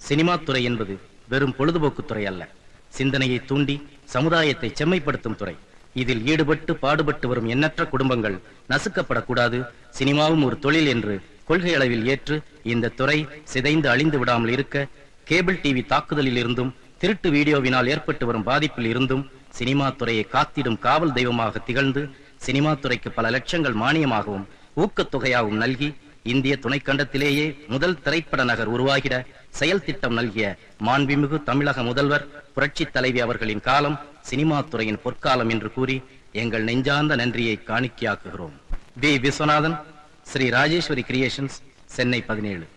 Cinema துறை என்பது வெறும் பொழுதுபோக்கு துறை அல்ல, சிந்தனையை தூண்டி சமுதாயத்தை செம்மைப்படுத்தும் துறை. இதில் ஈடுபட்டு பாடுபட்டு வரும் எண்ணற்ற குடும்பங்கள் நசுக்கப்படக்கூடாது. சினிமாவும் ஒரு தொழில் என்று கொள்கை அளவில் ஏற்று இந்த துறை சிதைந்து அழிந்து விடாமல் இருக்க கேபிள் டிவி தாக்குதலில் இருந்தும் திருட்டு வீடியோவினால் ஏற்பட்டு வரும் பாதிப்பில் இருந்தும் சினிமா துறையை காத்திடும் காவல் தெய்வமாக திகழ்ந்து சினிமா துறைக்கு பல லட்சங்கள் மானியமாகவும் ஊக்கத்தொகையாகவும் நல்கி இந்திய துணைக்கண்டத்திலேயே முதல் திரைப்பட நகர் உருவாகிட செயல் திட்டம் நல்கிய மாண்புமிகு தமிழக முதல்வர் புரட்சி தலைவி அவர்களின் காலம் சினிமா துறையின் பொற்காலம் என்று கூறி எங்கள் நெஞ்சார்ந்த நன்றியை காணிக்கையாக்குகிறோம். வி. விஸ்வநாதன், ஸ்ரீ ராஜேஸ்வரி கிரியேஷன்ஸ், சென்னை 17.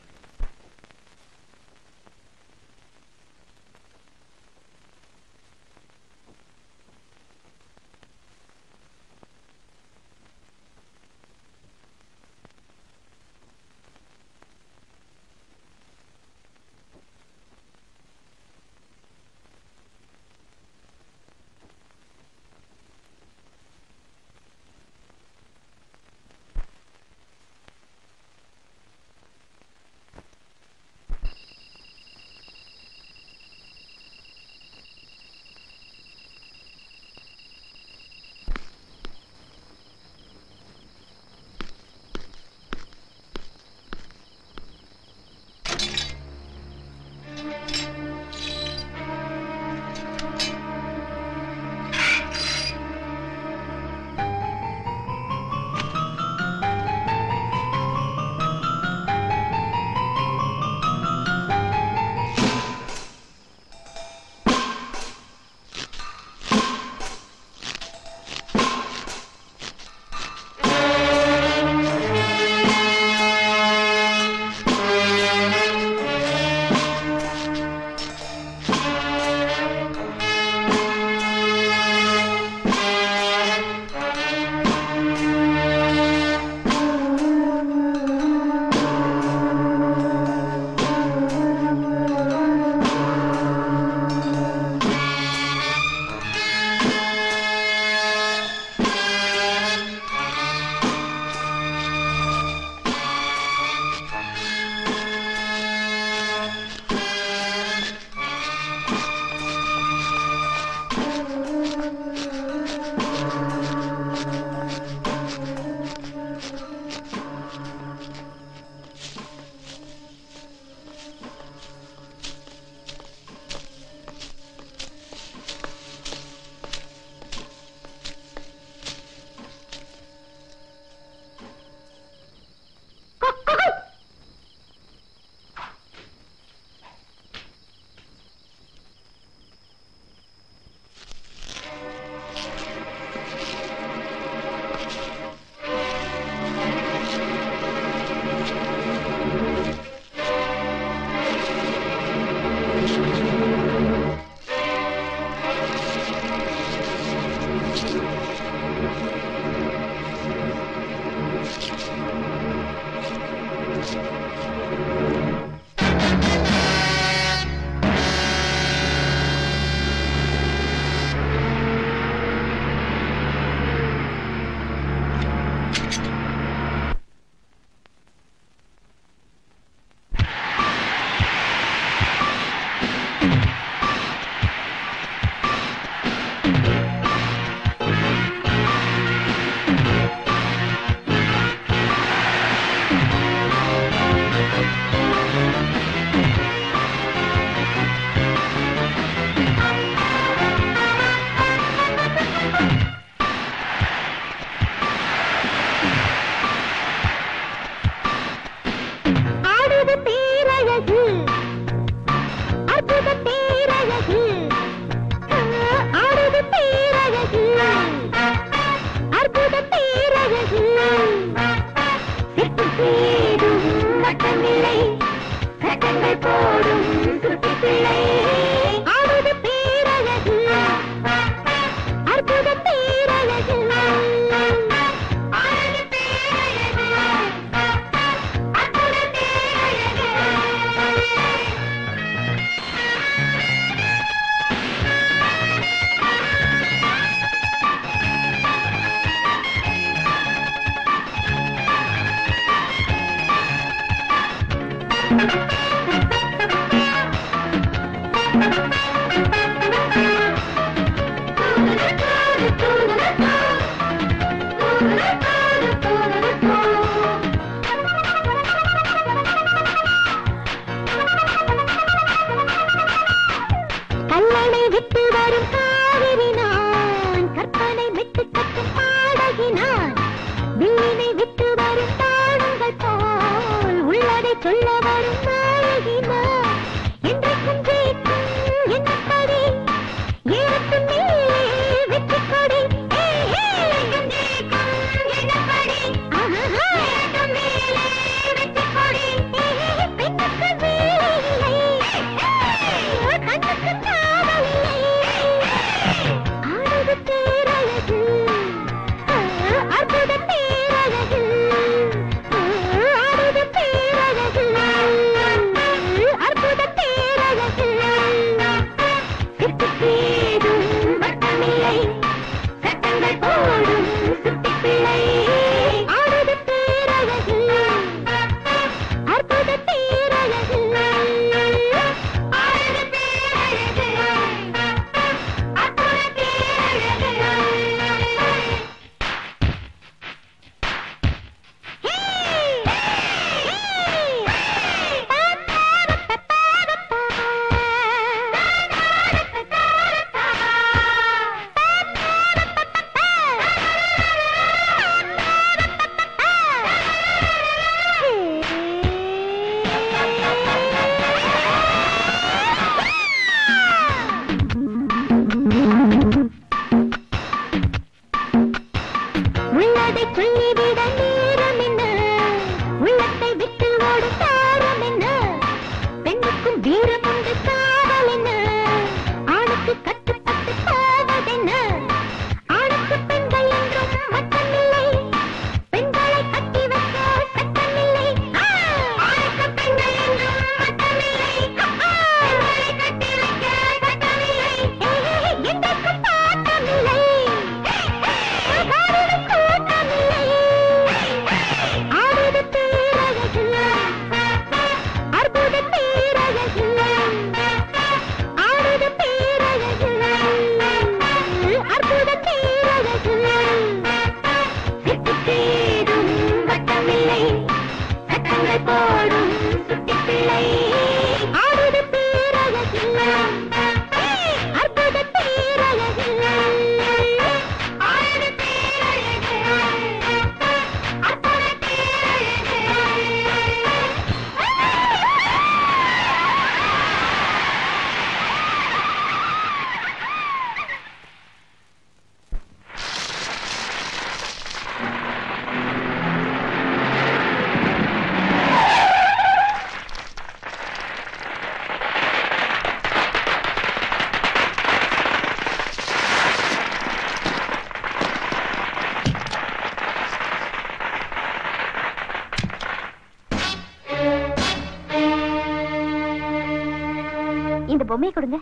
பொம்மையை கொடுங்க.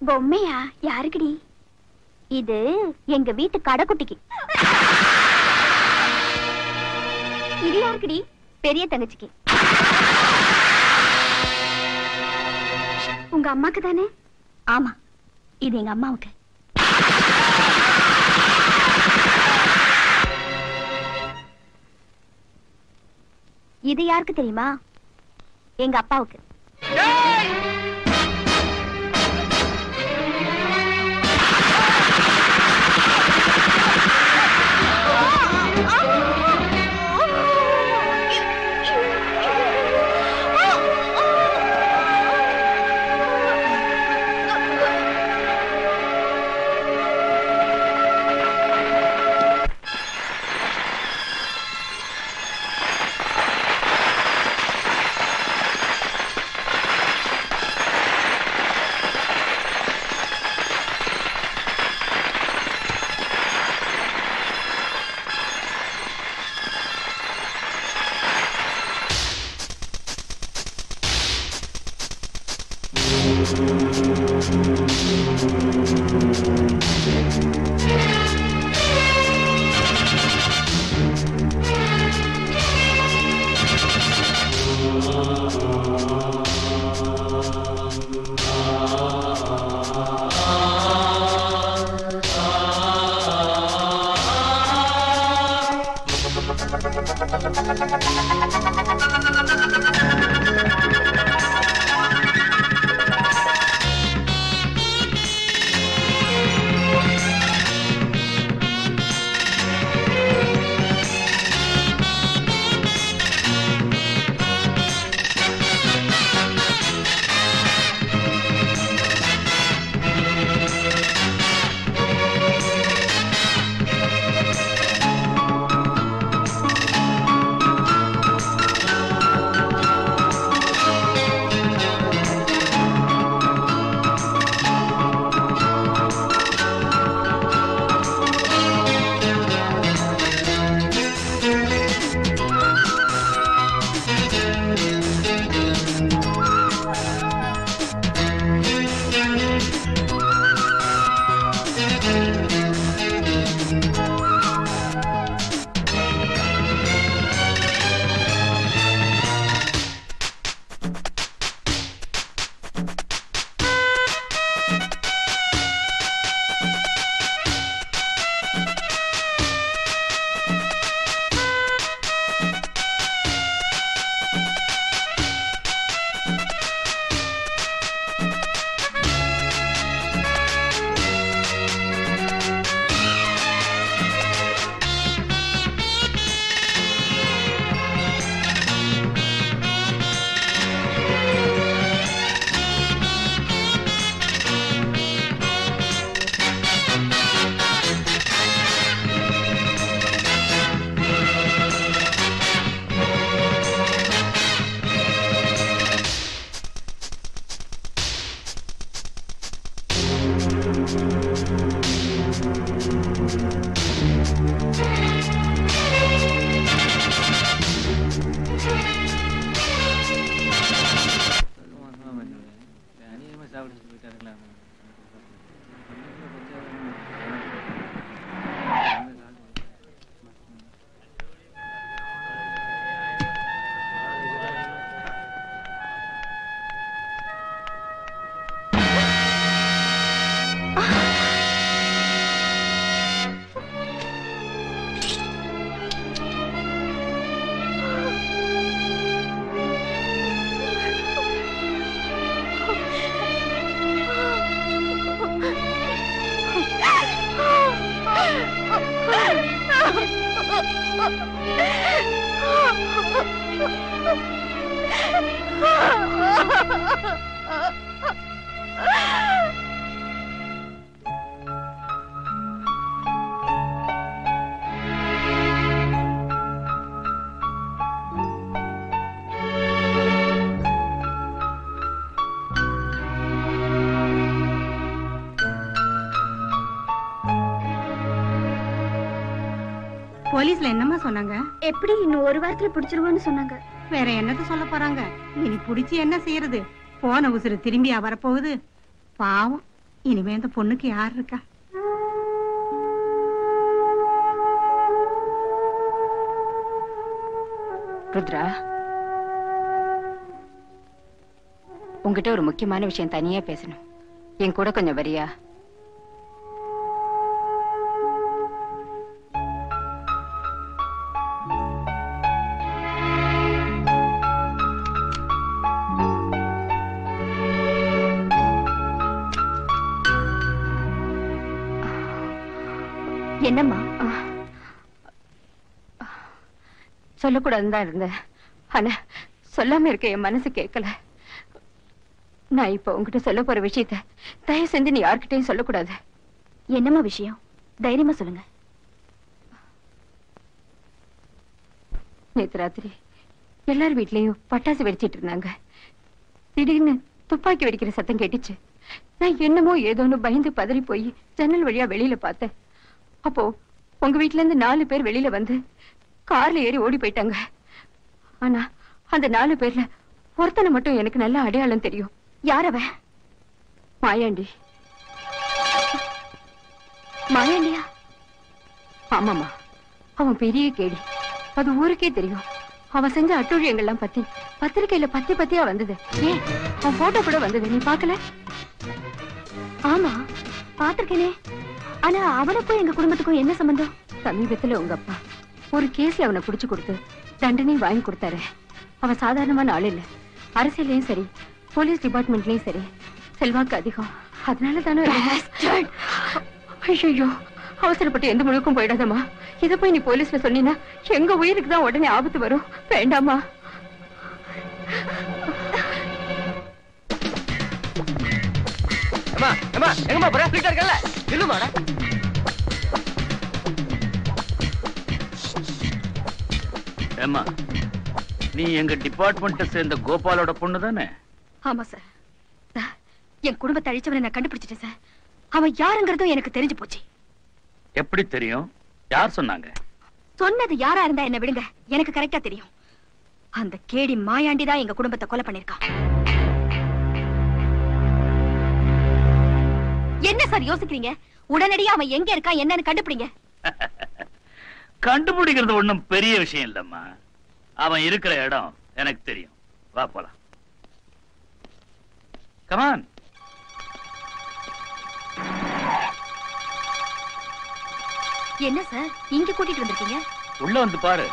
பொம்மையா? யாருக்குடி இது? எங்க வீட்டு கடைக்குட்டிக்கு. இது யாருக்குடி? பெரிய தங்கச்சிக்கு. உங்க அம்மாக்கு தானே? ஆமா, இது எங்க அம்மாவுக்கு. இது யாருக்கு தெரியுமா? எங்க அப்பாவுக்கு. போலீஸ்ல என்னமா சொன்னாங்க? எப்படி இன்னும் ஒரு வாரத்துல பிடிச்சிருவோன்னு சொன்னாங்க. வேற என்னத்த சொல்ல போறாங்க? இனி பிடிச்சி என்ன செய்யறது? போன உசுறு திரும்பியா வரப்போகுது? பாவம், இனிமே அந்த பொண்ணுக்கு யார் இருக்கா? ருத்ரா, உங்ககிட்ட ஒரு முக்கியமான விஷயம் தனியா பேசணும். என் கூட கொஞ்சம் வரியா? என்னம்மா? சொல்லக்கூடாதுன்னு தான் இருந்தேன். ஆனா சொல்லாம இருக்க என் மனசு கேட்கல. நான் இப்ப உங்ககிட்ட சொல்ல போற விஷயத்த தயவு செஞ்சு நீ யார்கிட்டயும் சொல்லக்கூடாது. என்னம்மா விஷயம்? தைரியமா சொல்லுங்க. நேத்து ராத்திரி எல்லார் வீட்லயும் பட்டாசு வெடிச்சிட்டு இருந்தாங்க. திடீர்னு துப்பாக்கி வெடிக்கிற சத்தம் கேட்டுச்சு. நான் என்னமோ ஏதோன்னு பயந்து பதறி போய் ஜன்னல் வழியா வெளியில பார்த்தேன். அப்போ உங்க வீட்டுல இருந்து 4 பேர் வெளியில வந்து கார்ல ஏறி ஓடி போயிட்டாங்க. ஆனா அந்த 4 பேர்ல ஒருத்தனை மட்டும் எனக்கு நல்ல அடையாளம் தெரியும். யார் அவ? மாயாண்டி. மாயாண்டியா? ஆமாமா, அவன் பெரிய கேடி. அது ஊருக்கே தெரியும். அவன் செஞ்ச அட்டூழியங்கள்லாம் பத்தி பத்திரிக்கையில பத்தியா வந்தது. ஏன், அவன் போட்டோ கூட வந்தது. நீ பாக்கல? ஆமா, பாத்திருக்கேனே. ஆனா அவனுக்கும் எங்க குடும்பத்துக்கும் என்ன சம்பந்தம்? சமீபத்துல உங்க அப்பா ஒரு கேஸ்ல அவனை புடிச்சு கொடுத்து தண்டனை வாங்கி கொடுத்தாரு. அவன் சாதாரணமான ஆள் இல்ல. அரசியலையும் சரி, போலீஸ் டிபார்ட்மெண்ட்லயும் சரி செல்வாக்கு அதிகம். அதனால தானே. ஐயோ, அவசரப்பட்டு எந்த முடிவுக்கும் போயிடாதம்மா. இதை போய் நீ போலீஸ்ல சொன்னீன்னா எங்க உயிருக்கு தான் உடனே ஆபத்து வரும். வேண்டாமா? எங்கம்மா போற? ஃப்ரீட்டா இருக்கல்ல, நில்லுமாடா. ஏம்மா, நீ எங்க டிபார்ட்மெண்ட்டை சேர்ந்த கோபாலோட பொண்ணு தானே? ஆமா சார். என் குடும்பத்தை அழிச்சவனை நான் கண்டுபிடிச்சிட்டேன் சார். அவன் யாருங்கிறதும் எனக்கு தெரிஞ்சு போச்சு. எப்படி தெரியும்? யார் சொன்னாங்க? சொன்னது யாரா இருந்தா என்ன விடுங்க, எனக்கு கரெக்டா தெரியும். அந்த கேடி மாயாண்டி தான் எங்க குடும்பத்தை கொலை பண்ணிருக்கான். என்ன சார் யோசிக்கிறீங்க? உடனடியா அவன் எங்க இருக்கான் என்னன்னு கண்டுபிடிங்க. கண்டுபிடிக்கிறது ஒண்ணும் பெரிய விஷயம் இல்லம்மா. அவன் இருக்கிற இடம் எனக்கு தெரியும். வா போலாம். கமான். என்ன சார் இங்க கூட்டிட்டு வந்திருக்கீங்க? உள்ள வந்து பாரு.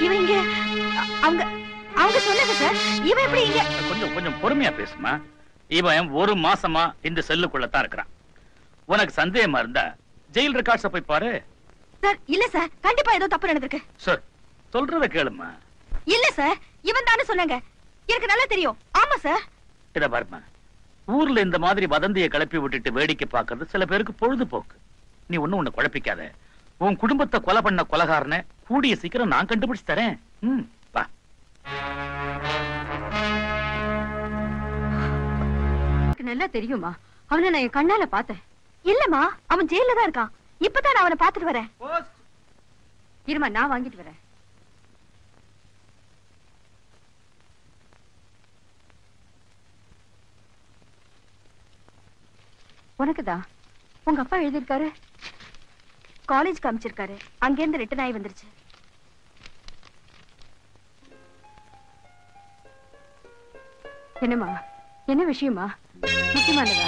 இவன் இங்க அவங்க சொன்னது சார். இவன் எப்படி இங்க? கொஞ்சம் பொறுமையா பேசுமா. இவன் ஒரு மாசமா இந்த செல்லுக்குள்ளதான் இருக்கிறான். உனக்கு சந்தேகமா இருந்தா ஜெயில் ரெக்கார்ட்ஸ் போய் பாரு. சார் இல்ல சார், கண்டிப்பா ஏதோ தப்பு நடந்திருக்கு. சார் சொல்றத கேளுமா. இல்ல சார், இவன் தானே சொன்னாங்க. எனக்கு நல்லா தெரியும். ஆமா சார். இத பாருமா, ஊர்ல இந்த மாதிரி வதந்தியை கிளப்பி விட்டுட்டு வேடிக்கை பார்க்கறது சில பேருக்கு பொழுதுபோக்கு. நீ ஒண்ணு குழப்பிக்காத. உன் குடும்பத்தை கொலை பண்ண கொலைகாரனை கூடிய சீக்கிரம் நான் கண்டுபிடிச்சு தரேன். வா. நல்லா தெரியுமா? அவனை நான் என் கண்ணால பார்த்தேன். இல்லம்மா, அவன் ஜெயில தான் இருக்கான். இப்பதான் நான் அவனை பாத்துட்டு வரேன். இருமா, நான் வாங்கிட்டு வரேன். உனக்குதான். உங்க அப்பா எழுதியிருக்காரு. காலேஜ் காமிச்சிருக்காரு. அங்கிருந்து ரிட்டர்ன் ஆகி வந்துருச்சு. என்னம்மா, என்ன விஷயமா? முக்கியமானதா?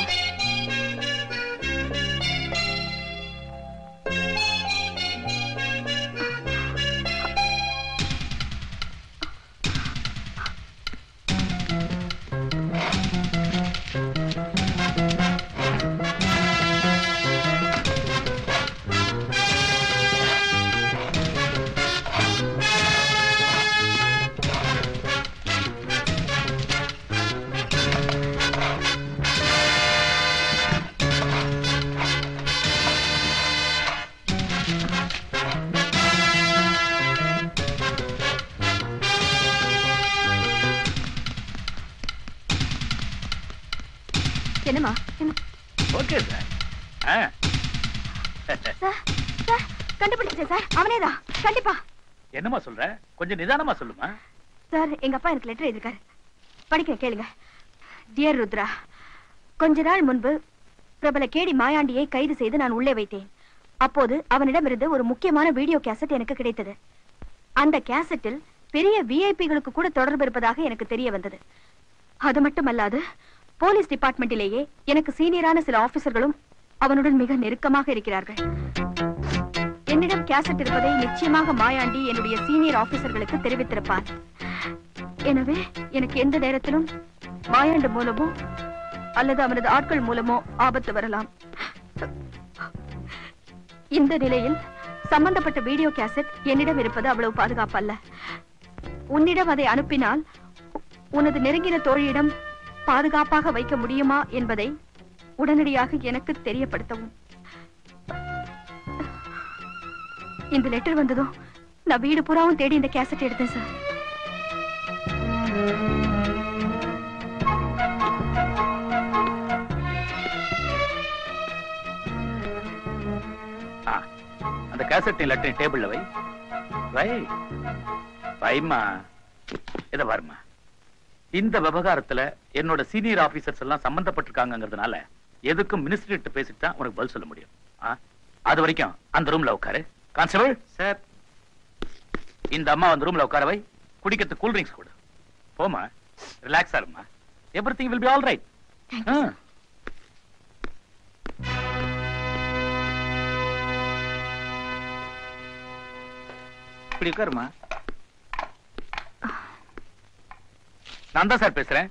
என்னம்மா? Okay sir. கண்டுபிடிச்சேன் சார். அவனேதான் கண்டிப்பா. என்னமா சொல்ற? கொஞ்சம் நிதானமா சொல்லுமா. சார், எங்க அப்பா எனக்கு லெட்டர் எழுதிருக்காரு. படிக்கிறேன், கேளுங்க. டியர் ருத்ரா, கொஞ்ச நாள் முன்பு பிரபல கேடி மாயாண்டியை கைது செய்து நான் உள்ளே வைத்தேன். அப்போது அவனிடமிருந்து ஒரு முக்கியமான வீடியோ கேசட் எனக்கு கிடைத்தது. அந்த கேசட்டில் பெரிய விஐபிகளுக்கு கூட தொடர்பு இருப்பதாக எனக்கு தெரிய வந்தது. அது மட்டுமல்லாது போலீஸ் டிபார்ட்மெண்டிலேயே எனக்கு சீனியரான சில ஆபீசர்களும் அவனுடன் மிக நெருக்கமாக இருக்கிறார்கள். என்னிடம் கேசட் இருப்பதை நிச்சயமாக மாயாண்டி என்னுடைய சீனியர் ஆபீசர்களுக்கு தெரிவித்திருப்பார். எனவே எனக்கு எந்த நேரத்திலும் மாயாண்டி மூலமோ அல்லது அவனது ஆட்கள் மூலமோ ஆபத்து வரலாம். இந்த நிலையில் சம்பந்தப்பட்ட வீடியோ கேசட் என்னிடம் இருப்பது அவ்வளவு பாதுகாப்பல்ல. உன்னிடம் அதை அனுப்பினால் உனது நெருங்கின தோழியிடம் பாதுகாப்பாக வைக்க முடியுமா என்பதை உடனடியாக எனக்கு தெரியப்படுத்தவும். இந்த லெட்டர் வந்ததும் நான் வீடு பூராவும் தேடி இந்த கேசட் எடுத்தேன் சார். அந்த கேசட் லெட்டர் டேபிள்ல வை. வை வைமா. இத பாருமா, இந்த விவகாரத்துல என்னோட சீனியர் ஆபீசர்ஸ் எல்லாம் சம்பந்தப்பட்டிருக்காங்கிறதுனால எதுக்கும் மினிஸ்டர் கிட்ட பேசிட்டு தான் உனக்கு பதில் சொல்ல முடியும். அது வரைக்கும் அந்த ரூம்ல உட்காரு. கான்ஸ்டபிள் சார், இந்த அம்மா அந்த ரூம்ல உட்கார வை. குடிக்கிறதுக்கு கூல் ட்ரிங்க்ஸ் கொடு. போமா, ரிலாக்ஸா இருமா. Everything will be all right. இப்படி உட்காருமா. நான் தான் சார் பேசுறேன்.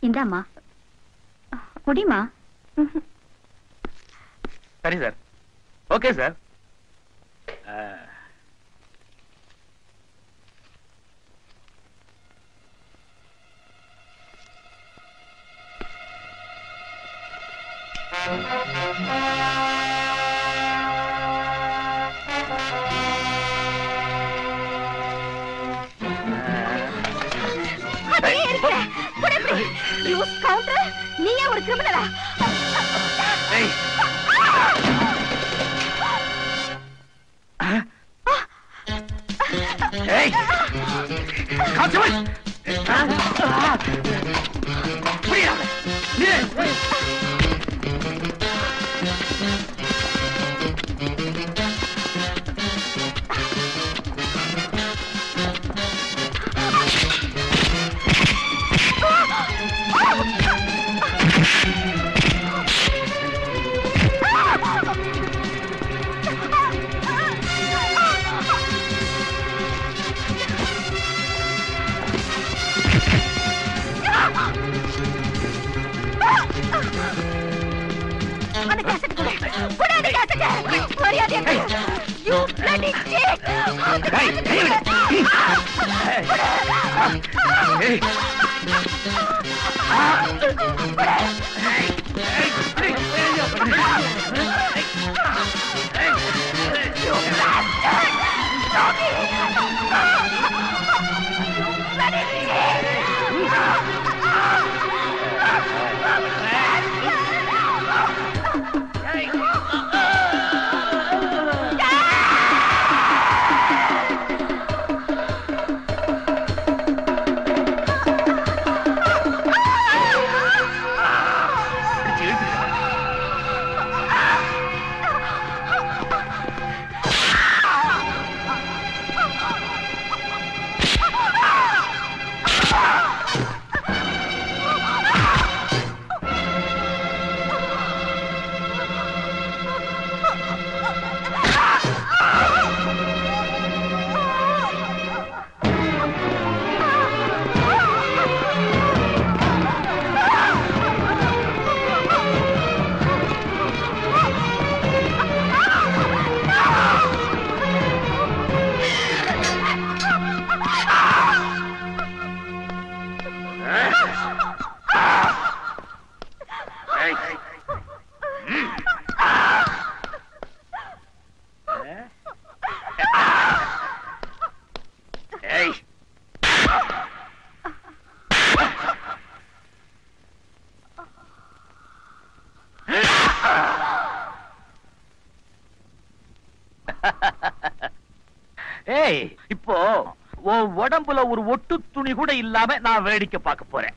இந்தாம்மா குடிமா. சரி சார், ஓகே சார். நீயே ஒரு கிரிமினலா? இப்போ உடம்புல ஒரு ஒட்டு துணி கூட இல்லாம நான் வேடிக்கை பார்க்க போறேன்.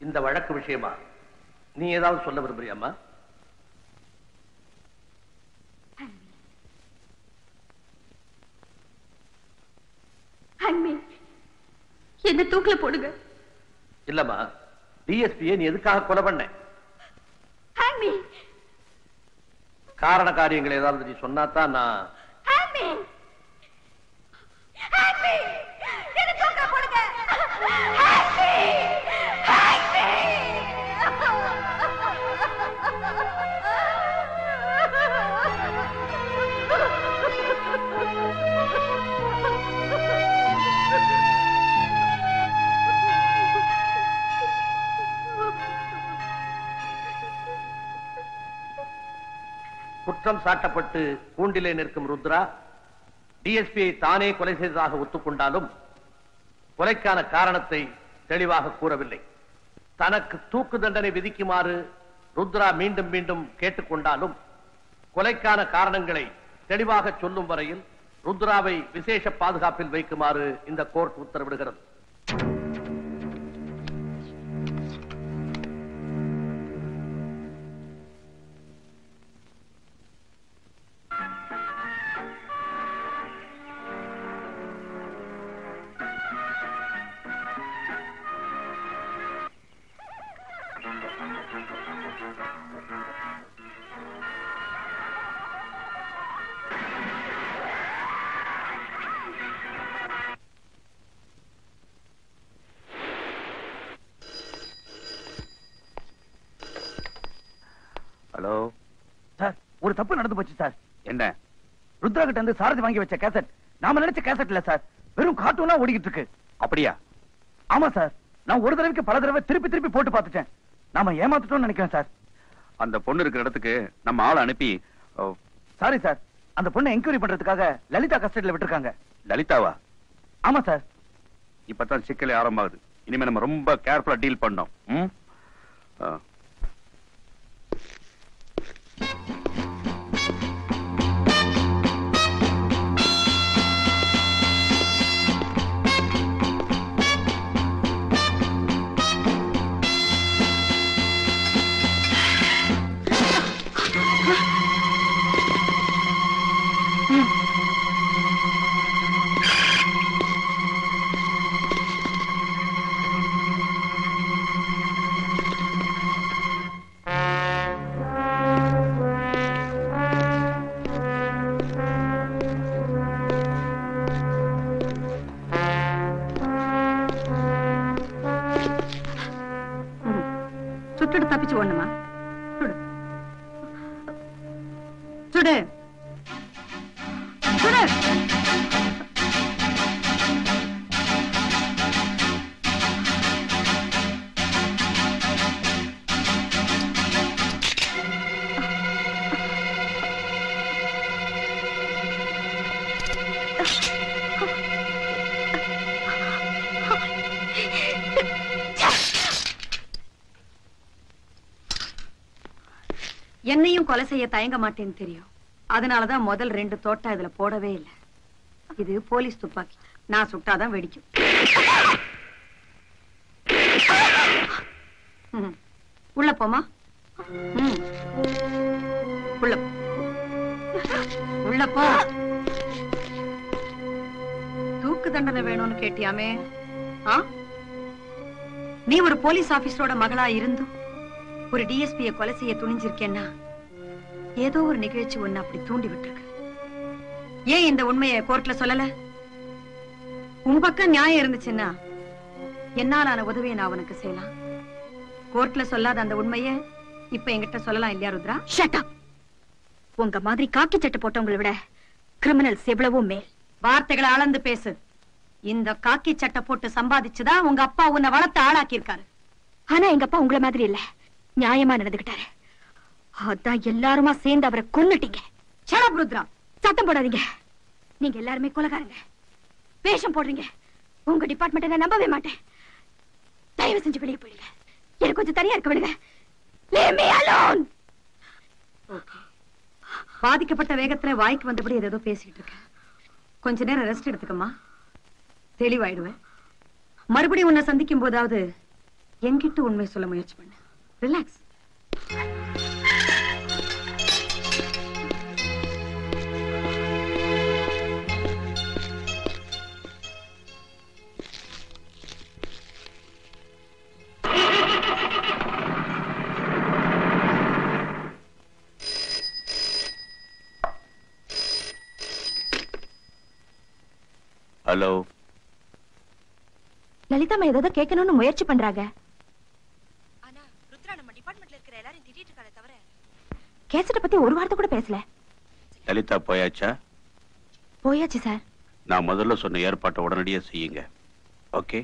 இந்த வழக்கு விஷயமா நீ ஏதாவது சொல்ல விரும்புறியாமா? தூக்குல போடுங்க. இல்லம்மா, டிஎஸ்பியை நீ எதுக்காக கொலை பண்ண? Hang me. காரண காரியங்கள் ஏதாவது நீ சொன்னாதான் நான். Hang me. Hang me. என்ன தூக்குல போடுங்க. Hang me. Hang me. குற்றம் சாட்டப்பட்டு கூண்டிலே நிற்கும் ருத்ரா டிஎஸ்பியை தானே கொலை செய்ததாக ஒத்துக்கொண்டாலும் கொலைக்கான காரணத்தை தெளிவாக கூறவில்லை. தனக்கு தூக்கு தண்டனை விதிக்குமாறு ருத்ரா மீண்டும் மீண்டும் கேட்டுக்கொண்டாலும் கொலைக்கான காரணங்களை தெளிவாக சொல்லும் வரையில் ருத்ராவை விசேஷ பாதுகாப்பில் வைக்குமாறு இந்த கோர்ட் உத்தரவிடுகிறது. ஹலோ சார், ஒரு தப்பு நடந்து போச்சு சார். என்ன? ருத்ரா கிட்ட இருந்து சாரதி வாங்கி வச்ச கேசட் நாம நினைச்ச கேசட் இல்ல சார், வெறும் கார்ட்டூனா ஓடிக்கிட்டு இருக்கு. அப்படியா? ஆமா சார், நான் ஒரு தடவைக்கு பல தடவை திருப்பி திருப்பி போட்டு பார்த்துட்டேன். நாம ஏமாத்துட்டோம்னு நினைக்கிறேன் சார். அந்த பொண்ணு இருக்கிற இடத்துக்கு நம்ம ஆளை அனுப்பி. சாரி சார், அந்த பொண்ணை என்கொயரி பண்றதுக்காக லலிதா கஸ்டடியில விட்டுருக்காங்க. லலிதாவா? ஆமா சார். இப்பதான் சிக்கலே ஆரம்பமாகுது. இனிமே நம்ம ரொம்ப கேர்ஃபுல்லா டீல் பண்ணோம். சுட்டுட்டு தப்பிச்சு ஓடணுமா? சுடு சுடு சுடு. என்னையும் கொலை செய்ய தயங்க மாட்டேன்னு தெரியும். அதனாலதான் முதல் 2 தோட்டா இதுல போடவே இல்லை. இது போலீஸ் துப்பாக்கி, நான் சுட்டாதான் வெடிக்கும். உள்ள போமா. உள்ள உள்ள போ. தூக்கு தண்டனை வேணும்னு கேட்டியாமே? நீ ஒரு போலீஸ் ஆபீசரோட மகளா இருந்தும் ஒரு டிஎஸ்பியை கொலை செய்ய துணிஞ்சிருக்கேன்னா ஏதோ ஒரு நிகழ்ச்சி ஒண்ணு அப்படி தூண்டி விட்டுருக்கு. ஏன் இந்த உண்மையை கோர்ட்ல சொல்லல? உன் பக்கம் நியாயம் இருந்துச்சுன்னா என்னாலான உதவியை நான் உனக்கு செய்யலாம். கோர்ட்ல சொல்லாத அந்த உண்மையை இப்ப என்கிட்ட சொல்லலாம் இல்லையா ருத்ரா? Shut up. உங்க மாதிரி காக்கி சட்டை போட்டவங்களை விட கிரிமினல்ஸ் எவ்வளவோ மேல். வார்த்தைகளை அளந்து பேசு. இந்த காக்கி சட்டை போட்டு சம்பாதிச்சுதான் உங்க அப்பா உன்னை வளர்த்து ஆளாக்கி இருக்காரு. ஆனா எங்க அப்பா உங்களை மாதிரி இல்ல, நியாயமா நடந்துகிட்டாரு. அதான் எல்லாருமா சேர்ந்து அவரை கொன்னுட்டீங்க. Shut up Rudra. சத்தம் போடாதீங்க. நீங்க எல்லாருமே கொலைகாரங்க, வேஷம் போடுறீங்க. உங்க டிபார்ட்மெண்ட் நான் நம்பவே மாட்டேன். தயவு செஞ்சு வெளியே போயிடுங்க. எனக்கு கொஞ்சம் தனியா இருக்க விடுங்க. Leave me alone. பாதிக்கப்பட்ட வேகத்துல வாய்க்கு வந்தபடி ஏதோ பேசிக்கிட்டு இருக்க. கொஞ்ச நேரம் ரெஸ்ட் எடுத்துக்கமா, தெளிவாயிடுவேன். மறுபடியும் உன்னை சந்திக்கும் போதாவது என்கிட்ட உண்மை சொல்ல முயற்சி பண்ணு. ரிலாக்ஸ். ஹலோ. லலிதாம்மா ஏதோ கேட்கணும்னு முயற்சி பண்றாங்க. ஆனா ருத்ரா நம்ம டிபார்ட்மெண்ட்ல இருக்கிற எல்லாரும் திட்டிட்டு இருக்காளே தவிர கேசட்ட பத்தி ஒரு வார்த்தை கூட பேசல. லலிதா போயாச்சா? போயாச்சு சார். நான் முதல்ல சொன்ன ஏற்பாட்டை உடனடியா செய்யுங்க. ஓகே.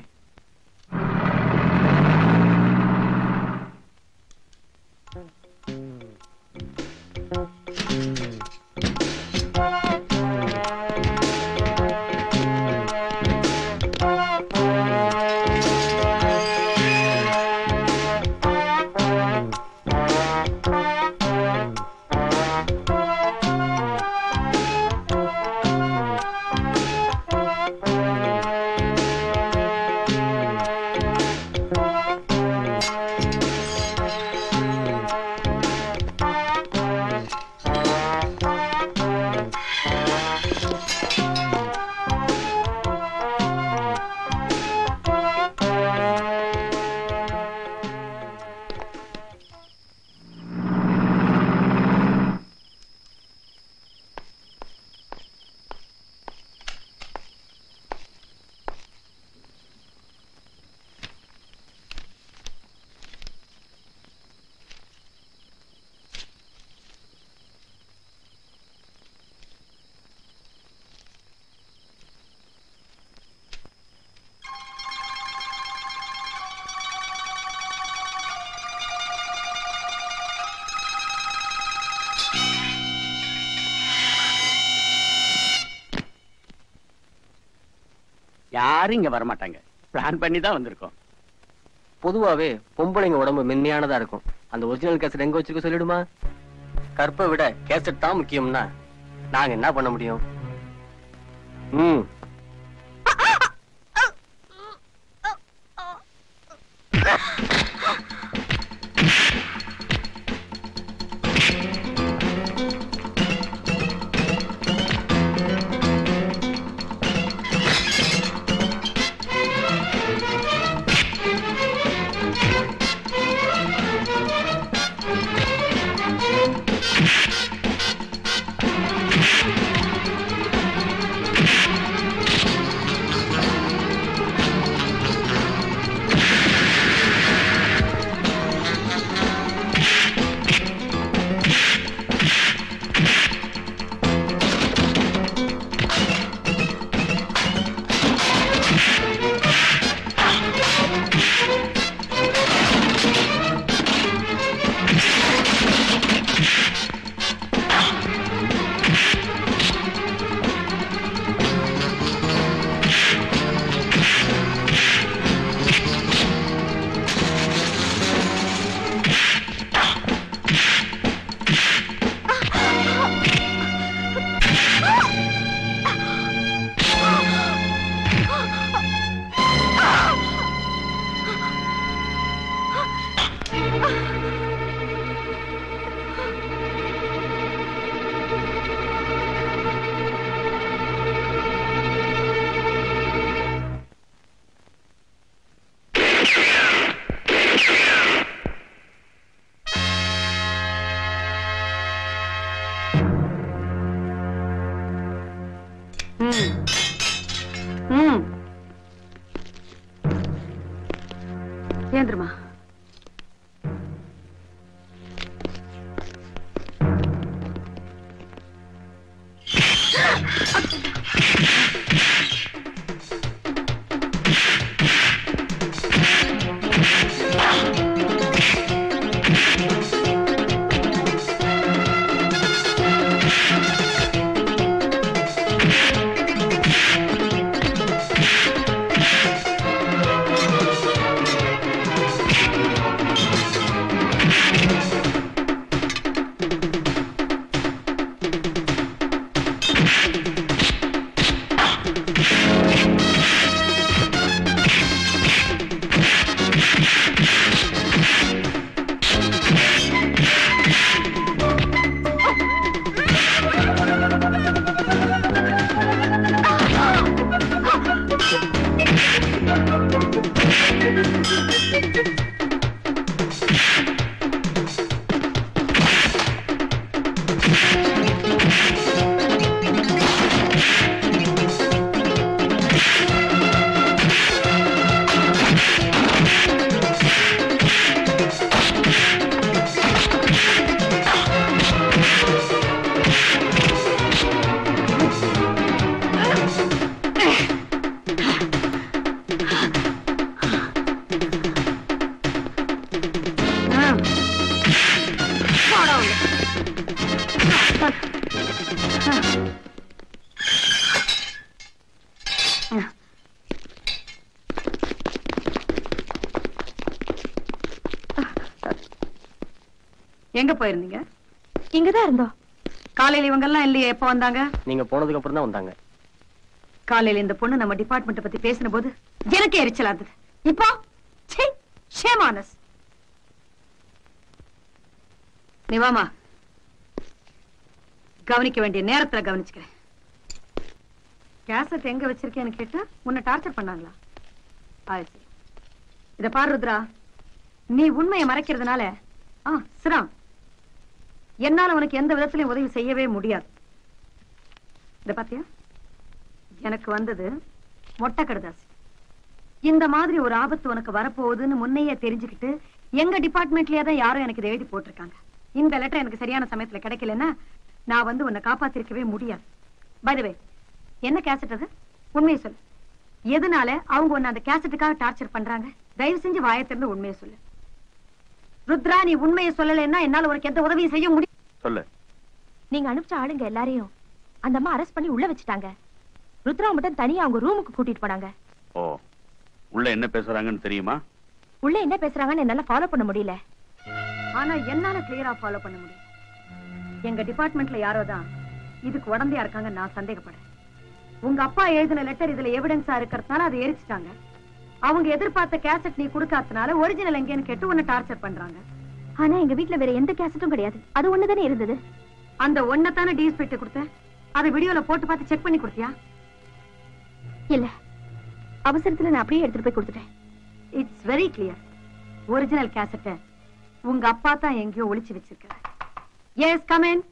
யாரும் இங்க வரமாட்டாங்க. பிளான் பண்ணி தான் வந்திருக்கோம். பொதுவாவே பொம்பளைங்க உடம்பு மென்மையானதா இருக்கும். அந்த ஒரிஜினல் கேசட் எங்க வச்சிருக்க சொல்லிடுமா? கற்பை விட கேசட் தான் முக்கியம்னா நாங்க என்ன பண்ண முடியும்? ஏந்திரமா. எங்க போயிருந்தீங்க? இங்கதான் இருந்தோம். காலையில இவங்க எல்லாம் இல்லையே, எப்ப வந்தாங்க? நீங்க போனதுக்கு அப்புறம் தான் வந்தாங்க. காலையில இந்த பொண்ணு நம்ம டிபார்ட்மெண்ட் பத்தி பேசின போது எனக்கு எரிச்சலா இருந்தது. இப்போ ஷேமானஸ். நீ வாமா, கவனிக்க வேண்டிய நேரத்துல கவனிச்சுக்கிறேன். கேசட் எங்க வச்சிருக்கேன்னு கேட்டு உன்னை டார்ச்சர் பண்ணாங்களா? இத பாரு ருத்ரா, நீ உண்மையை மறைக்கிறதுனால சிராம், என்னால உனக்கு எந்த விதத்திலையும் உதவி செய்யவே முடியாது. இத பாத்தியா, எனக்கு வந்தது மொட்டை கடுதாசி. இந்த மாதிரி ஒரு ஆபத்து உனக்கு வரப்போகுதுன்னு முன்னையே தெரிஞ்சுக்கிட்டு எங்க டிபார்ட்மெண்ட்லயே தான் யாரும் எனக்கு இதை எழுதி போட்டிருக்காங்க. இந்த லெட்டர் எனக்கு சரியான சமயத்துல கிடைக்கலன்னா நான் வந்து உன்னை காப்பாத்திருக்கவே முடியாது. பை தி வே, என்ன கேசட் அது? உண்மையை சொல்லு. எதனால அவங்க உன்னை அந்த கேசட்டுக்காக டார்ச்சர் பண்றாங்க? தயவு செஞ்சு வாயை திறந்து உண்மையை சொல்லு. ருத்ரா, நீ உண்மையை சொல்லலைன்னா என்னால உனக்கு எந்த உதவியும் செய்ய முடியும். சொல்லு. நீங்க அனுப்பிச்ச ஆளுங்க எல்லாரையும் அந்த அம்மா அரெஸ்ட் பண்ணி உள்ள வச்சுட்டாங்க. ருத்ரா மட்டும் தனியா அவங்க ரூமுக்கு கூட்டிட்டு போனாங்க. ஓ, உள்ள என்ன பேசுறாங்கன்னு தெரியுமா? உள்ள என்ன பேசுறாங்கன்னு என்னால ஃபாலோ பண்ண முடியல. ஆனா என்னால கிளியரா ஃபாலோ பண்ண முடியும். எங்க டிபார்ட்மெண்ட்ல யாரோ தான் இதுக்கு உடந்தையா இருக்காங்க நான் சந்தேகப்படுறேன். உங்க அப்பா எழுதின லெட்டர் இதுல எவிடன்ஸா இருக்கிறதுனால அதை எரிச்சிட்டாங்க. அவங்க எதிர்பார்த்த கேசட் நீ கொடுக்காதனால ஒரிஜினல் எங்கேன்னு கேட்டு உன்னை டார்ச்சர் பண்றாங்க. ஆனா எங்க வீட்ல வேற எந்த கேசட்டும் கிடையாது. அது ஒண்ணுதானே இருந்தது. அந்த ஒன்னதானே டிஎஸ்பி கொடுத்த, அதை வீடியோல போட்டு பார்த்து செக் பண்ணி கொடுத்தியா? இல்ல, அவசரத்துல நான் அப்படியே எடுத்துட்டு போய் கொடுத்துட்டேன். It's very clear. ஒரிஜினல் கேசட்டை உங்க அப்பா தான் எங்கேயோ ஒளிச்சு வச்சிருக்காரு. S, come in.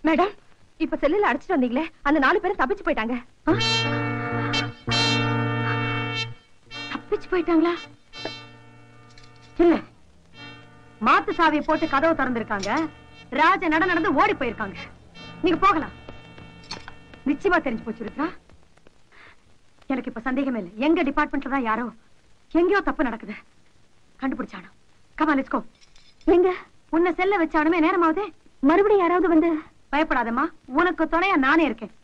மேடம், இப்ப செல்லுல அடிச்சிட்டு வந்தீங்களே, அந்த 4 பேரும் தப்பிச்சு போயிட்டாங்க. தப்பிச்சு போயிட்டாங்களா? இல்ல, மாத்து சாவியை போட்டு கதவு திறந்திருக்காங்க. ராஜ நடந்து ஓடி போயிருக்காங்க. நீங்க போகலாம். நிச்சயமா தெரிஞ்சு போச்சு இருக்கா? எனக்கு இப்ப சந்தேகமே இல்லை. எங்க டிபார்ட்மெண்ட்ல தான் யாரோ எங்கேயோ தப்பு நடக்குது. கண்டுபிடிச்சானோ. Come on, let's go. எங்க உன்னை செல்ல வச்சானுமே, நேரமாவதே. மறுபடியும் யாராவது வந்து? பயப்படாதம்மா, உனக்கு துணையா நானே இருக்கேன்.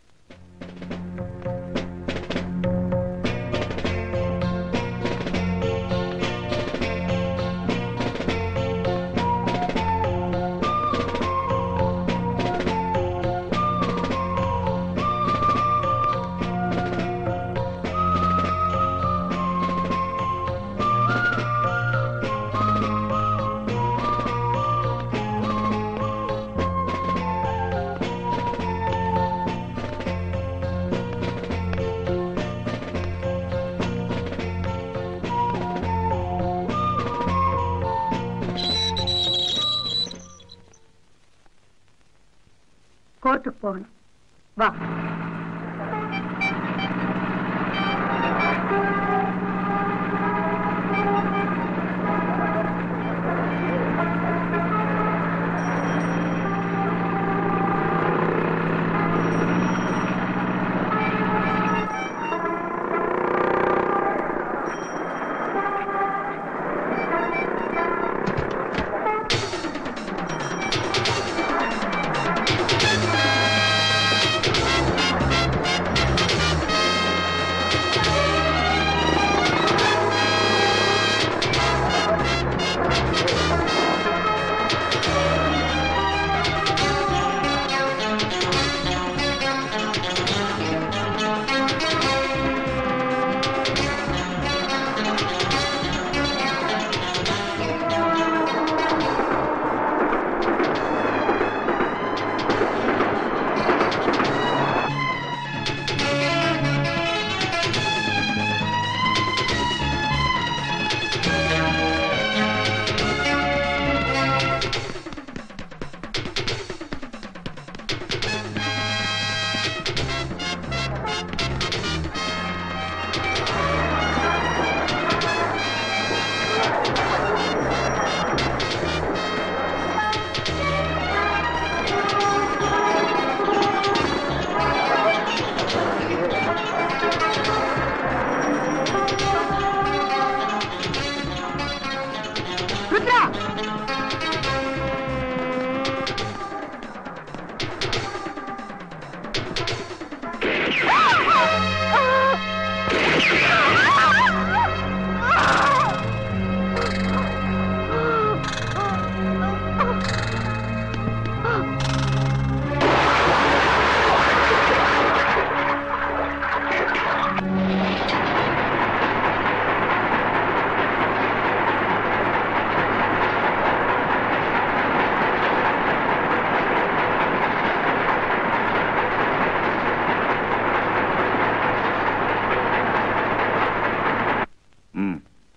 கோர்ட்டுக்கு போகணும். வா.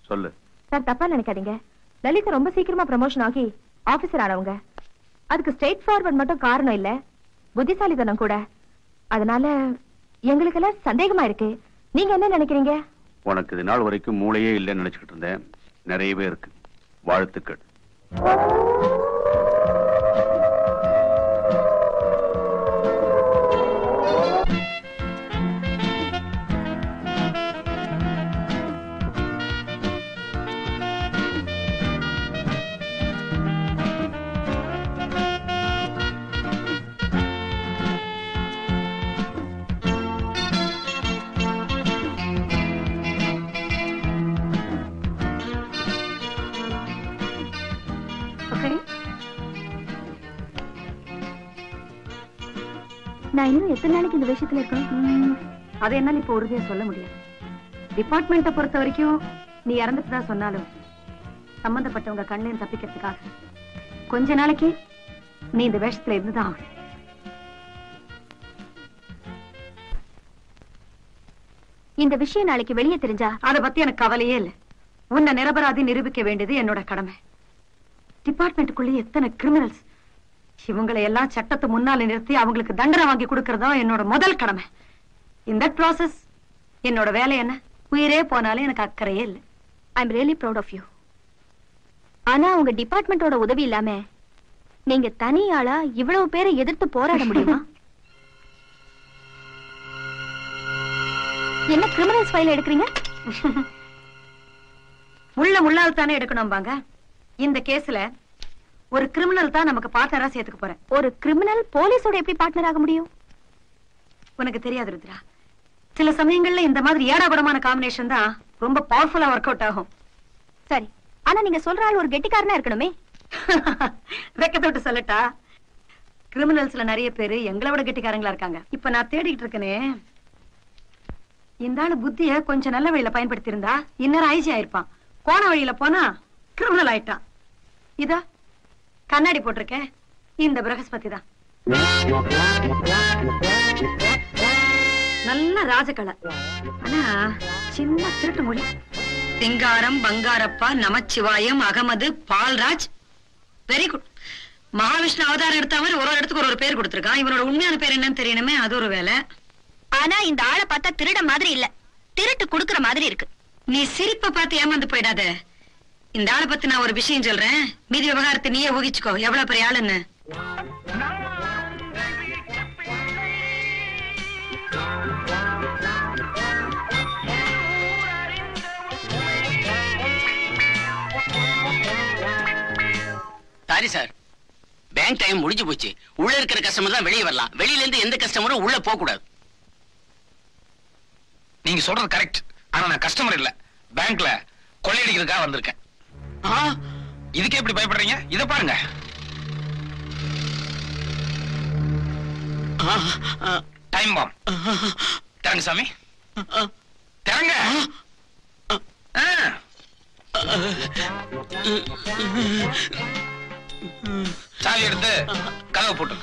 சொல்லு. சார் தப்பா நினைக்காதீங்க. லலிதா ரொம்ப சீக்கிரமா ப்ரமோஷன் ஆகி ஆபீசர் ஆனவங்க. அதுக்கு ஸ்ட்ரெயிட் ஃபார்வர்ட் மட்டும் காரணம் இல்ல, புத்திசாலித்தனம் கூட. அதனால எங்களுக்கெல்லாம் சந்தேகமா இருக்கு. நீங்க என்ன நினைக்கிறீங்க? உனக்கு இது நாள் வரைக்கும் மூளையே இல்லைன்னு நினைச்சுக்கிட்டு இருந்தேன். நிறையவே இருக்கு. வாழ்த்துக்கள். நான் இன்னும் எத்தனை நாளைக்கு இந்த விஷயத்துல இருக்கணும்? அதை என்னால இப்ப உறுதியா சொல்ல முடியாது. டிபார்ட்மெண்ட்டை பொறுத்த வரைக்கும் நீ இறந்துட்டுதான் சொன்னாலும் சம்பந்தப்பட்டவங்க கண்ணையும் தப்பிக்கிறதுக்காக கொஞ்ச நாளைக்கு நீ இந்த வேஷத்துல இருந்துதான் ஆகணும். இந்த விஷயம் நாளைக்கு வெளியே தெரிஞ்சா அதை பத்தி எனக்கு கவலையே இல்லை. உன்னை நிரபராதி நிரூபிக்க வேண்டியது என்னோட கடமை. டிபார்ட்மெண்ட்டுக்குள்ளே எத்தனை கிரிமினல்ஸ், இவங்களை எல்லாம் சட்டத்தை முன்னால நிறுத்தி அவங்களுக்கு தண்டனை வாங்கி கொடுக்கறதா என்னோட முதல் கடமை. இந்த ப்ராசஸ் என்னோட வேலை என்ன, உயிரே போனாலும் எனக்கு அக்கறையே இல்லை. I am really proud of you. ஆனா உங்க டிபார்ட்மெண்டோட உதவி இல்லாம நீங்க தனியாளா இவ்வளவு பேரை எதிர்த்து போராட முடியுமா? என்ன கிரிமினல்ஸ் ஃபைல் எடுக்கிறீங்க? முள்ளால் தானே எடுக்கணும் பாங்க. இந்த கேஸ்ல ஒரு கிரிமினல் தான் நமக்கு பார்ட்னரா சேர்த்துக்க போறேன். ஒரு கிரிமினல் போலீஸோட எப்படி பார்ட்னர் ஆக முடியும்? உனக்கு தெரியாது ருத்ரா, சில சமயங்கள்ல இந்த மாதிரி ஏடாகுடமான காம்பினேஷன் தான் ரொம்ப பவர்ஃபுல்லா ஒர்க் அவுட் ஆகும். சரி, ஆனா நீங்க சொல்ற ஆள் ஒரு கெட்டிக்காரனா இருக்கணுமே. வெக்கத்தோட்டு சொல்லட்டா, கிரிமினல்ஸ்ல நிறைய பேரு எங்களை விட கெட்டிக்காரங்களா இருக்காங்க. இப்ப நான் தேடிட்டு இருக்கேனே, இந்த ஆளு புத்திய கொஞ்சம் நல்ல வழியில பயன்படுத்தி இருந்தா இன்னும் ஐஜி ஆயிருப்பான். கோண வழியில போனா கிரிமினல் ஆயிட்டான். இதா கண்ணாடி போட்டிருக்கேன், இந்த பிரகஸ்பதி தான். நல்ல ராஜகலை, ஆனா சின்ன திருட்டு மொழி. சிங்காரம், பங்காரப்பா, நமச்சிவாயம், அகமது, பால்ராஜ். Very good. மகாவிஷ்ணு அவதாரம் எடுத்தவர் ஒரு இடத்துக்கு ஒரு பேர் கொடுத்திருக்கான். இவனோட உண்மையான பேர் என்னன்னு தெரியணுமே, அது ஒரு வேலை. ஆனா இந்த ஆளை பார்த்தா திருட மாதிரி இல்ல, திருட்டு குடுக்கற மாதிரி இருக்கு. நீ சிரிப்பை பார்த்து ஏமாந்து போயிடாத. இந்த ஆளை பத்தி நான் ஒரு விஷயம் சொல்றேன், மீதி விவகாரத்தை நீயே ஊகிச்சுக்கோ எவ்வளவு பெரிய ஆளுன்னு. சாரி சார், பேங்க் டைம் முடிஞ்சு போச்சு. உள்ள இருக்கிற கஸ்டமர் தான் வெளியே வரலாம், வெளியில இருந்து எந்த கஸ்டமரும் உள்ள போக கூடாது. நீங்க சொல்றது கரெக்ட். ஆனா நான் கஸ்டமர் இல்ல, பேங்க்ல கொள்ளையடிக்கிறதுக்காக வந்திருக்கேன். இதுக்கே எப்படி பயப்படுறீங்க? இத பாருங்க. Time bomb. தரங்க சாமி, தரங்க. சாவி எடுத்து கதவை போட்டு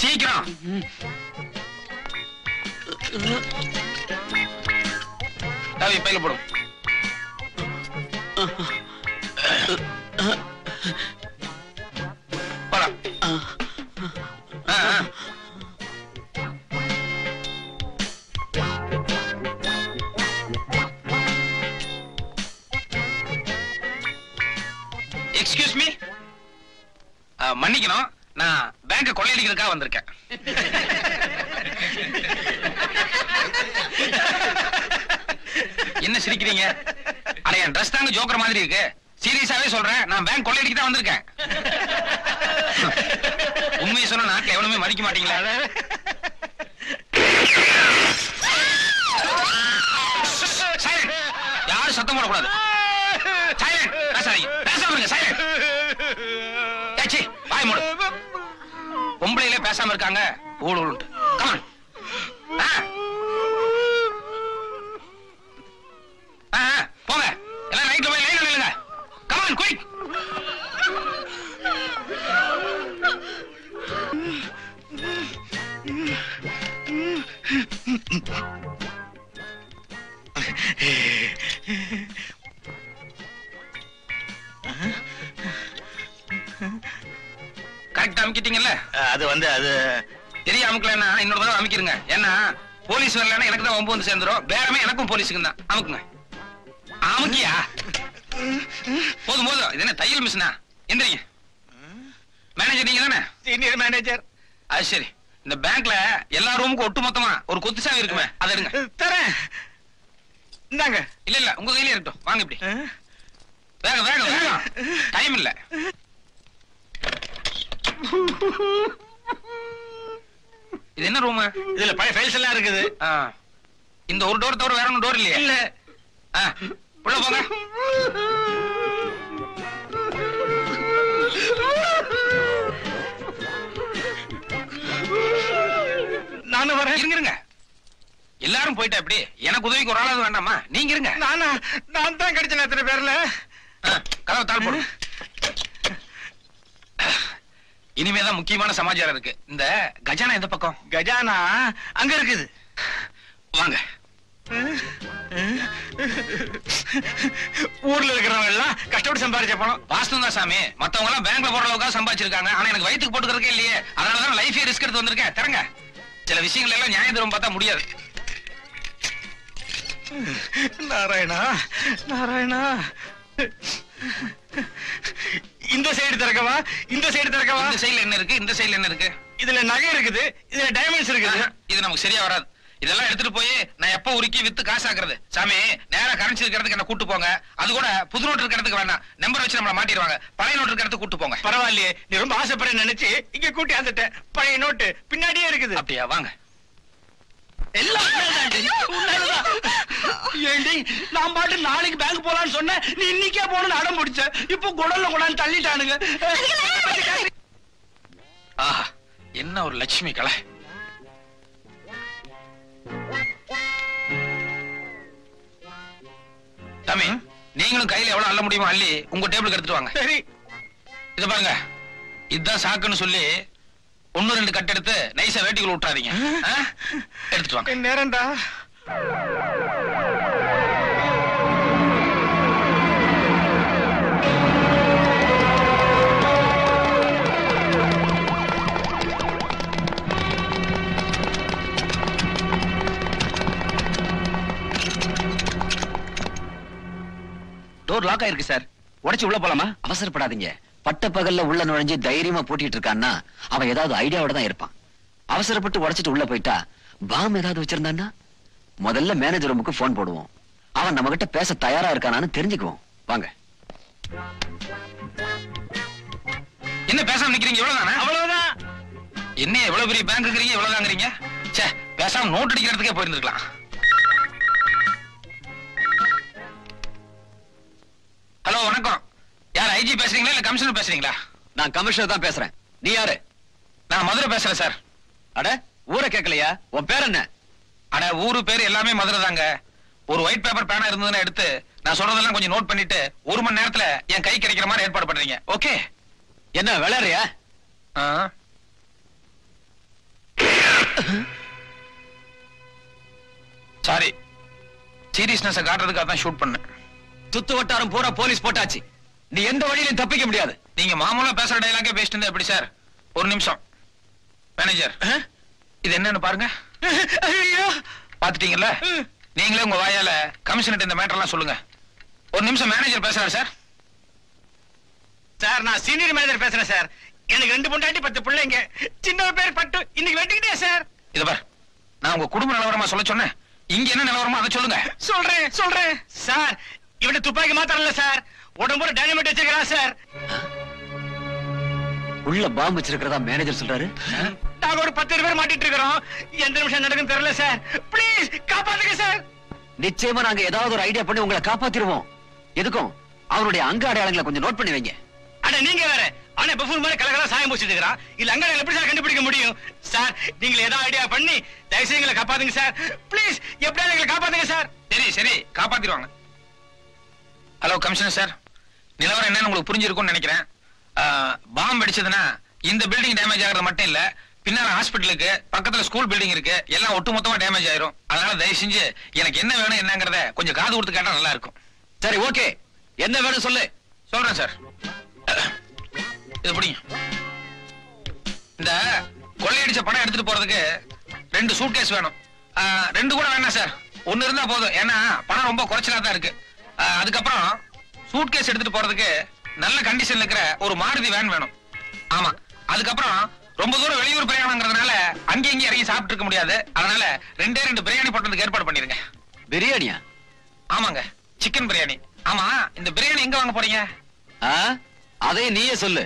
சீக்கிரம். சாவி பையில போடும். போலாம். எக்ஸ்கியூஸ் மீ, மன்னிக்கணும், நான் பேங்க கொள்ளையடிக்கிறதுக்காக வந்திருக்கேன். என்ன சிரிக்கிறீங்க? அட என் ட்ரெஸ் தாங்க ஜோக்கர் மாதிரி இருக்கு. சீரியஸாவே சொல்றேன், நான் பேங்க் கொள்ளையடிக்க தான் வந்திருக்கேன். உண்மையை சொன்ன நாட்டுல எவனுமே மதிக்க மாட்டீங்களா? யாரும் சத்தம் போடக்கூடாது. சைலண்ட். பேசாதீங்க, பேசாம இருங்க. சைலண்ட். ஏச்சி வாய் மூடு. பொம்பளையிலே பேசாம இருக்காங்க. ஊழல். கமான். போங்க எல்லாம் ரைட்ல போய் லைன்ல நில்லுங்க. Come on quick. கரெக்டா அமுக்கிட்டீங்கல்ல? அது வந்து அது தெரிய அமுக்கலன்னா இன்னொரு தடவை அமுக்கிருங்க. ஏன்னா போலீஸ் வரலன்னா எனக்கு தான் ஒம்பு வந்து சேர்ந்துரும். பேரமே எனக்கும் போலீஸுக்கு தான். அமுக்குங்க. அமுக்கியா? போதும் போதும். இது என்ன தையல் மிஷினா? எந்திரிங்க. மேனேஜர் நீங்க தானே? Senior manager. அது சரி. இந்த பேங்க்ல எல்லா ரூமுக்கும் ஒட்டு மொத்தமா ஒரு கொத்து சாவி இருக்குமே, அதை எடுங்க. தரேன். இந்தாங்க. இல்ல இல்ல, உங்க கையில இருக்கட்டும். வாங்க இப்படி. வேகம் வேகம் வேகம். டைம் இல்ல. இது என்ன ரூம்? இதுல பழைய ஃபைல்ஸ் எல்லாம் இருக்குது. இந்த ஒரு டோர் தவிர வேற ஒன்னும் டோர் இல்லையா? இல்ல. உள்ள போங்க. நானும் வரேன். இருங்க. எல்லாரும் போயிட்டா எப்படி? எனக்கு உதவிக்கு ஒரு ஆளாவது வேண்டாமா? நீங்க இருங்க. நான் தான் கிடைச்சேன் அத்தனை பேர்ல. கதவை தாழ் போடு. இனிமேதான் முக்கியமான சமாச்சாரம் இருக்கு. இந்த கஜானா எந்த பக்கம்? கஜானா அங்க இருக்குது. வாங்க. ஊர்ல இருக்கிறவங்க எல்லாம் கஷ்டப்பட்டு சம்பாதிச்ச பணம். வாஸ்து தான் சாமி. மத்தவங்க எல்லாம் பேங்க்ல போற அளவுக்கு சம்பாதிச்சிருக்காங்க. ஆனா எனக்கு வயிற்றுக்கு போட்டுக்கிறதுக்கே இல்லையே. அதனாலதான் லைஃபே ரிஸ்க் எடுத்து வந்திருக்கேன். தரங்க. சில விஷயங்கள் எல்லாம் நியாயம் தரும் பார்த்தா முடியாது. நாராயணா நாராயணா. இந்த சைடு திறக்கவா? இந்த சைடு திறக்கவா? இந்த சைடுல என்ன இருக்கு? இந்த சைடுல என்ன இருக்கு? இதுல நகை இருக்குது, இதுல டைமண்ட்ஸ் இருக்குது. இது நமக்கு சரியா வராது. இதெல்லாம் எடுத்துட்டு போய் நான் எப்ப உருக்கி வித்து காசாக்குறது? சாமி, நேரா கரன்சி இருக்கிறதுக்கு என்ன கூட்டு போங்க. அது கூட புது நோட்டு இருக்கிறதுக்கு வேண்டாம். நம்பர் வச்சு நம்மள மாட்டிடுவாங்க. பழைய நோட்டு இருக்கிறதுக்கு கூட்டு போங்க. பரவாயில்லையே, நீ ரொம்ப ஆசைப்பட நினைச்சு இங்க கூட்டி வந்துட்டேன். பழைய நோட்டு பின்னாடியே இருக்குது. அப்படியா? வாங்க. எல்லாம் ஏண்டி, நான் பாட்டு நாளைக்கு பேங்க் போலான்னு சொன்னேன். நீ இன்னைக்கே போகணும்னு அடம் பிடிச்ச. இப்போ குடல்ல கொண்டாந்து தள்ளிட்டானுங்க. ஆஹா, என்ன ஒரு லட்சுமி கலை. தம்பி, நீங்களும் கையில எவ்வளவு அள்ள முடியுமோ அள்ளி உங்க டேபிளுக்கு எடுத்துட்டு வாங்க. சரி. இது பாருங்க, இதுதான் சாக்குன்னு சொல்லி 1-2 கட் எடுத்து நைஸா வேட்டிக்குள்ள விட்டுறாதீங்க. எடுத்துட்டு வாங்க. நேரம்டா. டோர் லாக் ஆயிருக்கு சார். உடைச்சு உள்ள போலாமா? அவசரப்படாதீங்க. பட்ட பகல்ல உள்ள நுழைஞ்சு தைரியமா போட்டிட்டு இருக்கான்னா அவன் ஏதாவது ஐடியாவோட தான் இருப்பான். அவசரப்பட்டு உடைச்சிட்டு உள்ள போயிட்டா பாம் ஏதாவது வச்சிருந்தான்னா முதல்ல மேனேஜர் ரூமுக்கு போன் போடுவோம். அவன் நம்ம கிட்ட பேச தயாரா இருக்கானான்னு தெரிஞ்சுக்குவோம். வாங்க. என்ன பேசாம நிக்கிறீங்க? இவ்வளவுதானே? அவ்வளவுதான். என்ன எவ்வளவு பெரிய பேங்க் இருக்கிறீங்க, இவ்வளவுதாங்கிறீங்க? சே, பேசாம நோட் அடிக்கிறதுக்கே போயிருந்துக்கலாம். ஹலோ, வணக்கம். யார், ஐஜி பேசுறீங்களா இல்ல கமிஷனர் பேசுறீங்களா? நான் கமிஷனர் தான் பேசுறேன். நீ யாரு? நான் மதுரை பேசுறேன் சார். அட, ஊரை கேட்கலையா? உன் பேர் என்ன? அட, ஊரு பேர் எல்லாமே மதுரை தாங்க. ஒரு ஒயிட் பேப்பர் பேனா இருந்ததுன்னு எடுத்து நான் சொல்றதெல்லாம் கொஞ்சம் நோட் பண்ணிட்டு 1 மணி நேரத்துல என் கை கிடைக்கிற மாதிரி ஏற்பாடு பண்றீங்க. ஓகே? என்ன விளையாடுறியா? சாரி, சீரியஸ்னஸ் காட்டுறதுக்காக தான் ஷூட் பண்ணேன். சுத்து வட்டாரம் பூரா போலீஸ் போட்டாச்சு. நீ எந்த வழியிலும் தப்பிக்க முடியாது. நீங்க மாமூலா பேசுற டயலாக்கே பேசிட்டு இருந்தா எப்படி சார்? ஒரு நிமிஷம். மேனேஜர், இது என்னன்னு பாருங்க. பாத்துட்டீங்கல்ல? நீங்களே உங்க வாயால கமிஷனர் இந்த மேட்டர் எல்லாம் சொல்லுங்க. ஒரு நிமிஷம். மேனேஜர் பேசுறாரு சார். சார், நான் சீனியர் மேனேஜர் பேசுறேன் சார். எனக்கு 2 பொண்டாட்டி 10 பிள்ளைங்க. சின்ன பேர் பட்டு இன்னைக்கு வெட்டிக்கிட்டே சார். இது பார், நான் உங்க குடும்ப நிலவரமா சொல்ல சொன்னேன். இங்க என்ன நிலவரமா அதை சொல்லுங்க. சொல்றேன் சார். இவனை துப்பாக்கி மாத்திரம் இல்ல சார், உடம்புல டைனமைட் வச்சிருக்கான் சார். உள்ள பாம்பு வச்சிருக்கிறதா மேனேஜர் சொல்றாரு. நாங்க ஒரு 10 பேர் மாட்டிட்டு இருக்கிறோம். எந்த நிமிஷம் நடக்குன்னு தெரியல சார். ப்ளீஸ் காப்பாத்துங்க சார். நிச்சயமா நாங்க ஏதாவது ஒரு ஐடியா பண்ணி உங்களை காப்பாத்திடுவோம். எதுக்கும் அவனுடைய அங்க அடையாளங்களை கொஞ்சம் நோட் பண்ணி வைங்க. அட, நீங்க வேற. ஆனா பஃபூன் மாதிரி கலகலா சாயம் பூசிட்டு இருக்கிறான். இல்ல அங்க எப்படி சார் கண்டுபிடிக்க முடியும்? சார், நீங்க ஏதாவது ஐடியா பண்ணி தயவுசெய்து எங்களை காப்பாத்துங்க சார். ப்ளீஸ், எப்படியாவது எங்களை காப்பாத்துங்க சார். சரி, காப்பாத்திடுவாங்க. ஹலோ கமிஷனர் சார், நிலவரம் என்னன்னு உங்களுக்கு புரிஞ்சிருக்கும்னு நினைக்கிறேன். பாம்பு அடிச்சதுன்னா இந்த பில்டிங் டேமேஜ் ஆகிறது மட்டும் இல்ல, பின்னால ஹாஸ்பிட்டலுக்கு பக்கத்துல ஸ்கூல் பில்டிங் இருக்கு, எல்லாம் ஒட்டுமொத்தமா டேமேஜ் ஆயிரும். அதனால தயவு செஞ்சு எனக்கு என்ன வேணும் என்னங்கறத கொஞ்சம் காது கொடுத்து கேட்டா நல்லா இருக்கும். சரி ஓகே, என்ன வேணும் சொல்லு. சொல்றேன் சார். இது புடிங்க. இந்த கொள்ளையடிச்ச பணம் எடுத்துட்டு போறதுக்கு 2 சூட்கேஸ் வேணும். 2 கூட வேணாம் சார், 1 இருந்தா போதும். ஏன்னா பணம் ரொம்ப குறைச்சலா தான் இருக்கு. அதுக்கப்புறம் சூட்கேஸ் எடுத்துட்டு போறதுக்கு நல்ல கண்டிஷன்ல இருக்கிற ஒரு மாருதி வேன் வேணும். ஆமா, அதுக்கப்புறம் ரொம்ப தூரம் வெளியூர் பிரயாணங்கிறதுனால அங்கே இங்கே இறங்கி சாப்பிட்டு இருக்க முடியாது. அதனால 2 பிரியாணி போட்டதுக்கு ஏற்பாடு பண்ணிருங்க. பிரியாணியா? ஆமாங்க, சிக்கன் பிரியாணி. ஆமா, இந்த பிரியாணி எங்க வாங்க போறீங்க? அதே நீயே சொல்லு.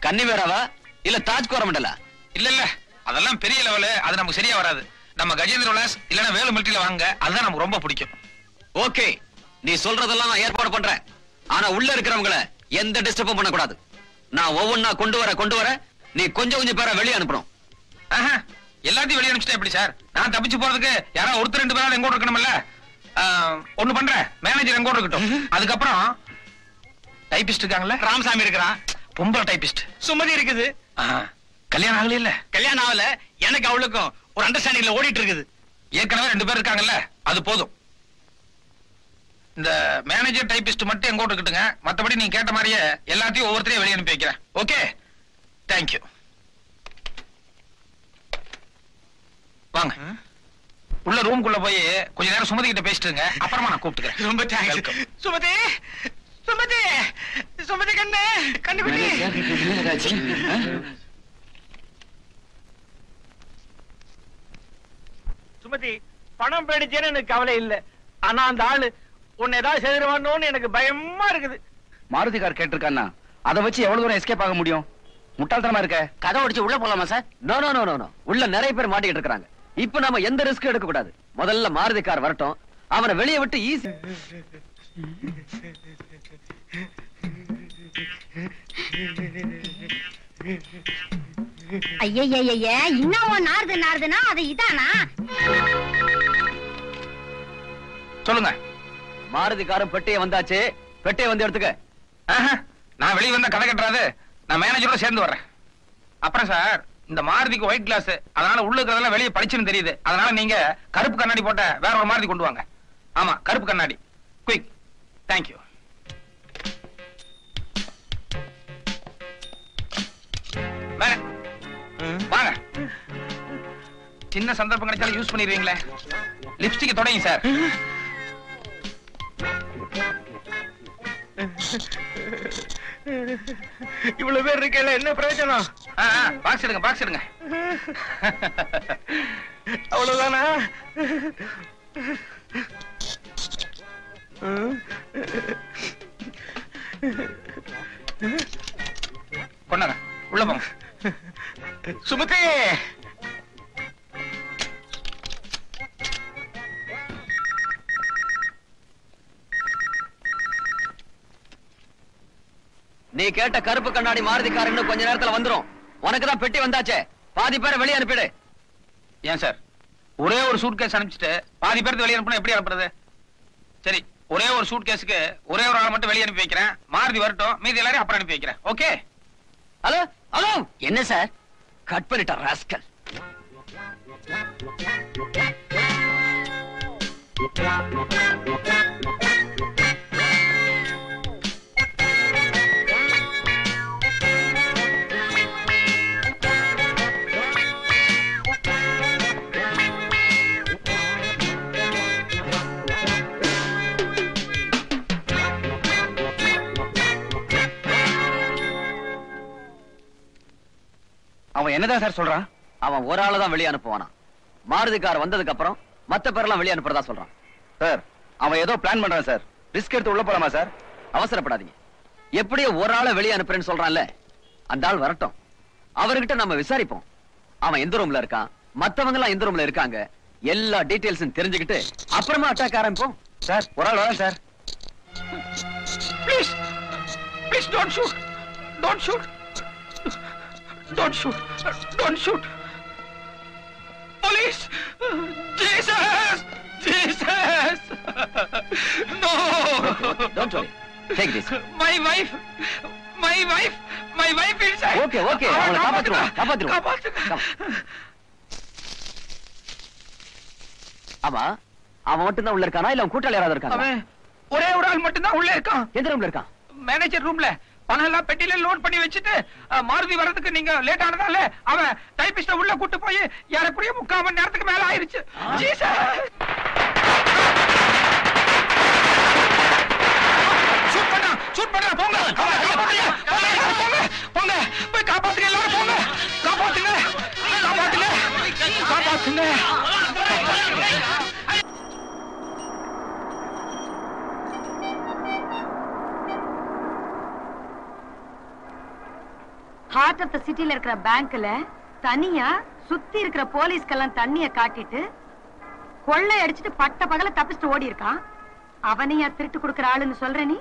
கன்னிவேராவா இல்ல தாஜ் கோரமண்டலா? இல்ல அதெல்லாம் பெரிய லெவலு, அது நமக்கு சரியா வராது. நம்ம கஜேந்திர விலாஸ் இல்லனா வேலு மிலிட்டரியில வாங்க, அதுதான் நமக்கு ரொம்ப பிடிக்கும். ஓகே, நீ சொல்றதெல்லாம் நான் ஏற்பாடு பண்றேன். ஆனா உள்ள இருக்கிறவங்கள எந்த டிஸ்டர்பும் பண்ண கூடாது. நான் ஒவ்வொன்னா கொண்டு வர நீ கொஞ்சம் பேரை வெளியே அனுப்பணும். எல்லாத்தையும் வெளியே அனுப்பிச்சிட்டா எப்படி சார்? நான் தப்பிச்சு போறதுக்கு யாராவது ஒருத்தர் 2 பேராவது எங்கூட இருக்கணும்ல. ஒண்ணு பண்றேன், மேனேஜர் எங்கூட இருக்கட்டும். அதுக்கப்புறம் டைபிஸ்ட் இருக்காங்கல்ல, ராமசாமி இருக்கிறான், பொம்பளை டைபிஸ்ட் சுமதி இருக்குது. கல்யாணம் ஆகல? இல்ல கல்யாணம் ஆகல. எனக்கு அவளுக்கும் ஒரு அண்டர்ஸ்டாண்டிங்ல ஓடிட்டு இருக்குது. ஏற்கனவே 2 பேர் இருக்காங்கல்ல, அது போதும். இந்த மேனேஜர் டைபிஸ்ட் மட்டும் எங்கூட இருக்கட்டுங்க. மத்தபடி நீ கேட்ட மாதிரியே எல்லாத்தையும் ஒவ்வொருத்தரையும் வெளியே அனுப்பி வைக்கிறேன். Okay, thank you. வாங்க, உள்ள ரூம்குள்ள போய் கொஞ்ச நேரம் சுமதி கிட்ட பேசிட்டுங்க. அப்புறமா நான் கூப்பிட்டுக்கிறேன். ரொம்ப தேங்க்ஸ். சுமதி, சுமதி, சுமதி கண்ணு, கண்டுபிடி. சுமதி, பணம் போயிடுச்சேன்னு எனக்கு கவலை இல்ல. ஆனா அந்த ஆளு உன்னை ஏதாவது செய்திருவானோன்னு எனக்கு பயமா இருக்குது. மாருதி கார் கேட்டிருக்கான்னா அதை வச்சு எவ்வளவு தூரம் எஸ்கேப் ஆக முடியும்? முட்டாள்தனமா இருக்க. கதை உடைச்சு உள்ள போலாமா sir? No no no no, உள்ள நிறைய பேர் மாட்டிக்கிட்டு இருக்காங்க. இப்ப நாம எந்த ரிஸ்க் எடுக்க கூடாது. முதல்ல மாருதி கார் வரட்டும், அவனை வெளியே விட்டு ஈஸி. ஐயய்யய்ய, இன்னும் நாருதுன்னா அது இதானா? சொல்லுங்க. மாருதி காரும் பெட்டியை வந்தாச்சு, பெட்டியை வந்து எடுத்துக்க. நான் வெளியே வந்தா கதை கட்டுறாது. நான் மேனேஜரோட சேர்ந்து வர்றேன். அப்புறம் சார், இந்த மாருதிக்கு ஒயிட் கிளாஸ், அதனால உள்ள இருக்கிறதெல்லாம் வெளியே பளிச்சுன்னு தெரியுது. அதனால நீங்க கருப்பு கண்ணாடி போட்ட வேற ஒரு மாருதி கொண்டு வாங்க. ஆமா, கருப்பு கண்ணாடி. குயிக். தேங்க்யூ. வாங்க. சின்ன சந்தர்ப்பம் கிடைச்சாலும் யூஸ் பண்ணிடுவீங்களே. லிப்ஸ்டிக் தொடங்கி சார். இவ்வளவு பேர் இருக்கல, என்ன பிரயோஜனம்? பாக்ஸ் எடுங்க, பாக்ஸ் எடுங்க. அவ்வளவுதானா? கொண்டாங்க, உள்ள போங்க. சுமதி, நீ கேட்ட கருப்பு கண்ணாடி மாருதி கார் இன்னும் கொஞ்ச நேரத்துல வந்துரும். உனக்கு தான் பெட்டி வந்தாச்சே, பாதி பேரை வெளியே அனுப்பிடு. ஏன் சார், ஒரே ஒரு சூட் கேஸ் அனுப்பிச்சிட்டு பாதி பேருக்கு வெளியே அனுப்பினா எப்படி அனுப்புறது? சரி, ஒரே ஒரு சூட் கேஸுக்கு ஒரே ஒரு ஆள் மட்டும் வெளியே அனுப்பி வைக்கிறேன். மாருதி வரட்டும், மீதி எல்லாரையும் அப்புறம் அனுப்பி வைக்கிறேன். ஓகே? ஹலோ ஹலோ, என்ன சார்? கட் பண்ணிட்ட ராஸ்கல். அவன் என்னதான் சார் சொல்றான்? அவன் ஒரு ஆளை தான் வெளியே அனுப்புவானா. மாருதி கார் வந்ததுக்கு அப்புறம் மத்த பேரெல்லாம் வெளியே அனுப்புறதா சொல்றான். சார், அவன் ஏதோ பிளான் பண்றான் சார். ரிஸ்க் எடுத்து உள்ள போலாமா சார்? அவசரப்படாதீங்க. எப்படியோ ஒரு ஆளை வெளியே அனுப்புறேன்னு சொல்றான்ல, அந்த ஆள் வரட்டும். அவர்கிட்ட நம்ம விசாரிப்போம். அவன் எந்த ரூம்ல இருக்கான், மத்தவங்க எல்லாம் எந்த ரூம்ல இருக்காங்க, எல்லா டீடைல்ஸும் தெரிஞ்சுக்கிட்டு அப்புறமா அட்டாக் ஆரம்பிப்போம். சார், ஒரு ஆள் வரேன் sir. Please, please don't shoot. Don't shoot. Don't shoot. Don't shoot. Police! Jesus! Jesus! No! Don't worry. Take this. My wife! My wife! My wife inside. Okay okay, அவளை காப்பாத்துறோம். ஆமா, அவன் மட்டும் தான் உள்ள இருக்கானா இல்ல அவன் கூட்டாளி யாராவது இருக்காங்க? அவன் ஒரே ஒரு ஆள் மட்டும் தான் உள்ள இருக்கான். எந்த ரூம்ல இருக்கான்? மேனேஜர் ரூம்ல. பணம் எல்லாம் பெட்டியில லோட் பண்ணி வச்சுட்டு மாருதி வர்றதுக்கு நீங்க லேட் ஆனதால அவன் டைபிஸ்ட உள்ள கூட்டு போய் ஏறக்குறைய 3/4 மணி நேரத்துக்கு மேல ஆயிருச்சு. ஷூட் பண்ணா போங்க போங்க, போய் காப்பாத்துங்க, எல்லாரும் போங்க, காப்பாத்துங்க காப்பாத்துங்க காப்பாத்துங்க. ஹார்ட் ஆஃப் த சிட்டில இருக்கிற பேங்க்ல தனியா சுத்தி இருக்கிற போலீஸ்க்கெல்லாம் தண்ணிய காட்டிட்டு கொள்ளை அடிச்சுட்டு பட்ட பகல தப்பிச்சுட்டு ஓடி இருக்கான். அவனையா திருட்டு கொடுக்கற ஆளுன்னு சொல்ற நீ?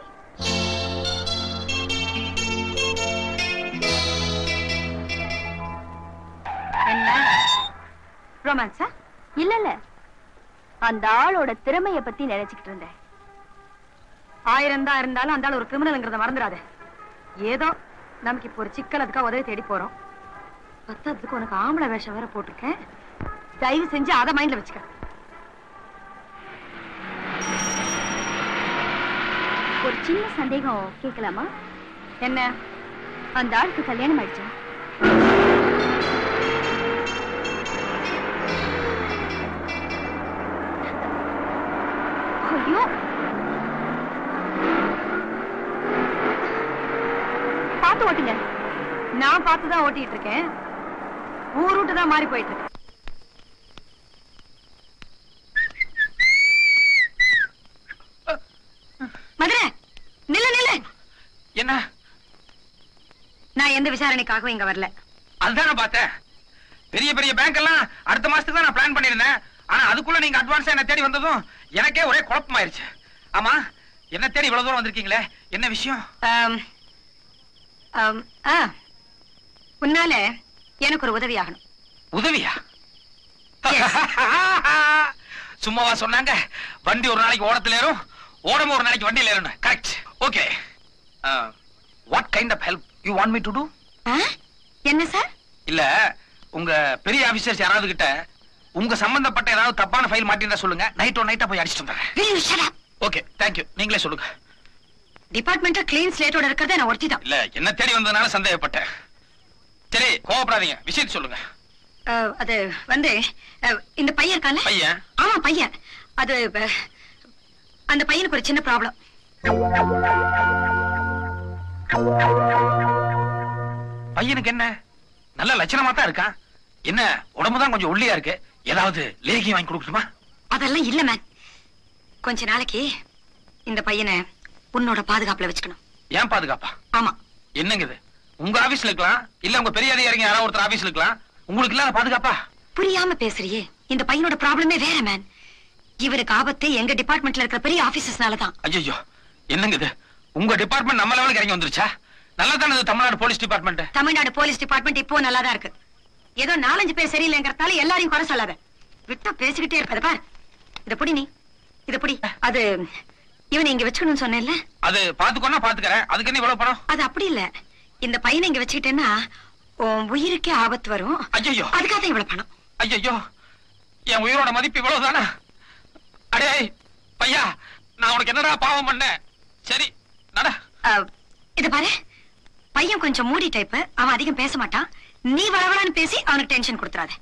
என்ன ரொமான்ஸா? இல்ல இல்ல, அந்த ஆளோட திறமைய பத்தி நினைச்சுக்கிட்டு இருந்தேன். 1000 தான் இருந்தாலும் அந்த ஆள் ஒரு கிரிமினல்ங்கிறத மறந்துடாத. ஏதோ நமக்கு இப்போ ஒரு சிக்கல், அதுக்காக உதவி தேடி போறோம். பத்ததுக்கு உனக்கு ஆம்பளை வேஷம் வேற போட்டிருக்கேன். தயவு செஞ்சு அதை மைண்ட்ல வச்சுக்க. ஒரு சின்ன சந்தேகம் கேட்கலாமா? என்ன? அந்த ஆளுக்கு கல்யாணம் ஆயிடுச்சா? ஐயோ, பார்த்து ஓட்டுங்க. நான் பார்த்துதான் ஓட்டிட்டு இருக்கேன். ஊர் ரூட்டு தான் மாறி போயிட்டு இருக்கு. மதுரை நில்லு நில்லு. என்ன? நான் எந்த விசாரணைக்காகவும் இங்க வரல. அதுதான் பார்த்தேன். பெரிய பெரிய பேங்க் எல்லாம் அடுத்த மாசத்துக்கு தான் நான் பிளான் பண்ணிருந்தேன். ஆனா அதுக்குள்ள நீங்க அட்வான்ஸா என்ன தேடி வந்ததும் எனக்கே ஒரே குழப்பமாயிருச்சு. ஆமா, என்ன தேடி இவ்வளவு தூரம் வந்திருக்கீங்களே, என்ன விஷயம்? உன்னால எனக்கு ஒரு உதவி ஆகணும். உதவியா? சும்மாவா சொன்னாங்க? வண்டி ஒரு நாளைக்கு ஓடத்துல ஏறும், ஓடமும் ஒரு நாளைக்கு வண்டியில ஏறும். Correct. Okay, what kind of help you want me to do? என்ன சார்? இல்ல, உங்க பெரிய ஆபீசர்ஸ் யாராவது கிட்ட உங்க சம்பந்தப்பட்ட ஏதாவது தப்பான ஃபைல் மாட்டிருந்தா சொல்லுங்க. நைட்டா போய் அடிச்சிட்டு வந்துறேன். Okay, thank you. நீங்களே சொல்லுங்க. டிபார்ட்மெண்ட் கிளீன் ஸ்லேட்டோட இருக்கிறத நான் ஒருத்தி தான். இல்ல, என்ன தேடி வந்ததுனால சந்தேகப்பட்டேன். சரி, கோவப்படாதீங்க, விஷயத்தை சொல்லுங்க. அது வந்து இந்த பையன் இருக்கான்ல? பையன்? ஆமா பையன். அது அந்த பையனுக்கு ஒரு சின்ன ப்ராப்ளம். பையனுக்கு என்ன? நல்ல லட்சணமா தான் இருக்கான். என்ன உடம்புதான் கொஞ்சம் ஒல்லியா இருக்கு. ஏதாவது லேகி வாங்கி கொடுக்கணுமா? அதெல்லாம் இல்ல மேன். கொஞ்ச நாளைக்கு இந்த பையனை உன்னோட பாதுகாப்புல வச்சுக்கணும். ஏன் பாதுகாப்பா? ஆமா. என்னங்க இது? உங்க ஆபீஸ்ல இருக்கலாம், இல்ல உங்க பெரிய அதிகாரிங்க யாராவது ஒருத்தர் ஆபீஸ்ல இருக்கலாம். உங்களுக்கு இல்லாத பாதுகாப்பா? புரியாம பேசுறியே. இந்த பையனோட ப்ராப்ளமே வேற மேன். இவருக்கு ஆபத்து எங்க டிபார்ட்மெண்ட்ல இருக்கிற பெரிய ஆபீசர்ஸ்னாலதான். ஐயோ, என்னங்க இது? உங்க டிபார்ட்மெண்ட் நம்ம லெவலுக்கு இறங்கி வந்துருச்சா? நல்லா தானே இது Tamil Nadu police department. Tamil Nadu police department இப்போ நல்லா தான் இருக்கு. ஏதோ 4-5 பேர் சரியில்லைங்கிறதால எல்லாரையும் குறை சொல்லாத. விட்டா பேசிக்கிட்டே இருக்காது. பார், இத புடி. நீ இத புடி. அது இவனை இங்க வச்சுக்கணும்னு சொன்னேன்ல, அது பாத்துக்கோனா பாத்துக்கறேன். அதுக்கு என்ன இவ்வளவு பணம்? அது அப்படி இல்ல. இந்த பையனை இங்க வச்சுக்கிட்டேன்னா உன் உயிருக்கே ஆபத்து வரும். ஐயோ, அதுக்காக தான் இவ்வளவு பணம். ஐயோ, என் உயிரோட மதிப்பு இவ்வளவுதானா? அடே பையா, நான் உனக்கு என்னடா பாவம் பண்ணேன்? சரி நட. இத பாரு, பையன் கொஞ்சம் மூடி டைப். அவன் அதிகம் பேச மாட்டான். நீ வளவளான்னு பேசி அவனுக்கு டென்ஷன் கொடுத்துறாத.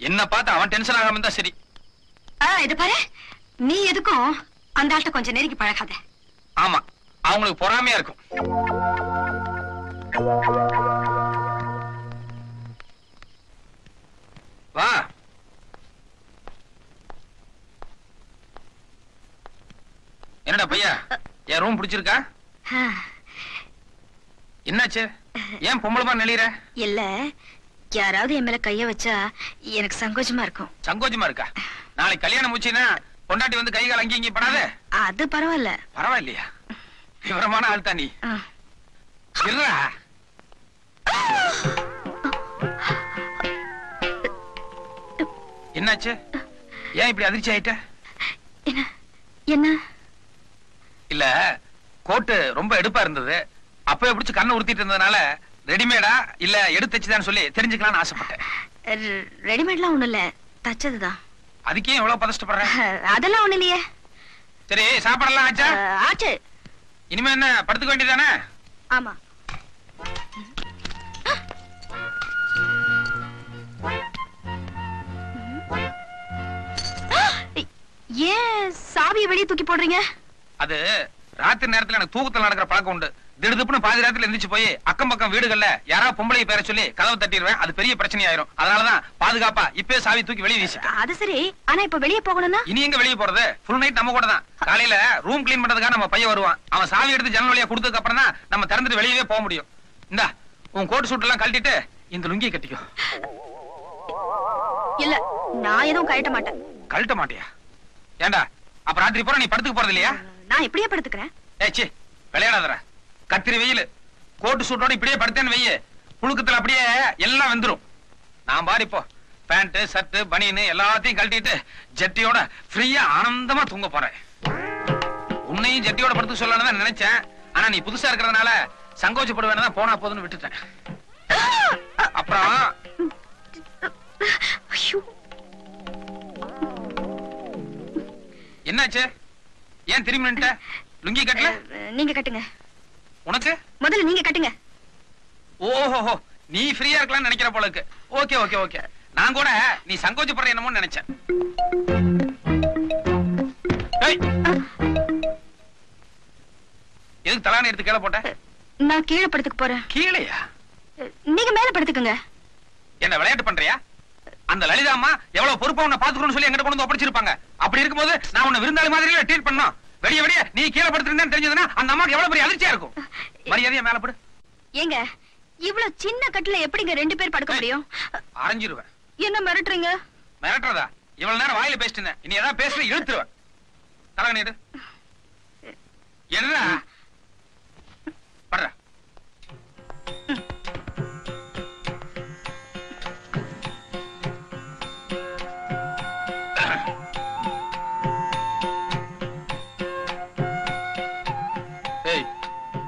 என்ன பார்த்து அவன் டென்ஷன் ஆகாம இருந்தா சரி. இத பாரு, நீ எதுக்கும் அந்த ஆள்கிட்ட கொஞ்சம் நெருங்கி பழகாத. ஆமா, அவங்களுக்கு பொறாமையா இருக்கும். வா. என்னடா பையா, என் ரூம் பிடிச்சிருக்கா? என்னாச்சு? ஏன் பொம்பளமா நெளிற? இல்ல, யாராவது என் மேல கைய வச்சா எனக்கு சங்கோஜமா இருக்கும். சங்கோஜமா இருக்கா? நாளைக்கு கல்யாணம் முடிச்சுன்னா பொண்டாட்டி வந்து கை கால் அங்கி இங்கி படாத. அது பரவாயில்ல. பரவாயில்லையா? விவரமான ஆள் தான் நீ. இருடா. என்னாச்சு? ஏன் இப்படி அதிர்ச்சி ஆயிட்ட? என்ன? இல்ல, கோட்டு ரொம்ப எடுப்பா இருந்தது. அப்பவே பிடிச்சு கண்ணை உறுத்திட்டு இருந்ததுனால ரெடிமேடா இல்ல எடுத்து தச்சுதான் சொல்லி தெரிஞ்சுக்கலாம்னு ஆசைப்பட்டேன். ரெடிமேட்லாம் ஒண்ணும் இல்ல, தச்சதுதான். அதுக்கே எவ்வளவு பதஷ்டப்படுறேன்? அதெல்லாம் ஒண்ணு இல்லையே. சரி, சாப்பாடெல்லாம் ஆச்சா? ஆச்சு. இனிமே என்ன படுத்துக்க வேண்டியதானே? ஆமா. ஏன் சாவியை வெளியே தூக்கி போடுறீங்க? அது ராத்திரி நேரத்துல எனக்கு தூக்கத்துல நடக்கிற பழக்கம் உண்டு. திடுதுப்புன்னு பாதி நேரத்துல எந்திரிச்சு போய் அக்கம் பக்கம் வீடுகள்ல யாராவது பொம்பளை பேர சொல்லி கதவை தட்டிடுவேன். அது பெரிய பிரச்சனை ஆயிரும். அதனாலதான் பாதுகாப்பா இப்பவே சாவி தூக்கி வெளியே வீசிட்டேன். அது சரி, ஆனா இப்ப வெளியே போகணும்னா? இனி எங்க வெளியே போறது? ஃபுல் நைட் நம்ம கூட தான். காலையில ரூம் கிளீன் பண்றதுக்காக நம்ம பையன் வருவான். அவன் சாவி எடுத்து ஜன்னல் வழியா கொடுத்ததுக்கு அப்புறம் தான் நம்ம திறந்துட்டு வெளியவே போக முடியும். இந்தா உன் கோட் சூட் எல்லாம் கழட்டிட்டு இந்த லுங்கியை கட்டிக்கோ. இல்ல, நான் எதுவும் கழட்ட மாட்டேன். கழட்ட மாட்டியா? ஏண்டா அப்ப ராத்திரி பூரா நீ படுத்துக்க போறது இல்லையா? நான் இப்படியே படுத்துக்கிறேன். ஏச்சி விளையாடாதற. கத்திரி வெயில் கோட்டு சூட்டோட இப்படியே படுத்தேன்னு வெய்ய புழுக்கத்துல அப்படியே எல்லாம் வந்துரும். நான் பாரு இப்போ பேண்ட் ஷர்ட் பனியன் எல்லாத்தையும் கழட்டிட்டு ஜட்டியோட ஃப்ரீயா ஆனந்தமா தூங்க போறேன். உன்னையும் ஜட்டியோட படுத்து சொல்லலாம்னு தான் நினைச்சேன். ஆனா நீ புதுசா இருக்கிறதுனால சங்கோச்சப்படுவேன்னு தான் போனா போதுன்னு விட்டுட்டேன். அப்புறம் என்னாச்சு? ஏன் திரும்பி நின்னுட்ட? லுங்கி கட்டல? நீங்க கட்டுங்க. உனக்கு முதல்ல நீங்க கட்டுங்க. ஓஹோ, நீ ஃப்ரீயா இருக்கலாம்னு நினைக்கிற போல இருக்கு. Okay okay okay. நான் கூட நீ சங்கோச்சப்படுற என்னமோன்னு நினைச்சேன். எதுக்கு தலானி எடுத்து கீழே போட்ட? நான் கீழே படுத்துக்க போறேன். கீழையா? நீங்க மேல படுத்துக்குங்க. என்ன விளையாட்டு பண்றியா? அந்த லலிதா அம்மா எவ்வளவு பொறுப்பா உன்னை பாத்துக்கணும்னு சொல்லி எங்கிட்ட கொண்டு வந்து ஒப்படைச்சிருப்பாங்க. அப்படி இருக்கும்போது நான் உன்னை விருந்தாளி மாதிரி ட்ரீட் பண்ணோம். வெடிய வெடிய நீ கீழே படுத்துருந்தேன்னு தெரிஞ்சதுன்னா அந்த அம்மாக்கு எவ்வளவு பெரிய அதிர்ச்சியா இருக்கும். மரியாதையா மேல படு. ஏங்க, இவ்வளவு சின்ன கட்டுல எப்படிங்க 2 பேர் படுக்க முடியும்? அரைஞ்சிருவேன். என்ன மிரட்டுறீங்க? மிரட்டுறதா? இவ்வளவு நேரம் வாயில பேசிட்டு இருந்தேன். இனி ஏதாவது பேசுற இழுத்துருவேன். தலகணி எடு. என்ன படுற?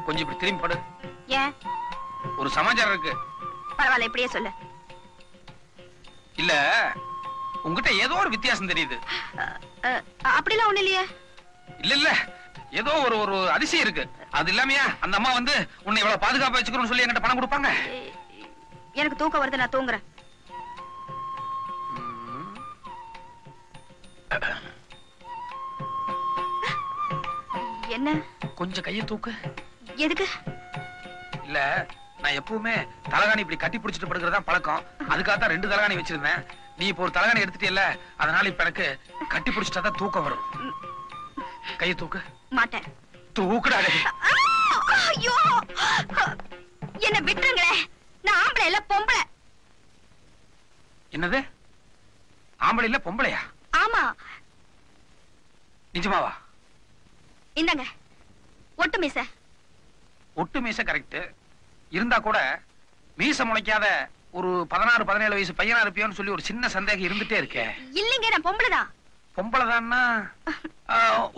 கொஞ்சம் இப்படி திரும்பி படு. ஏன்? ஒரு சமாச்சாரம் இருக்கு. பரவாயில்ல, இப்படியே சொல்லு. இல்ல, உங்ககிட்ட ஏதோ ஒரு வித்தியாசம் தெரியுது. அப்படிலாம் ஒண்ணு இல்லையே. இல்ல இல்ல, ஏதோ ஒரு அதிசயம் இருக்கு. அது இல்லாமையா அந்த அம்மா வந்து உன்னை இவ்வளவு பாதுகாப்பா வச்சுக்கணும்னு சொல்லி என்கிட்ட பணம் கொடுப்பாங்க? எனக்கு தூக்கம் வருது, நான் தூங்குறேன். என்ன? கொஞ்சம் கையை தூக்கு. எதுக்கு? இல்ல, நான் எப்பவுமே தலகாணி இப்படி கட்டி பிடிச்சிட்டு படுக்கிறதா பழக்கம். அதுக்காகத்தான் 2 தலகாணி வச்சிருந்தேன். நீ இப்போ ஒரு தலகாணி எடுத்துட்டியல்ல, அதனால இப்ப எனக்கு கட்டி பிடிச்சிட்டாதான் தூக்கம் வரும். கையை தூக்கு. மாட்டேன். தூக்குடா. ஐயோ, என்ன விட்டுருங்களே. நான் ஆம்பளை இல்ல, பொம்பளை. என்னது? ஆம்பளை இல்ல பொம்பளையா? ஆமா. நிஜமாவா? இந்தாங்க ஒட்டு மீசை. ஒட்டு மீசை கரெக்ட். இருந்தா கூட மீசை முளைக்காத ஒரு 16-17 வயசு பையனா இருப்பியோன்னு சொல்லி ஒரு சின்ன சந்தேகம் இருந்துட்டே இருக்கே. இல்லைங்க, நான் பொம்பளை தான். பொம்பளை தான்னா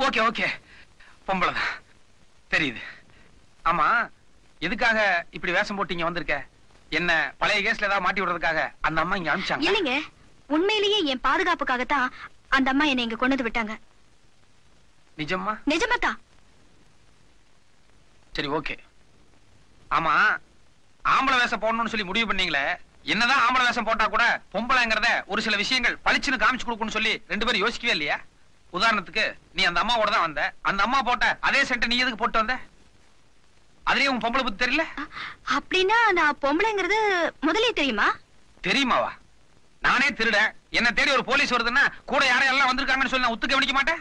ஓகே ஓகே, பொம்பளை தான் தெரியுது. ஆமா, எதுக்காக இப்படி வேஷம் போட்டீங்க வந்திருக்க? என்ன பழைய கேஸ்ல ஏதாவது மாட்டி விடுறதுக்காக அந்த அம்மா இங்க அனுப்பிச்சாங்க? இல்லைங்க, உண்மையிலேயே என் பாதுகாப்புக்காகத்தான் அந்த அம்மா என்னை இங்க கொண்டு வந்து விட்டாங்க. நிஜமா? நிஜமாதான். சரி ஓகே. ஆமா, ஆம்பளை வேஷம் போடணும்னு சொல்லி முடிவு பண்ணீங்களே, என்னதான் ஆம்பளை வேஷம் போட்டா கூட பொம்பளைங்கிறத ஒரு சில விஷயங்கள் பளிச்சுன்னு காமிச்சு கொடுக்கணும்னு சொல்லி 2 பேரும் யோசிக்கவே இல்லையா? உதாரணத்துக்கு நீ அந்த அம்மாவோட தான் வந்த. அந்த அம்மா போட்ட அதே சென்ட் நீ எதுக்கு போட்டு வந்த? அதுலயே உன் பொம்பளை பத்தி தெரியல? அப்படின்னா நான் பொம்பளைங்கிறது முதலே தெரியுமா? தெரியுமாவா? நானே திருடன், என்ன தேடி ஒரு போலீஸ் வருதுன்னா கூட யாரையெல்லாம் வந்திருக்காங்கன்னு சொல்லி நான் ஒத்துக்க கவனிக்க மாட்டேன்.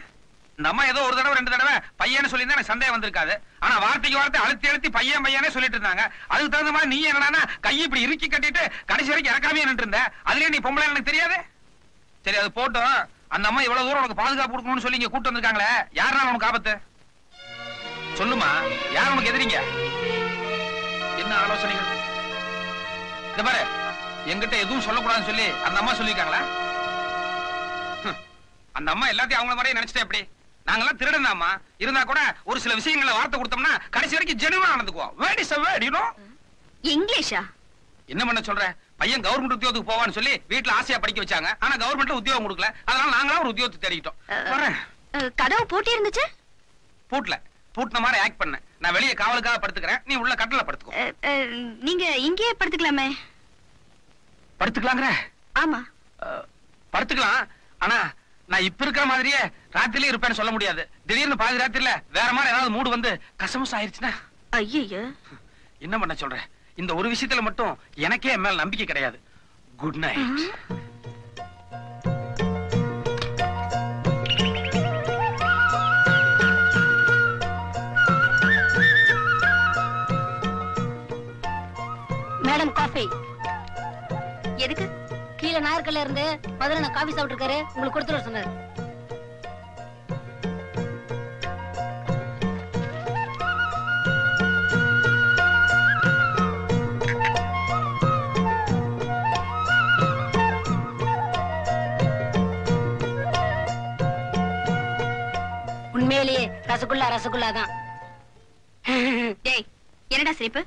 இந்த அம்மா ஏதோ ஒரு தடவை 2 தடவை பையன்னு சொல்லி எனக்கு சந்தேகம் வந்திருக்காது. ஆனா வார்த்தைக்கு வார்த்தை அழுத்தி பையன் பையனே சொல்லிட்டு இருந்தாங்க. அதுக்கு தகுந்த மாதிரி நீ என்னன்னா கையை இப்படி இறுக்கி கட்டிட்டு கடைசி வரைக்கும் இறக்காமே நின்று இருந்த. அதுலயே நீ பொம்பளை எனக்கு தெரியாது. சரி, அது போட்டோம். அந்த அம்மா இவ்வளவு தூரம் உனக்கு பாதுகாப்பு கொடுக்கணும்னு சொல்லி இங்க கூட்டு வந்திருக்காங்களே, யாருனால உனக்கு ஆபத்து? சொல்லுமா, யார் உனக்கு எதிரிங்க? என்ன ஆலோசனைகள்? இந்த பாரு, என்கிட்ட எதுவும் சொல்லக்கூடாதுன்னு சொல்லி அந்த அம்மா சொல்லிருக்காங்களா? அந்த அம்மா எல்லாத்தையும் அவங்கள மாதிரியே நினைச்சிட்டே எப்படி? நாங்கெல்லாம் திருடனாமா இருந்தா கூட ஒரு சில விஷயங்களை வார்த்தை கொடுத்தோம்னா கடைசி வரைக்கும் ஜெனுவா நடந்துக்குவோம். Word is a word, you know? இங்கிலீஷா? என்ன பண்ண சொல்ற? பையன் கவர்மெண்ட் உத்தியோகத்துக்கு போவான்னு சொல்லி வீட்டுல ஆசையா படிக்க வச்சாங்க. ஆனா கவர்மெண்ட்ல உத்தியோகம் கொடுக்கல. அதனால நாங்களா ஒரு உத்தியோகத்தை தேடிக்கிட்டோம். கதவு பூட்டி இருந்துச்சு? பூட்ல பூட்டின மாதிரி ஆக்ட் பண்ண. நான் வெளியே காவலுக்காக படுத்துக்கிறேன், நீ உள்ள கட்டல படுத்துக்கோ. நீங்க இங்கேயே படுத்துக்கலாமே. படுத்துக்கலாங்கிற? ஆமா படுத்துக்கலாம். ஆனா நான் இப்ப இருக்கிற மாதிரியே ராத்திரிலே இருப்பேன்னு சொல்ல முடியாது. திடீர்னு பாதி ராத்திரில வேற மாதிரி ஏதாவது மூடு வந்து கசமுசம் ஆயிருச்சுன்னா? ஐயோ, என்ன பண்ண சொல்ற? இந்த ஒரு விஷயத்துல மட்டும் எனக்கே என் மேல நம்பிக்கை கிடையாது. Good night. Madam coffee. எதுக்கு? கீழே நாற்கல்ல இருந்து மதுரை காஃபி சாப்பிட்டு இருக்காரு, உங்களுக்கு கொடுத்துட சொன்னாரு. உண்மையிலேயே ரசகுல்லா ரசகுல்லா தான். டேய், என்னடா சிரிப்பு?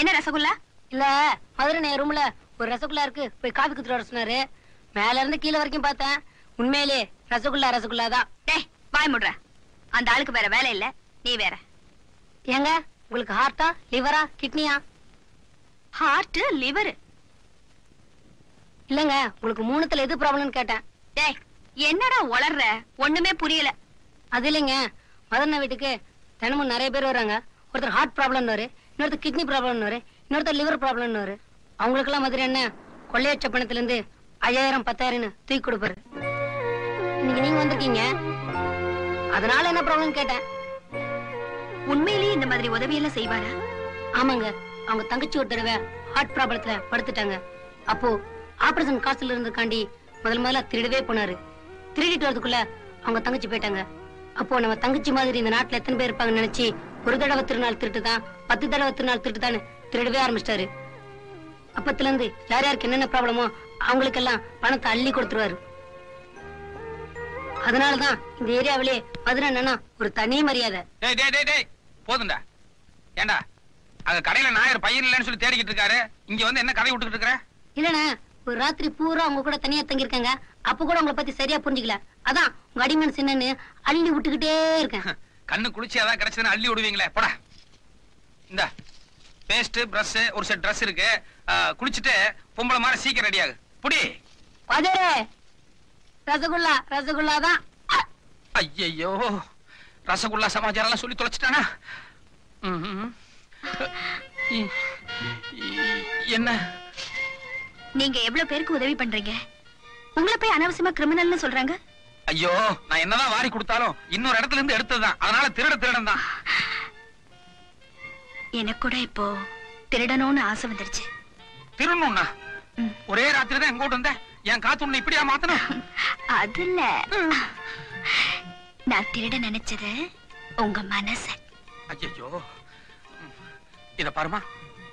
என்ன ரசகுல்லா? இல்ல, மதுரை ரூம்ல ஒரு ரசகுல்லா இருக்கு, போய் காபி குடுத்துட்டு வர சொன்னாரு. மேல இருந்து கீழே வரைக்கும் பார்த்தேன். உண்மையிலேயே ரசகுல்லா ரசகுல்லா தான். டேய், வாய் முடுற. அந்த ஆளுக்கு வேற வேலை இல்ல, நீ வேற. ஏங்க, உங்களுக்கு ஹார்ட்டா லிவரா கிட்னியா? ஹார்ட் லிவர் இல்லங்க, உங்களுக்கு மூணுத்துல எது ப்ராப்ளம்னு கேட்டேன். டேய், என்னடா உளர்ற? ஒண்ணுமே புரியல. அது இல்லைங்க, மதன வீட்டுக்கு தினமும் நிறைய பேர் வர்றாங்க. ஒருத்தர் ஹார்ட் ப்ராப்ளம்னு, இன்னொருத்தர் கிட்னி ப்ராப்ளம்னு, இன்னொருத்தர் லிவர் ப்ராப்ளம்னு. அவங்களுக்கெல்லாம் மாதிரி என்ன கொள்ளையற்ற பணத்துல இருந்து 5000 10,000 தூக்கி கொடுப்பாரு. இன்னைக்கு நீங்க வந்திருக்கீங்க, அதனால என்ன ப்ராப்ளம் கேட்டேன். உண்மையிலேயே இந்த மாதிரி உதவியெல்லாம் செய்வாரா? ஆமாங்க, அவங்க தங்கச்சி ஒரு தடவை ஹார்ட் ப்ராப்ளத்துல படுத்துட்டாங்க. அப்போ ஆபரேஷன் காசுல இருந்துக்காண்டி முதல்ல திருடவே போனாரு. திருடிட்டு வரதுக்குள்ள அவங்க தங்கச்சி போயிட்டாங்க. அப்போ நம்ம தங்கச்சி மாதிரி இந்த நாட்டுல எத்தனை பேர் இருப்பாங்கன்னு நினைச்சு ஒரு தடவை திருநாள் திருட்டுதான், 10 தடவை திருநாள் திருட்டுதான் திருடவே ஆரம்பிச்சிட்டாரு. அப்பத்துல இருந்து யார் யாருக்கு என்னென்ன ப்ராப்ளமோ அவங்களுக்கெல்லாம் பணத்தை அள்ளி கொடுத்துருவாரு. அதனாலதான் இந்த ஏரியாவிலே மதுரை என்னன்னா ஒரு தனி மரியாதை. டேய் டேய் டேய் டேய், போதும்டா. ஏண்டா அங்க கடையில நாயர் பையன் இல்லைன்னு சொல்லி தேடிக்கிட்டு இருக்காரு, இங்க வந்து என்ன கதை விட்டுக்கிட்டு இருக்கற? இல்லண்ணா, ஒரு ராத்திரி பூரா அவங்க கூட தனியா தங்கியிருக்காங்க. அப்ப கூட உங்களை பத்தி சரியா புரிஞ்சுக்கல. அதான் உங்க அடிமன் சின்னன்னு அள்ளி விட்டுக்கிட்டே இருக்கேன். கண்ணு குளிச்சு அதான் கிடைச்சதுன்னு அள்ளி விடுவீங்களே, போடா. இந்த பேஸ்ட் பிரஷ் ஒரு செட் ட்ரெஸ் இருக்கு, குளிச்சுட்டு பொம்பளை மாதிரி சீக்கிரம் ரெடி ஆகு. புடி. அதே ரசகுல்லா ரசகுல்லா தான். ஐயோ, ரசகுல்லா சமாச்சாரம் எல்லாம் சொல்லி தொலைச்சிட்டானா? என்ன நீங்க எவ்வளவு பேருக்கு உதவி பண்றீங்க? உங்களை போய் அனாவசியமா கிரிமினல்னு சொல்றாங்க. ஐயோ, நான் என்னதான் வாரி கொடுத்தாலும் இன்னொரு இடத்துல இருந்து எடுத்ததுதான். அதனால திருடன் தான். எனக்கு கூட இப்போ திருடணும்னு ஆசை வந்துருச்சு. திருடணும்னா? ஒரே ராத்திரி தான் எங்கோட்டு வந்த, என் காத்து உன்னை இப்படியா மாத்தணும்? அது இல்ல, நான் திருட நினைச்சது உங்க மனச. ஐயோ, இத பாருமா,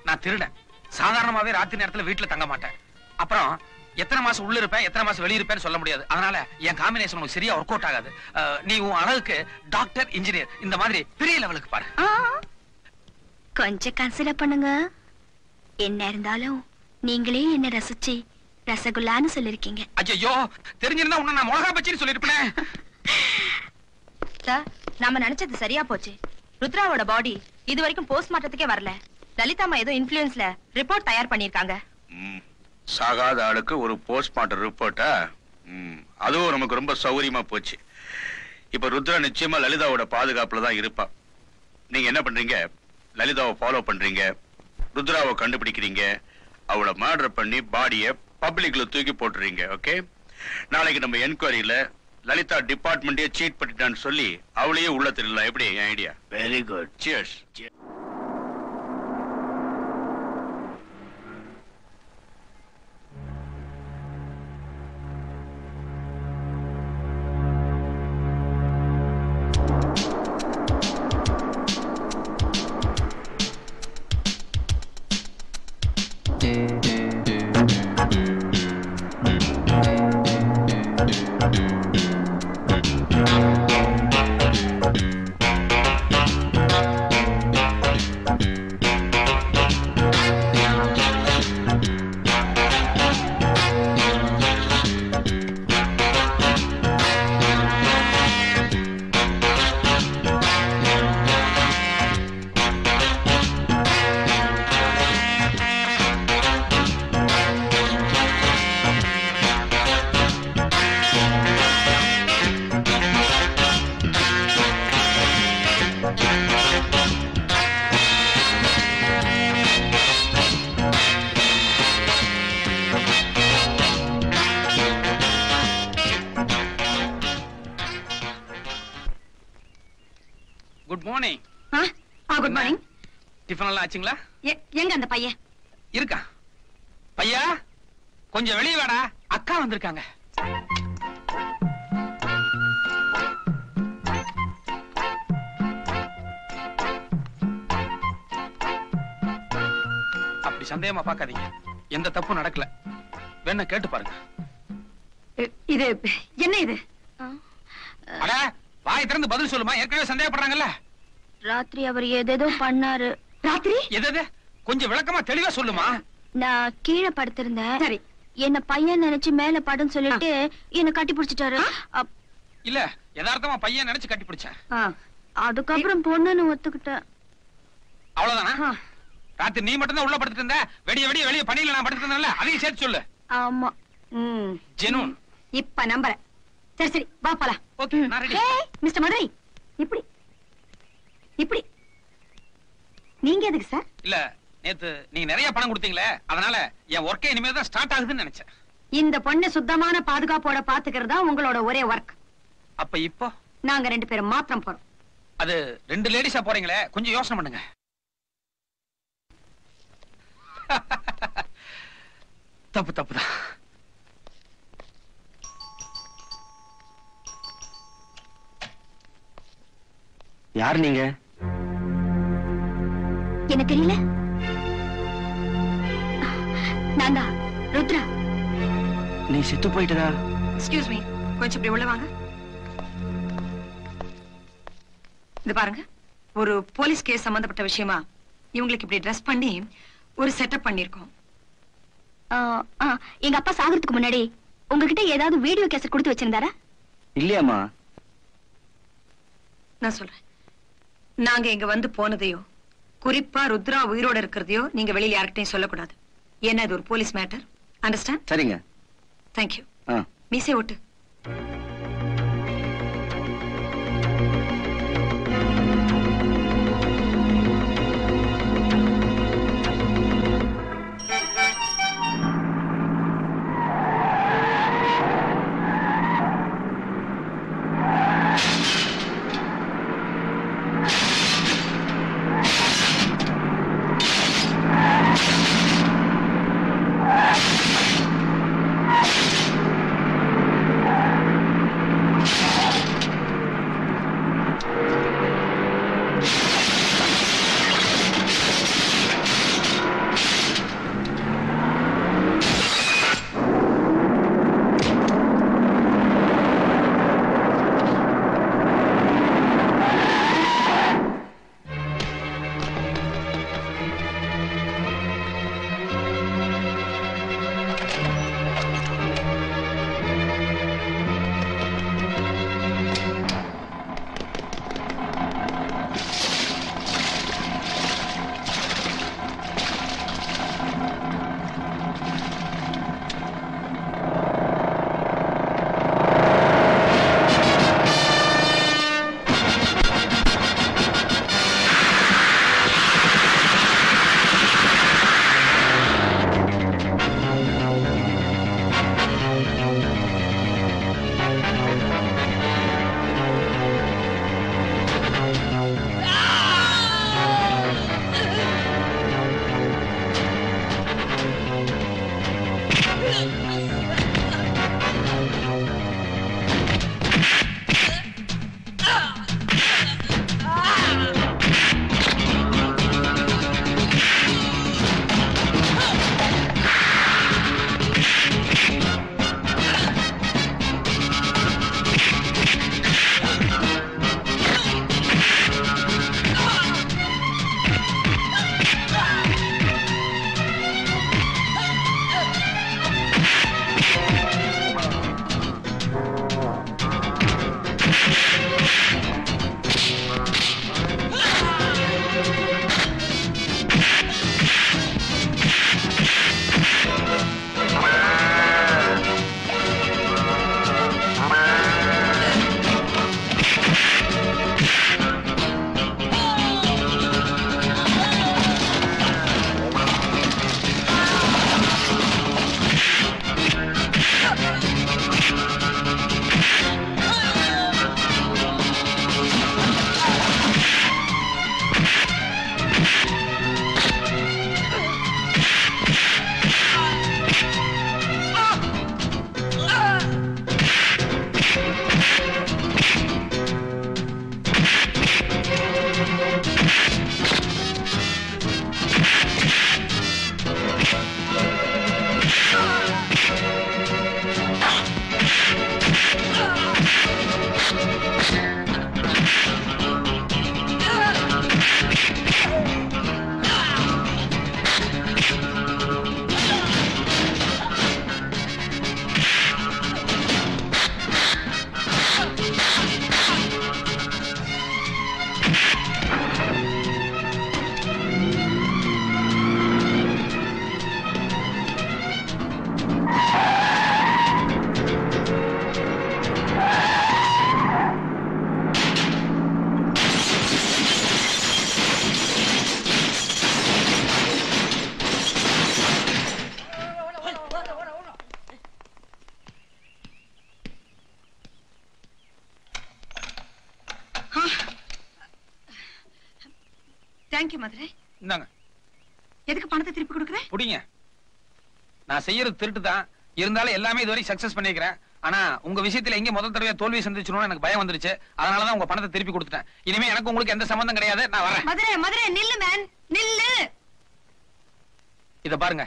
நான் திருடன். சாதாரணமாவே ராத்திரி நேரத்துல வீட்டுல தங்க மாட்டேன். அப்புறம் எத்தனை மாசம் உள்ள இருப்பேன், எத்தனை மாசம் வெளிய இருப்பேன்னு சொல்ல முடியாது. அதனால என் காம்பினேஷன் உனக்கு சரியா ஒர்க் அவுட் ஆகாது. நீ உன் அழகுக்கு டாக்டர், இன்ஜினியர் இந்த மாதிரி பெரிய லெவலுக்கு பாரு. கொஞ்சம் கன்சிடர் பண்ணுங்க. என்ன இருந்தாலும் நீங்களே என்ன ரசிச்சு ரசகுல்லான்னு சொல்லிருக்கீங்க. ஐயோ, தெரிஞ்சிருந்தா உன்னை நான் மிளகா பச்சின்னு சொல்லிருப்பேன். நாம நினைச்சது சரியா போச்சு. ருத்ராவோட பாடி இது வரைக்கும் போஸ்ட்மார்ட்டத்துக்கே வரல. லலிதாமா ஏதோ இன்ஃப்ளூயன்ஸ்ல ரிப்போர்ட் தயார் பண்ணிருக்காங்க. சாகாத ஆளுக்கு ஒரு போஸ்ட்மார்ட்டம் ரிப்போர்ட்டா? அதுவும் நமக்கு ரொம்ப சௌகரியமா போச்சு. இப்ப ருத்ரா நிச்சயமா லலிதாவோட பாதுகாப்புல தான் இருப்பா. நீங்க என்ன பண்றீங்க? லலிதாவை ஃபாலோ பண்றீங்க, ருத்ராவை கண்டுபிடிக்கிறீங்க, அவளை மர்டர் பண்ணி பாடிய பப்ளிக்ல தூக்கி போட்டுறீங்க. ஓகே, நாளைக்கு நம்ம என்கொயரியில லலிதா டிபார்ட்மெண்டே சீட் பண்ணிட்டான்னு சொல்லி அவளையே உள்ள தெரியலாம். எப்படி என் idea? Very good, cheers. Good morning. Tiffin எல்லாம் ஆச்சுங்களா? எங்க அந்த பையன் இருக்கா? பையா கொஞ்சம் வெளியே வாடா, அக்கா வந்திருக்காங்க. அப்படி சந்தேகமா பார்க்காதீங்க, எந்த தப்பும் நடக்கல. வேணா கேட்டு பாருங்க. இது என்ன இது? அட வாய் திறந்து பதில் சொல்லுமா, ஏற்கனவே சந்தேகப்படுறாங்கல்ல. ராத்திரி அவர் ஏதேதோ பண்ணாரு. ராத்திரி எது? கொஞ்சம் விளக்கமா தெளிவா சொல்லுமா. நான் கீழே படுத்திருந்தேன். சரி, என்ன பையன் நினைச்சு மேல படுன்னு சொல்லிட்டு என்ன கட்டி பிடிச்சிட்டாரு. இல்ல யதார்த்தமா பையன் நினைச்சு கட்டி பிடிச்சேன். அதுக்கப்புறம் பொண்ணுன்னு ஒத்துக்கிட்டேன். அவ்வளவுதானா? ராத்திரி நீ மட்டும் தான் உள்ள படுத்துட்டு இருந்த, வெளியே பணியில நான் படுத்துட்டு இருந்தேன்ல, அதையும் சேர்த்து சொல்லு. ஆமா. ஜெனூன். இப்ப நம்புறேன். சரி சரி வா போலாம். ஓகே நான் ரெடி. மிஸ்டர் மதுரை, இப்படி இப்படி நீங்க எதுக்கு சார்? இல்ல நேத்து நீங்க நிறைய பணம் கொடுத்தீங்களே, அதனால என் ஒர்க்கே இனிமே தான் ஸ்டார்ட் ஆகுதுன்னு நினைச்சேன். இந்த பொண்ணு சுத்தமான பாதுகாப்போட பாத்துக்கிறதா உங்களோட ஒரே ஒர்க். அப்ப இப்போ நாங்க 2 பேரும் மாத்திரம் போறோம். அது 2 லேடிஸா போறீங்களே, கொஞ்சம் யோசனை பண்ணுங்க. தப்புதான். யார் நீங்க? என்ன தெரியல? நான்தா ருத்ரா. நீ செத்து போயிட்டதா? எக்ஸ்கியூஸ் மீ, கொஞ்சம் இப்படி உள்ள வாங்க. இது பாருங்க, ஒரு போலீஸ் கேஸ் சம்பந்தப்பட்ட விஷயமா இவங்களுக்கு இப்படி ட்ரெஸ் பண்ணி ஒரு செட்டப் பண்ணிருக்கோம். எங்க அப்பா சாகிறதுக்கு முன்னாடி உங்ககிட்ட ஏதாவது வீடியோ கேசட் கொடுத்து வச்சிருந்தாரா? இல்லையாமா. நான் சொல்றேன், நாங்க இங்க வந்து போனதையோ குறிப்பா ருத்ரா உயிரோட இருக்கிறதையோ நீங்க வெளியில யார்கிட்டயும் சொல்லக்கூடாது. ஏன்னா இது ஒரு போலீஸ் மேட்டர். அண்டர்ஸ்டாண்ட்? சரிங்க. தேங்க்யூ. மீசை ஓட்டு. தேங்க்யூ மதுரை. இந்தாங்க. எதுக்கு பணத்தை திருப்பி கொடுக்குறேன்? புடிங்க. நான் செய்யறது திருட்டு தான், இருந்தாலும் எல்லாமே இதுவரை சக்சஸ் பண்ணிக்கிறேன். ஆனா உங்க விஷயத்துல எங்க முதல் தடவை தோல்வி சந்திச்சிடணும்னு எனக்கு பயம் வந்துருச்சு. அதனாலதான் உங்க பணத்தை திருப்பி கொடுத்துட்டேன். இனிமே எனக்கு உங்களுக்கு எந்த சம்பந்தம் கிடையாது. நான் வரேன். மதுரை மதுரை நில்லு மேன், நில்லு. இத பாருங்க,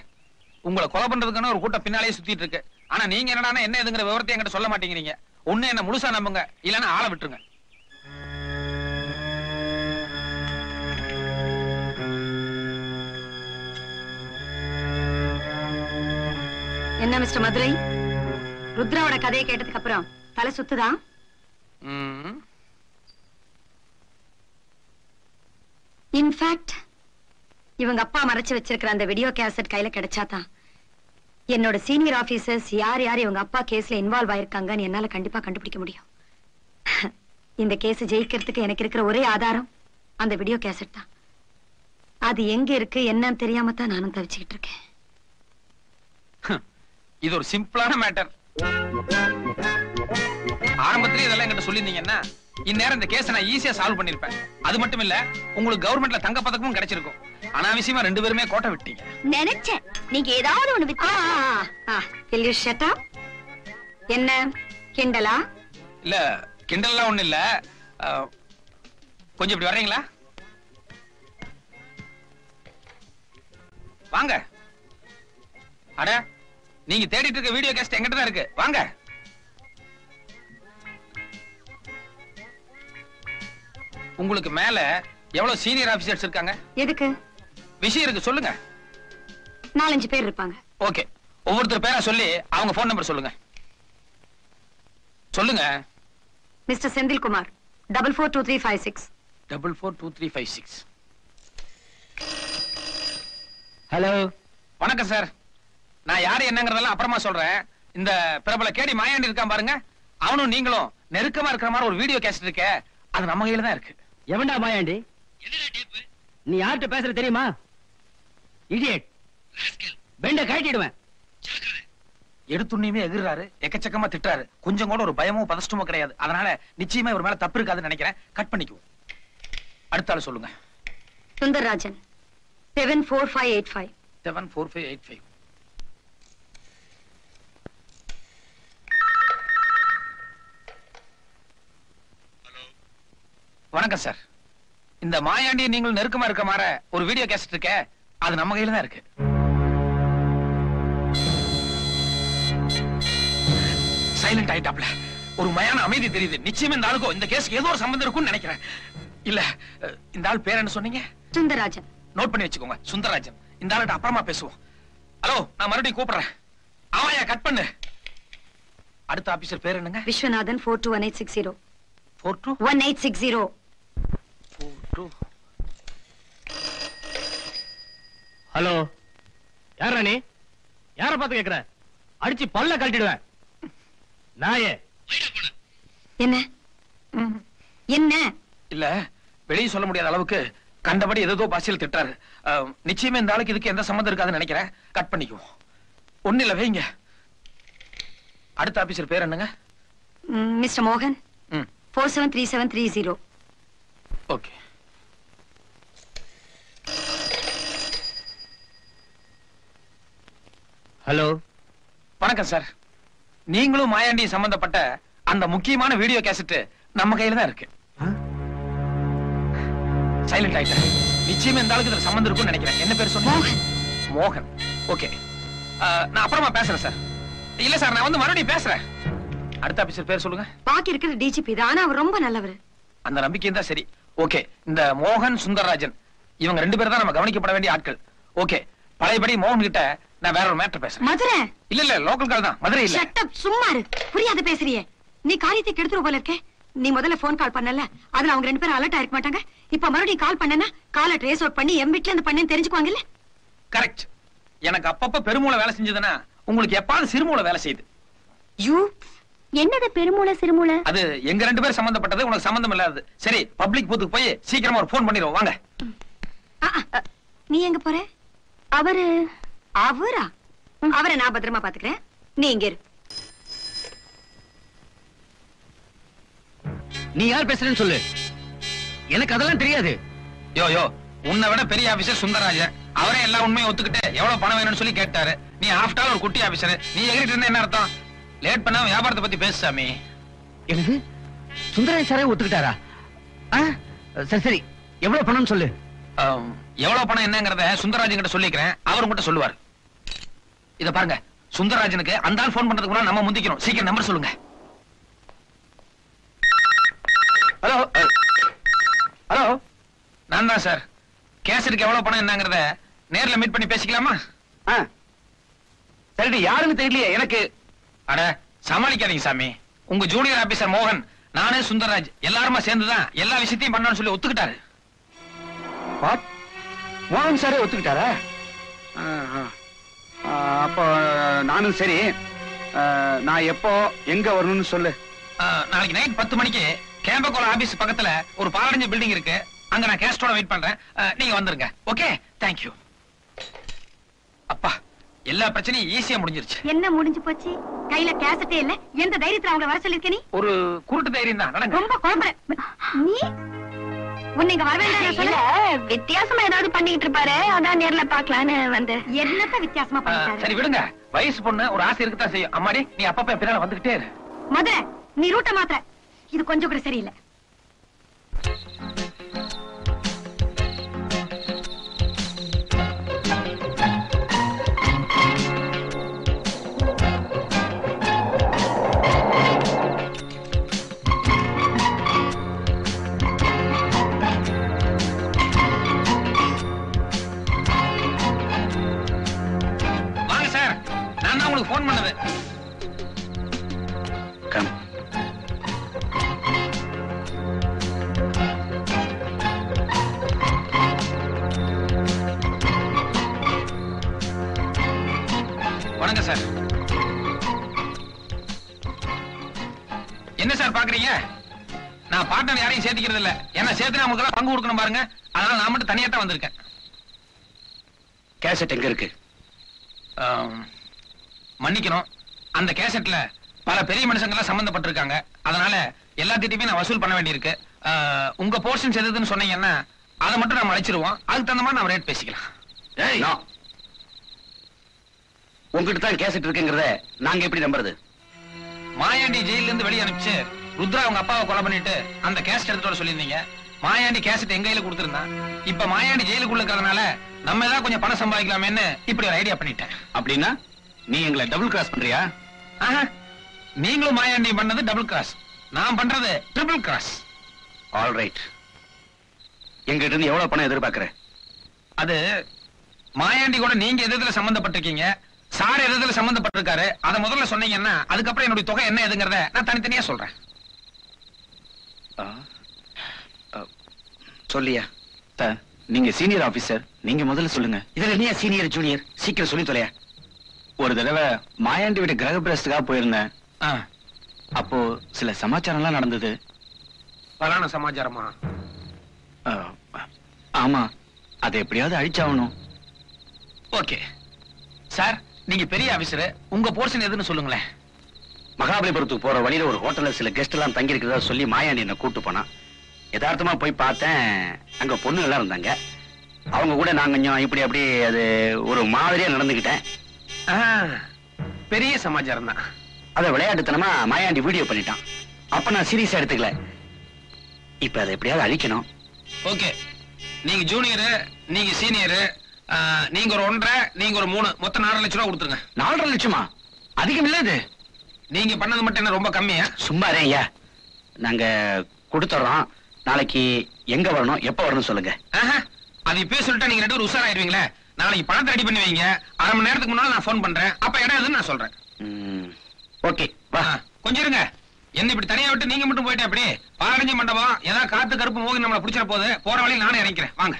உங்களை கொலை பண்றதுக்கான ஒரு கூட்டம் பின்னாலேயே சுத்திட்டு இருக்கு. ஆனா நீங்க என்னடானா என்ன எதுங்கிற விவரத்தை என்கிட்ட சொல்ல மாட்டேங்கிறீங்க. ஒண்ணு என்ன முழுசா நம்புங்க, இல்லன்னா ஆளை விட்டுருங்க. என்ன மிஸ்டர் மதுரை, ருத்ராவோட கதையை கேட்டதுக்கு அப்புறம் தலை சுத்துதா? இன்ஃபேக்ட் இவங்க அப்பா மறைச்சு வச்சிருக்கிற அந்த வீடியோ கேசட் கையில கிடைச்சாதான் என்னோட சீனியர் ஆபீசர்ஸ் யார் யார் இவங்க அப்பா கேஸ்ல இன்வால்வ் ஆயிருக்காங்கன்னு என்னால கண்டிப்பா கண்டுபிடிக்க முடியும். இந்த கேஸ் ஜெயிக்கிறதுக்கு எனக்கு இருக்கிற ஒரே ஆதாரம் அந்த வீடியோ கேசட் தான். அது எங்க இருக்கு என்னன்னு தெரியாம தான் நானும் தவிச்சுக்கிட்டு இருக்கேன். இது ஒரு சிம்பிளான மேட்டர். ஆரம்பத்திலே இதெல்லாம் என்கிட்ட சொல்லியிருந்தீங்கன்னா இந்நேரம் இந்த கேஸை நான் ஈஸியா சால்வ் பண்ணிருப்பேன். அது மட்டும் இல்ல, உங்களுக்கு கவர்மெண்ட்ல தங்க பதக்கமும் கிடைச்சிருக்கும். அனாவசியமா 2 பேருமே கோட்டை விட்டீங்க. நினைச்சேன் நீங்க ஏதாவது ஒண்ணு என்ன கிண்டலா? இல்ல கிண்டல்லாம் ஒண்ணு இல்ல. கொஞ்சம் இப்படி வர்றீங்களா? வாங்க. அட, நீங்க தேடிட்டு இருக்க வீடியோ கேஸ்ட் எங்கிட்ட தான் இருக்கு. வாங்க. உங்களுக்கு மேல எவ்வளவு சீனியர் ஆபீசர்ஸ் இருக்காங்க? எதுக்கு? விஷயம் இருக்கு, சொல்லுங்க. 4-5 பேர் இருப்பாங்க. ஓகே, ஒவ்வொருத்தர் பேரா சொல்லி அவங்க போன் நம்பர் சொல்லுங்க. சொல்லுங்க. மிஸ்டர் செந்தில்குமார் 442356. 442356. ஹலோ, வணக்கம் சார். நான் யாரு என்னங்கறதெல்லாம் அப்புறமா சொல்றேன். இந்த பிரபல கேடி மாயாண்டி இருக்கான் பாருங்க, அவனும் நீங்களும் நெருக்கமா இருக்கிற மாதிரி ஒரு வீடியோ கேசட் இருக்கே, அது நம்ம கையில தான் இருக்கு. எவன்டா மாயாண்டி? நீ யார்கிட்ட பேசுற தெரியுமா? இடியட், பெண்ட கழட்டிடுவேன். எடுத்துண்ணியுமே எதிர்றாரு, எக்கச்சக்கமா திட்டுறாரு. கொஞ்சம் கூட ஒரு பயமோ பதஷ்டமோ கிடையாது. அதனால நிச்சயமா இவர் மேல தப்பு இருக்காதுன்னு நினைக்கிறேன். கட் பண்ணிக்குவோம். அடுத்த ஆளு சொல்லுங்க. சுந்தரராஜன் 74585. 74585. வணக்கம் சார். இந்த மாயாண்டி நீங்கள் நெருக்கமா இருக்க மாற ஒரு வீடியோ கேசட் இருக்கே, அது நம்ம கையில தான் இருக்கு. சைலண்ட் ஆயிட்டாப்ல. ஒரு மயான அமைதி தெரியுது. நிச்சயமா இந்த ஆளுக்கும் இந்த கேஸ்க்கு ஏதோ ஒரு சம்பந்தம் இருக்கும்னு நினைக்கிறேன். இல்ல, இந்த ஆள் பேர் என்ன சொன்னீங்க? சுந்தரராஜன். நோட் பண்ணி வச்சுக்கோங்க, சுந்தரராஜன். இந்த ஆள்கிட்ட அப்புறமா பேசுவோம். ஹலோ, நான் மறுபடியும் கூப்பிடுறேன். ஆமாயா, கட் பண்ணு. அடுத்த ஆபீசர் பேர் என்னங்க? விஸ்வநாதன் 421860. 421860. 42. ஹலோ, யாரா நீ? யார பார்த்து கேக்குற? அடிச்சு பல்ல கழட்டிடுவேன். நாயே. என்ன என்ன? இல்ல, வெளியே சொல்ல முடியாத அளவுக்கு கண்டபடி ஏதோ பாசியில் திட்டாரு. நிச்சயமா இந்த ஆளுக்கு இதுக்கு எந்த சம்மந்தம் இருக்காதுன்னு நினைக்கிறேன். கட் பண்ணிக்குவோம். ஒண்ணு இல்ல, வைங்க. அடுத்த ஆபீசர் பேர் என்னங்க? மிஸ்டர் மோகன் 473730. ஓகே. ஹலோ, வணக்கம் சார். நீங்களும் மாயாண்டி சம்பந்தப்பட்ட அந்த முக்கியமான வீடியோ கேசட் நம்ம கையில தான் இருக்கு. சைலண்ட் ஆயிட்டேன். நிச்சயமா இந்த ஆளுக்கு இதுல சம்பந்தம் இருக்கும்னு நினைக்கிறேன். என்ன பேர் சொன்னீங்க? மோகன். ஓகே, நான் அப்புறமா பேசுறேன் சார். இல்ல சார், நான் வந்து மறுபடியும் பேசுறேன். அடுத்த ஆபீசர் பேர் சொல்லுங்க. பாக்கி இருக்கிற டிஜிபி தான், ஆனா அவர் ரொம்ப நல்லவர். அந்த நம்பிக்கை தான் சரி. ஓகே, இந்த மோகன் சுந்தரராஜன் இவங்க 2 பேர் தான் நம்ம கவனிக்கப்பட வேண்டிய ஆட்கள். ஓகே, பழையபடி மோகன் கிட்ட நான் வேற ஒரு மேட்டர் பேசுறேன். மதுரை? இல்ல, லோக்கல் கால் தான். மதுரை இல்ல. ஷட் அப், சும்மா இரு. புரியாத பேசுறியே. நீ காரியத்தை கெடுத்துற போல இருக்கே. நீ முதல்ல போன் கால் பண்ணல, அதுல அவங்க 2 பேரும் அலர்ட் ஆயிருக்க மாட்டாங்க. இப்ப மறுபடியும் கால் பண்ணனா காலை ட்ரேஸ் அவுட் பண்ணி எம் வீட்ல இருந்து பண்ணேன்னு தெரிஞ்சுக்குவாங்கல்ல. கரெக்ட். எனக்கு அப்பப்ப பெருமூளை வேலை செஞ்சதுன்னா உங்களுக்கு எப்பாவது சிறுமூளை வேலை செய்யுது. யூ என்னது பெருமூளை சிறுமூளை? அது எங்க 2 பேரும் சம்பந்தப்பட்டது, உனக்கு சம்பந்தம் இல்லாதது. சரி, பப்ளிக் பூத்துக்கு போய் சீக்கிரமா ஒரு போன் பண்ணிடுவோம். வாங்க. நீ எங்க போற? அவரா? அவரை நான் பத்திரமா பாத்துக்கிறேன். நீ இங்க இரு. நீ யார் பேசுறேன்னு சொல்லு. எனக்கு அதெல்லாம் தெரியாது. யோ, உன்னை விட பெரிய ஆபீசர் சுந்தரராஜ. அவரே எல்லா உண்மையும் ஒத்துக்கிட்டு எவ்வளவு பணம் வேணும்னு சொல்லி கேட்டாரு. நீ ஆஃப்டர் ஆல் ஒரு குட்டி ஆபீசர், நீ எகிரிட்டு இருந்தா என்ன அர்த்தம்? லேட் பண்ணாம வியாபாரத்தை பத்தி பேசு சாமி. என்னது சுந்தரராஜ் சாரே ஒத்துக்கிட்டாரா? சரி சரி, எவ்வளவு பணம் சொல்லு. எவ்வளவு பணம் என்னங்கறத சுந்தரராஜன் கிட்ட சொல்லிக்கிறேன், அவர் உங்ககிட்ட சொல்லுவார். இத பாருங்க, சுந்தரராஜனுக்கு அந்த ஆள் போன் பண்றதுக்கு முன்னாடி நம்ம முந்திக்கணும். சீக்கிரம் நம்பர் சொல்லுங்க. ஹலோ ஹலோ, நான் தான் சார். கேசட்டுக்கு எவ்வளவு பணம் என்னங்கறத நேர்ல மீட் பண்ணி பேசிக்கலாமா? சரி, யாருன்னு தெரியலையே எனக்கு. அட சமாளிக்காதீங்க சாமி. உங்க ஜூனியர் ஆபீசர் மோகன், நானே சுந்தரராஜ் எல்லாருமா சேர்ந்துதான் எல்லா விஷயத்தையும் பண்ணணும்னு சொல்லி ஒத்துக்கிட்டாரு. மோகன் சாரே ஒத்துக்கிட்டாரா? அப்போ நானும் சரி. நான் எப்போ எங்க வரணும்னு சொல்லு. நாளைக்கு நைட் 10 மணிக்கு கேம்பகோல ஆபீஸ் பக்கத்துல ஒரு பாலடைஞ்ச பில்டிங் இருக்கு. அங்க நான் கேஸ்டோட வெயிட் பண்றேன். நீங்க வந்துருங்க. Okay, thank you. அப்பா, எல்லா பிரச்சனையும் ஈஸியா முடிஞ்சிருச்சு. என்ன முடிஞ்சு போச்சு? கையில கேசட்டே இல்ல. எந்த தைரியத்துல அவங்க வர சொல்லிருக்க நீ? ஒரு குருட்டு தைரியம் தான். நடங்க. ரொம்ப கோபம். நீ உன்னை இங்க வர வேண்டாம் சொல்ல. வித்தியாசமா ஏதாவது பண்ணிட்டு இருப்பாரு, அதான் நேர்ல பாக்கலான்னு வந்து. என்னத்த வித்தியாசமா பண்ணிட்டாரு? சரி விடுங்க, வயசு பொண்ணு ஒரு ஆசை இருக்குதான் செய்யும். அம்மாடி, நீ அப்பப்ப பின்னால வந்துகிட்டே இரு. மதுரை, நீ ரூட்ட மாத்திர. இது கொஞ்சம் கூட சரியில்லை. வாங்க சார், நான் தான் உங்களுக்கு போன் பண்ணது. வணக்கம் சார். என்ன சார் பாக்குறீங்க? நான் பார்ட்னர் யாரையும் சேர்த்துக்கிறது இல்ல. ஏன்னா சேர்த்து நமக்கு பங்கு கொடுக்கணும் பாருங்க. அதனால நான் மட்டும் தனியா தான் வந்திருக்கேன். கேசட் எங்க இருக்கு? மன்னிக்கணும், அந்த கேசட்ல பல பெரிய மனுஷங்க சம்பந்தப்பட்டிருக்காங்க. அதனால எல்லாத்திட்டையுமே நான் வசூல் பண்ண வேண்டியிருக்கு. உங்க போர்ஷன் எதுன்னு சொன்னீங்கன்னா அதை மட்டும் நம்ம அழைச்சிருவோம். அதுக்கு தகுந்த மாதிரி நம்ம ரேட் பேசிக்கலாம். உங்ககிட்ட தான் கேசட் இருக்குங்கிறத நாங்க எப்படி நம்புறது? மாயாண்டி ஜெயில இருந்து வெளியே அனுப்பிச்சு ருத்ரா அவங்க அப்பாவை கொலை பண்ணிட்டு அந்த கேசட் எடுத்துட்டு வர சொல்லியிருந்தீங்க. மாயாண்டி கேசட் எங்க கையில கொடுத்திருந்தான். இப்ப மாயாண்டி ஜெயிலுக்குள்ள இருக்கிறதுனால நம்ம ஏதாவது கொஞ்சம் பணம் சம்பாதிக்கலாமேன்னு இப்படி ஒரு ஐடியா பண்ணிட்டேன். அப்படின்னா நீ எங்களை டபுள் கிராஸ் பண்றியா? நீங்களும் மாயாண்டி பண்ணது டபுள் கிராஸ், நான் பண்றது ட்ரிபிள் கிராஸ். All right. எங்கிட்ட இருந்து எவ்வளவு பணம் எதிர்பார்க்கிற? அது மாயாண்டி கூட நீங்க எதுல சம்பந்தப்பட்டிருக்கீங்க, சார் எதுல சம்பந்தப்பட்டிருக்காரு, அதை முதல்ல சொன்னீங்கன்னா அதுக்கப்புறம் என்னுடைய தொகை என்ன எதுங்கிறத நான் தனித்தனியா சொல்றேன். சொல்லியா? நீங்க சீனியர் ஆபீசர், நீங்க முதல்ல சொல்லுங்க. இதுல நீ சீனியர் ஜூனியர், சீக்கிரம் சொல்லி தொலையா. ஒரு தடவை மாயாண்டி வீட்டு கிரக பிரவேசத்துக்காக போயிருந்தேன். அப்போ சில சமாச்சாரம்லாம் நடந்தது. பலான சமாச்சாரமா? ஆமா, அதை எப்படியாவது அழிச்சாகணும். ஓகே சார், நீங்க பெரிய ஆபீசர், உங்க போர்ஷன் எதுன்னு சொல்லுங்களேன். மகாபலிபுரத்துக்கு போற வழியில ஒரு ஹோட்டல்ல சில கெஸ்ட் எல்லாம் தங்கி இருக்கிறதா சொல்லி மாயாண்டி என்ன கூட்டு போனா. யதார்த்தமா போய் பார்த்தேன், அங்க பொண்ணு எல்லாம் இருந்தாங்க. அவங்க கூட நான் கொஞ்சம் இப்படி அப்படி அது ஒரு மாதிரியா நடந்துகிட்டேன். பெரிய சமாச்சாரம் தான். அத விளையாட்டுத்தனமா மாயாண்டி வீடியோ பண்ணிட்டான். அப்ப நான் சீரியஸா எடுத்துக்கல. இப்ப அதை எப்படியாவது அழிக்கணும். ஓகே, நீங்க ஜூனியர், நீங்க சீனியர், நீங்க ஒரு 1.5, நீங்க ஒரு 3, மொத்தம் 4 லட்சம் ரூபாய் கொடுத்துருங்க. 4.5 லட்சமா? அதிகம் இல்ல இது. நீங்க பண்ணது மட்டும் என்ன ரொம்ப கம்மியா? சும்மா ஐயா, நாங்க கொடுத்துறோம். நாளைக்கு எங்க வரணும், எப்ப வரணும் சொல்லுங்க. அது இப்பயே சொல்லிட்டா நீங்க 2 பேரும் உஷாராயிருவீங்களே. நாளைக்கு பணத்தை ரெடி பண்ணி வைங்க. 1/2 மணி நேரத்துக்கு முன்னால நான் போன் பண்றேன். அப்ப இடம் எதுன்னு நான் சொல்றேன். ஓகே வா. கொஞ்சம் இருங்க, என்ன இப்படி தனியா விட்டு நீங்க மட்டும் போயிட்டே அப்படி பாலடைஞ்ச மண்டபம் ஏதாவது காத்து கருப்பு மோகி நம்மளை பிடிச்சிட போகுது. போற வழியில் நானே இறங்கிறேன், வாங்க.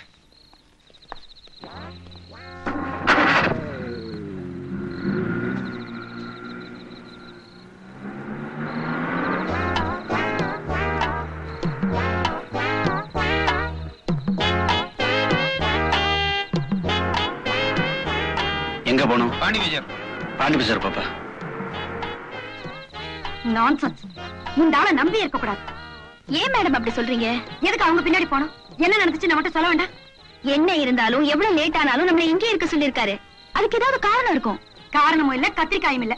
எங்க போனோம்? பாண்டி விஜய். பாண்டி பஜார் பாப்பா. நான்சென்ஸ். இந்த ஆளை நம்பி இருக்க கூடாது. ஏன் மேடம் அப்படி சொல்றீங்க? எதுக்கு அவங்க பின்னாடி போனோம்? என்ன நடந்துச்சு நம்மகிட்ட சொல்ல வேண்டாம்? என்ன இருந்தாலும் எவ்வளவு லேட் ஆனாலும் நம்மள இங்கே இருக்க சொல்லிருக்காரு. அதுக்கு ஏதாவது காரணம் இருக்கும். காரணமும் இல்ல, கத்திரிக்காயும் இல்ல.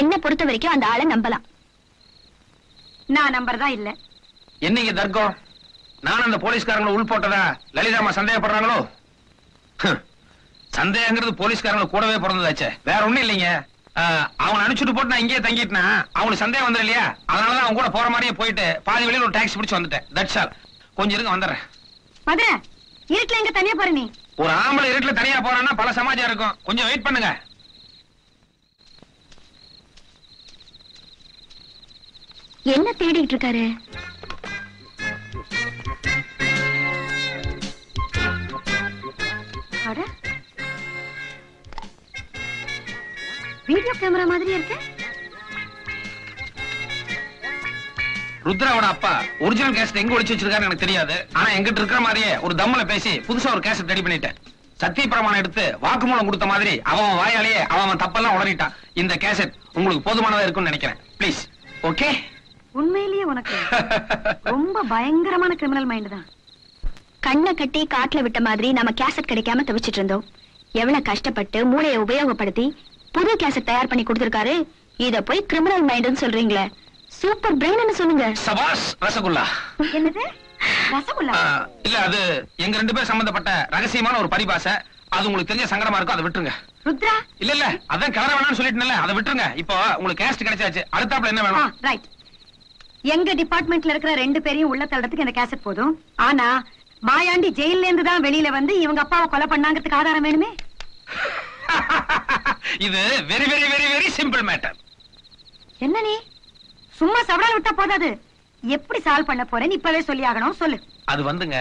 என்ன பொறுத்த வரைக்கும் அந்த ஆளை நம்பலாம். நான் நம்பறதா இல்ல. என்னங்க தர்க்கம்? நான் அந்த போலீஸ்காரங்களை உள் போட்டதா லலிதாமா சந்தேகப்படுறாங்களோ? சந்தேகங்கிறது போலீஸ்காரங்களை கூடவே பிறந்ததாச்சே, வேற ஒண்ணும் இல்லைங்க. அவனை அனுப்பிச்சுட்டு போட்டு நான் இங்கேயே தங்கிட்டேன்னா அவனுக்கு சந்தேகம் வந்துடும் இல்லையா? அதனாலதான் அவன் கூட போற மாதிரியே போயிட்டு பாதி வெளியில ஒரு டாக்ஸி பிடிச்சு வந்துட்டேன். That's all. கொஞ்சம் இருங்க, வந்துடுறேன். மதுரை, இருட்டுல எங்க தனியா போற நீ? ஒரு ஆம்பளை இருட்டுல தனியா போறான்னா பல சமாஜம் இருக்கும். கொஞ்சம் வெயிட் பண்ணுங்க. என்ன தேடிட்டு இருக்காரு? வீடியோ கேமரா மாதிரி இருக்கு. ருத்ராவோட அப்பா ஒரிஜினல் கேசட் எங்க ஒளிச்சு வச்சிருக்காரு எனக்கு தெரியாது. ஆனா எங்கிட்ட இருக்கிற மாதிரியே ஒரு தம்ல பேசி புதுசா ஒரு கேசட் ரெடி பண்ணிட்டேன். சத்திய பிரமாணம் எடுத்து வாக்குமூலம் கொடுத்த மாதிரி அவன் வாயாலேயே அவன் தப்பெல்லாம் உளறிட்டான். இந்த கேசட் உங்களுக்கு போதுமானதா இருக்கும்னு நினைக்கிறேன். ப்ளீஸ். ஓகே? உண்மையிலேயே உனக்கு ரொம்ப பயங்கரமான கிரிமினல் மைண்ட் தான். கண்ணை கட்டி காட்டுல விட்ட மாதிரி நம்ம கேசட் கிடைக்காம தவிச்சிட்டு இருந்தோம். எவ்வளவு கஷ்டப்பட்டு மூளையை உபயோகப்படுத்தி புது கேசட் தயார் பண்ணி கொடுத்திருக்காரு. இத போய் கிரிமினல் மைண்ட்னு சொல்றீங்களே, சூப்பர் பிரெயின் சொல்லுங்க. சபாஸ் ரசகுல்லா. என்னது ரசகுல்லா? இல்ல, அது எங்க 2 பேர் சம்பந்தப்பட்ட ரகசியமான ஒரு பரிபாஷை. அது உங்களுக்கு தெரிஞ்ச சங்கடமா இருக்கும், அதை விட்டுருங்க. ருத்ரா, இல்ல அதான் கிளற வேணாம்னு சொல்லிட்டேன்ல, அதை விட்டுருங்க. இப்போ உங்களுக்கு கேசட் கிடைச்சாச்சு, அடுத்தாப்புல என்ன வேணும்? ரைட். எங்க டிபார்ட்மெண்ட்ல இருக்கிற 2 பேரையும் உள்ள தள்ளறதுக்கு இந்த கேசட் போதும். ஆனா மாயாண்டி ஜெயில இருந்து தான் வெளியில வந்து இவங்க அப்பாவை கொலை பண்ணாங்கிறதுக்கு ஆதாரம் வேணுமே. இது very very very very simple matter. என்ன நீ சும்மா சவடால் விட்டா போதாது, எப்படி சால்வ் பண்ண போறேன்னு இப்பவே சொல்லி ஆகணும். சொல்லு. அது வந்துங்க,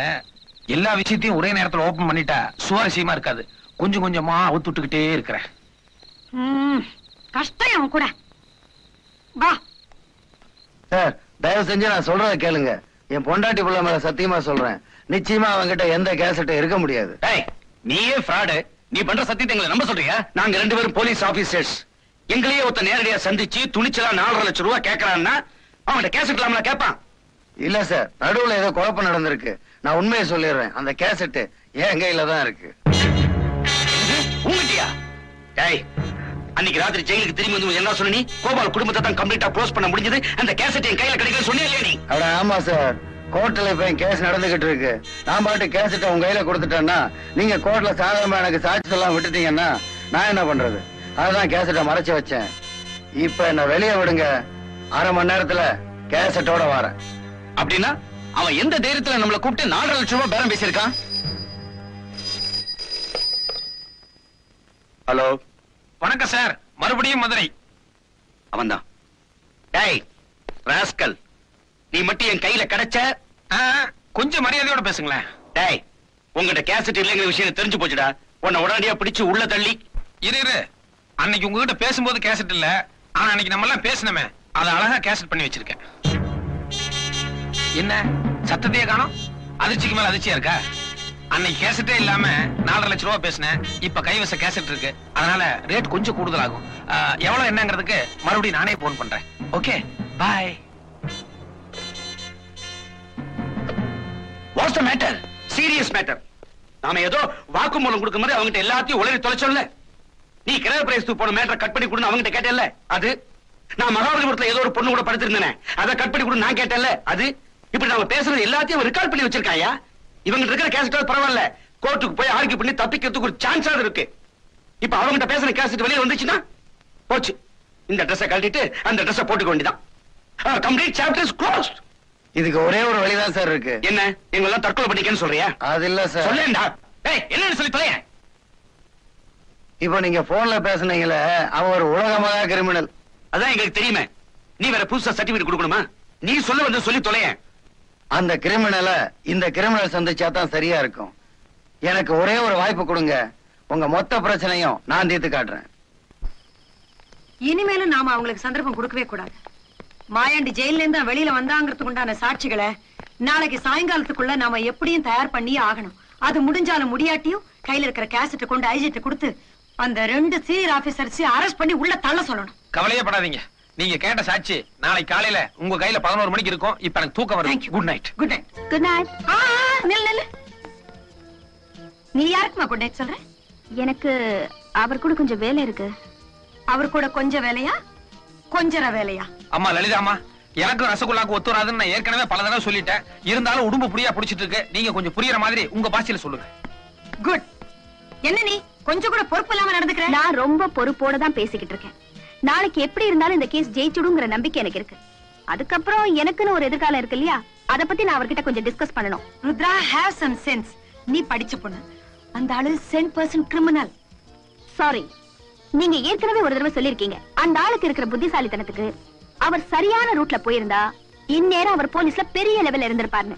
எல்லா விஷயத்தையும் ஒரே நேரத்துல ஓபன் பண்ணிட்டா சுவாரஸ்யமா இருக்காது. கொஞ்சம் கொஞ்சமா அவுத்து விட்டுக்கிட்டே இருக்கிறேன். கஷ்டம் அவன் கூட. வா சார், தயவு செஞ்சு நான் சொல்றத கேளுங்க. என் பொண்டாட்டி புள்ள மேல சத்தியமா சொல்றேன், நிச்சயமா அவங்கிட்ட எந்த கேசட்டும் இருக்க முடியாது. நீயே ஃப்ராடு. நீ பண்ற சத்தியத்தை எங்களை நம்ப சொல்றியா? நாங்க 2 பேரும் போலீஸ் ஆபீசர்ஸ். எங்களையே ஒருத்த நேரடியா சந்திச்சு துணிச்சலா 4.5 லட்சம் ரூபாய் கேட்கறான்னா அவன்கிட்ட கேசட் இல்லாமல கேட்பான். இல்ல சார், நடுவுல ஏதோ குழப்பம் நடந்திருக்கு. நான் உண்மையை சொல்லிடுறேன், அந்த கேசட் என் கையில தான் இருக்கு. உங்கட்டியா? டேய், அன்னைக்கு ராத்திரி ஜெயிலுக்கு திரும்பி வந்து என்ன சொன்ன நீ? கோபால் குடும்பத்தை தான் கம்ப்ளீட்டா க்ளோஸ் பண்ண முடிஞ்சது, அந்த கேசட் என் கையில கிடைக்கல சொன்னியா இல்லையா நீ? அட ஆமா சார், கோர்ட்ல இப்ப என் கேஸ் நடந்துகிட்டு இருக்கு. நான் பாட்டு கேசட்டை உங்க கையில கொடுத்துட்டேன்னா, நீங்க கோர்ட்ல சாதாரணமா எனக்கு சாட்சி எல்லாம் விட்டுட்டீங்கன்னா நான் என்ன பண்றது? அதுதான் கேசட்டை மறைச்சு வச்சேன். இப்ப என்ன வெளியே விடுங்க, அரை மணி நேரத்துல கேசட்டோட வரேன். அப்படின்னா அவன் எந்த தைரியத்துல நம்மளை கூப்பிட்டு 4.5 லட்சம் ரூபாய் பேரம் பேசியிருக்கான்? ஹலோ, வணக்கம் சார். மறுபடியும் மதுரை. அவன்தான். டேய் ராஸ்கல், நீ மட்டும் என் கையில கிடைச்ச கொஞ்சம் மரியாதையோட பேசுங்களேன். டேய், உங்ககிட்ட கேசட் இல்லைங்கிற விஷயம் தெரிஞ்சு போச்சுடா. உன்னை உடனடியா பிடிச்சு உள்ள தள்ளி. இரு, அன்னைக்கு உங்ககிட்ட பேசும்போது கேசட் இல்ல, ஆனா அன்னைக்கு நம்ம எல்லாம் பேசணுமே, அதை அழகா கேசட் பண்ணி வச்சிருக்கேன். என்ன சத்தத்தையே காணோம்? அதிர்ச்சிக்கு மேல அதிர்ச்சியா இருக்கா? அன்னைக்கு கேசட்டே இல்லாம 4.5 லட்சம் ரூபாய் பேசினேன். இப்ப கைவச கேசட் இருக்கு, அதனால ரேட் கொஞ்சம் கூடுதலாகும். எவ்வளவு என்னங்கிறதுக்கு மறுபடியும் நானே போன் பண்றேன். Okay, bye. What's the matter? Serious matter. நாம ஏதோ வாக்குமூலம் கொடுக்க மாதிரி அவங்கிட்ட எல்லாத்தையும் உளறி தொலைச்சோம்ல. நீ கிரக பிரேஸ்து போன மேட்டரை கட் பண்ணி கொடுன்னு அவங்கிட்ட கேட்டேல்ல, அது. நான் மகாபலிபுரத்துல ஏதோ ஒரு பொண்ணு கூட படுத்திருந்தேனே, அதை கட் பண்ணி கொடுன்னு நான் கேட்டேன்ல, அது. இப்படி நாம பேசுறது எல்லாத்தையும் ரெக்கார்ட் பண்ணி வச்சிருக்காயா? இவங்கிட்ட இருக்கிற கேசட் பரவாயில்ல, கோர்ட்டுக்கு போய் ஆர்கியூ பண்ணி தப்பிக்கிறதுக்கு ஒரு சான்ஸாவது இருக்கு. இப்ப அவங்கிட்ட பேசுற கேசட் வெளியே வந்துச்சுன்னா போச்சு. இந்த ட்ரெஸ்ஸை கழட்டிட்டு அந்த ட்ரெஸ்ஸை போட்டுக்க வேண்டியதான். Complete chapter is closed. இதுக்கு ஒரே ஒரு வழிதான் சார் இருக்கு. என்ன, எங்களெல்லாம் தற்கொலை பண்ணிக்கன்னு சொல்றியா? அது இல்ல சார். சொல்லேன்டா. டேய், என்னன்னு சொல்லி தொலைய. இப்போ நீங்க போன்ல பேசுனீங்களே, அவன் ஒரு உலகமாக கிரிமினல். அதான் எங்களுக்கு தெரியுமே. நீ வேற புதுசா சர்டிபிகேட் கொடுக்கணுமா? நீ சொல்ல வந்து சொல்லி தொலைய. அந்த கிரிமினலை இந்த கிரிமினல் சந்திச்சா தான் சரியா இருக்கும். எனக்கு ஒரே ஒரு வாய்ப்பு கொடுங்க, உங்க மொத்த பிரச்சனையும் நான் தீர்த்து காட்டுறேன். இனிமேலும் நாம அவங்களுக்கு சந்தர்ப்பம் கொடுக்கவே கூடாது. மாயாண்டி ஜெயில இருந்து வெளியில வந்தாங்கிறதுக்கு உண்டான சாட்சிகளை நாளைக்கு சாயங்காலத்துக்குள்ள நாம எப்படியும் தயார் பண்ணி ஆகணும். அது முடிஞ்சாலும் முடியாட்டியும் கையில இருக்கிற கேசட்டை கொண்டு ஐஜிட்ட கொடுத்து அந்த 2 சீனியர் ஆபீசர்ஸ் அரெஸ்ட் பண்ணி உள்ள தள்ள சொல்லணும். கவலையே படாதீங்க, நீங்க கேட்ட சாட்சி நாளை காலையில உங்க கையில 11 மணிக்கு இருக்கும். இப்ப எனக்கு தூக்கம் வருது. Good night. Good night. Good night. நில்லு. நீ யாருக்குமா குட் நைட் சொல்ற? எனக்கு அவர் கூட கொஞ்சம் வேலை இருக்கு. அவர் கூட கொஞ்சம் வேலையா, கொஞ்சர வேலையா? அம்மா லலிதாம்மா, எனக்கு ரசகுல்லாக்கு ஒத்து வராதுன்னு நான் ஏற்கனவே பல தடவை சொல்லிட்டேன். இருந்தாலும் உடம்பு புரியா புடிச்சிட்டு இருக்கு. நீங்க கொஞ்சம் புரியுற மாதிரி உங்க பாஷையில சொல்லுங்க. குட். என்ன நீ கொஞ்சம் கூட பொறுப்பு இல்லாம நடந்துக்கிற? நான் ரொம்ப பொறுப்போட தான் பேசிக்கிட்டு இருக்கேன். நாளைக்கு எப்படி இருந்தாலும் இந்த கேஸ் ஜெயிச்சுடுங்கிற நம்பிக்கை எனக்கு இருக்கு. அதுக்கப்புறம் எனக்குன்னு ஒரு எதிர்காலம் இருக்கு இல்லையா, அத பத்தி நான் அவர்கிட்ட கொஞ்சம் டிஸ்கஸ் பண்ணணும். Rudra have some sense. நீ படிச்ச பொண்ணு, அந்த ஆளு 100% கிரிமினல். சாரி, நீங்க ஏற்கனவே ஒரு தடவை சொல்லிருக்கீங்க அந்த ஆளுக்கு இருக்கிற புத்திசாலித்தனத்துக்கு அவர் சரியான ரூட்ல போயிருந்தா இந்நேரம் அவர் போலீஸ்ல பெரிய லெவல்ல இருந்திருப்பாருன்னு.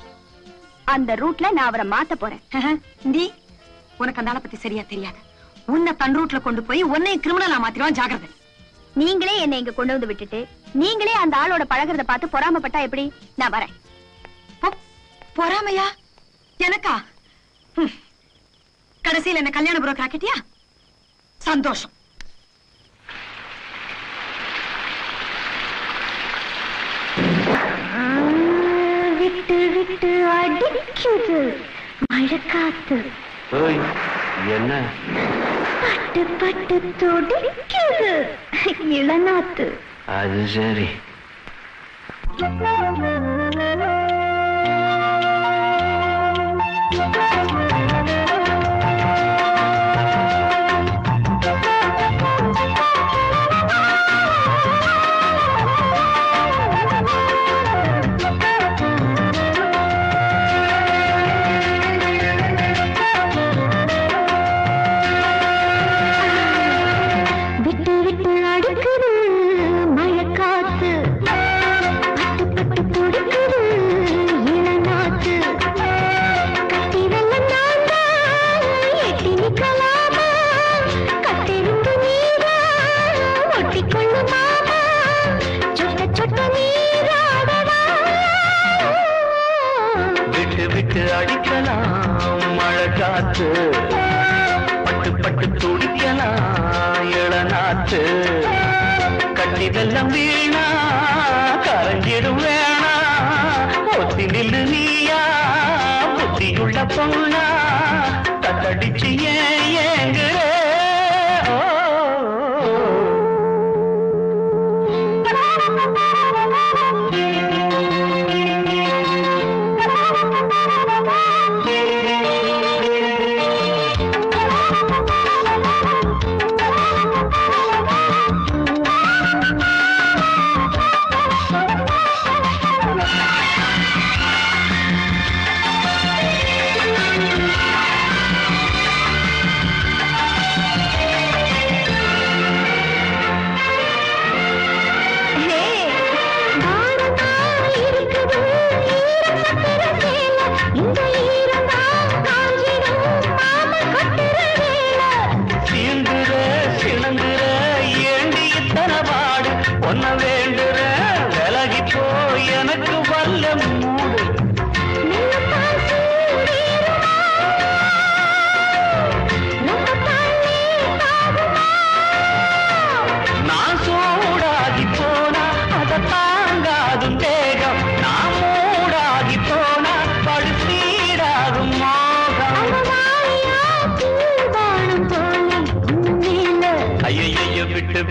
அந்த ரூட்ல நான் அவரை மாத்த போறேன். நீ உனக்கு அந்த ஆளை பத்தி சரியா தெரியாது. உன்னை தன் ரூட்ல கொண்டு போய் உன்னை கிரிமினலா மாத்திடுவான். ஜாக்கிரதை. நீங்களே என்னை இங்க கொண்டு வந்து விட்டுட்டு நீங்களே அந்த ஆளோட பழகிறத பார்த்து பொறாமப்பட்டா எப்படி? நான் வரேன். பொறாமையா? எனக்கா? கடைசியில் என்ன கல்யாண புரோக்கர் ஆக்கிட்டியா? சந்தோஷம். விட்டு விட்டு அடிக்குது மழைக்காத்து. என்ன பட்டு பட்டு துடிக்குது இளநாத்து. அது சரி. பட்டு பட்டு துடிக்கலாம் இளநாத்து. கட்டிதெல்லாம் வீணா கரைஞ்சிடும் வேணா. ஒத்தி நில்லு நீயா புத்தியுள்ள பொண்ணா. தத்தடிச்சு ஏங்குற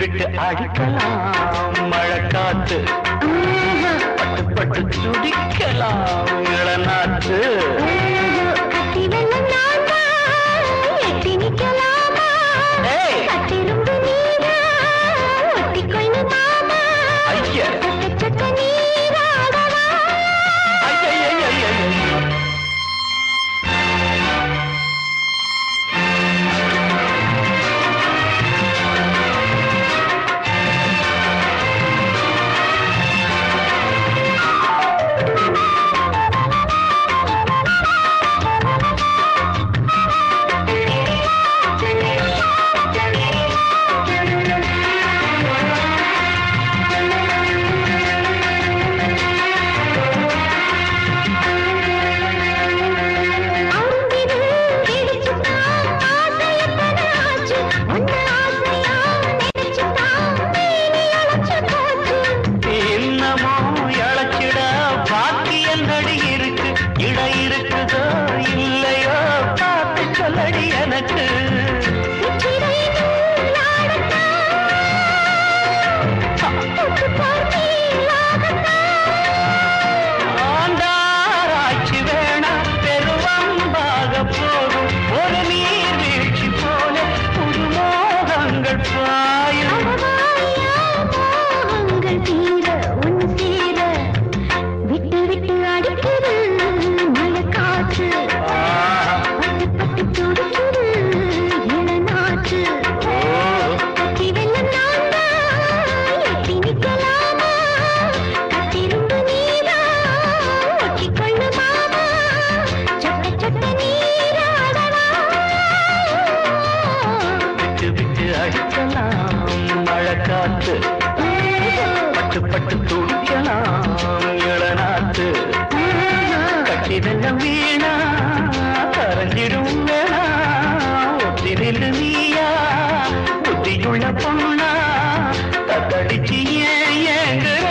விட்டு அடிக்கலாம் மழைக்காத்து. பட்டு பட்டு துடிக்கலாம் இளநாத்து. பட்டு பட்டு துடிக்கலாம் இளநாத்து கட்டிதெல்லாம் வீணா கரைஞ்சிடும் வேணா ஒத்தி நின்று நீயா புத்தியுள்ள பொண்ணா தத்தடிச்சு ஏங்குற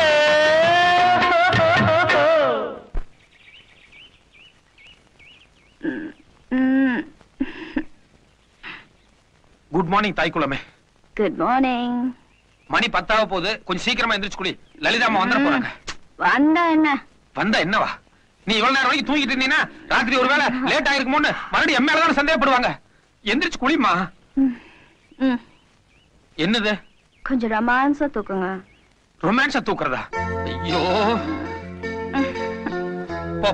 குட் மார்னிங் தாய்க்குளமே. Good morning. மணி 10 போகுது, கொஞ்சம் சீக்கிரமா எந்திரிச்சு குடி. லலிதா அம்மா வந்துட போறாங்க. வந்தா என்ன? வந்தா என்னவா? நீ இவ்வளவு நேரம் வரைக்கும் தூங்கிட்டு இருந்தீங்கன்னா ராத்திரி ஒருவேளை லேட் ஆயிருக்குமோன்னு மறுபடியும் என் மேலதான் சந்தேகப்படுவாங்க. எந்திரிச்சு குளிமா. என்னது? கொஞ்சம் ரொமான்ஸா தூக்குங்க. ரொமான்ஸா தூக்குறதா? ஐயோ,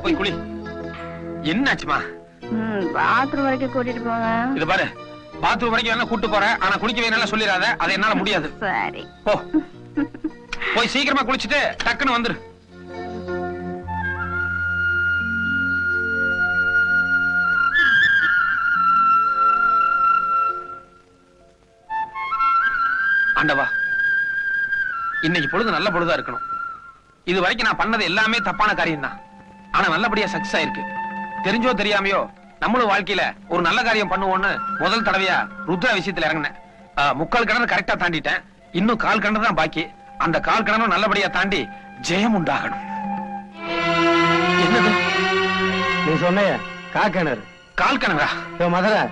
போய் குளி. என்னாச்சுமா? பாத்ரூம் வரைக்கும் கூட்டிட்டு போங்க. இது பாரு, பாத்ரூம் வரைக்கும் என்ன கூட்டு போற, ஆனா குளிக்க வேணாலும் சொல்லிடாத. அது என்னால முடியாது. சரி, போ. போய் சீக்கிரமா குளிச்சுட்டு டக்குன்னு வந்துரு. ஆண்டவா, இன்னைக்கு பொழுது நல்ல பொழுதா இருக்கணும். இது வரைக்கும் நான் பண்ணது எல்லாமே தப்பான காரியம் தான். ஆனா நல்லபடியா சக்சஸ் ஆயிருக்கு. தெரிஞ்சோ தெரியாமையோ நம்மளும் வாழ்க்கையில ஒரு நல்ல காரியம் பண்ணுவோம்னு முதல் தடவையா ருத்ரா விஷயத்துல இறங்கினேன். 3/4 கிணறு கரெக்டா தாண்டிட்டேன். இன்னும் 1/4 கிணறு தான் பாக்கி. அந்த 1/4 கிணறும் நல்லபடியா தாண்டி ஜெயம் உண்டாகணும். என்னது நீ சொன்ன காக்கிணறு? 1/4 கிணறா? மதுரை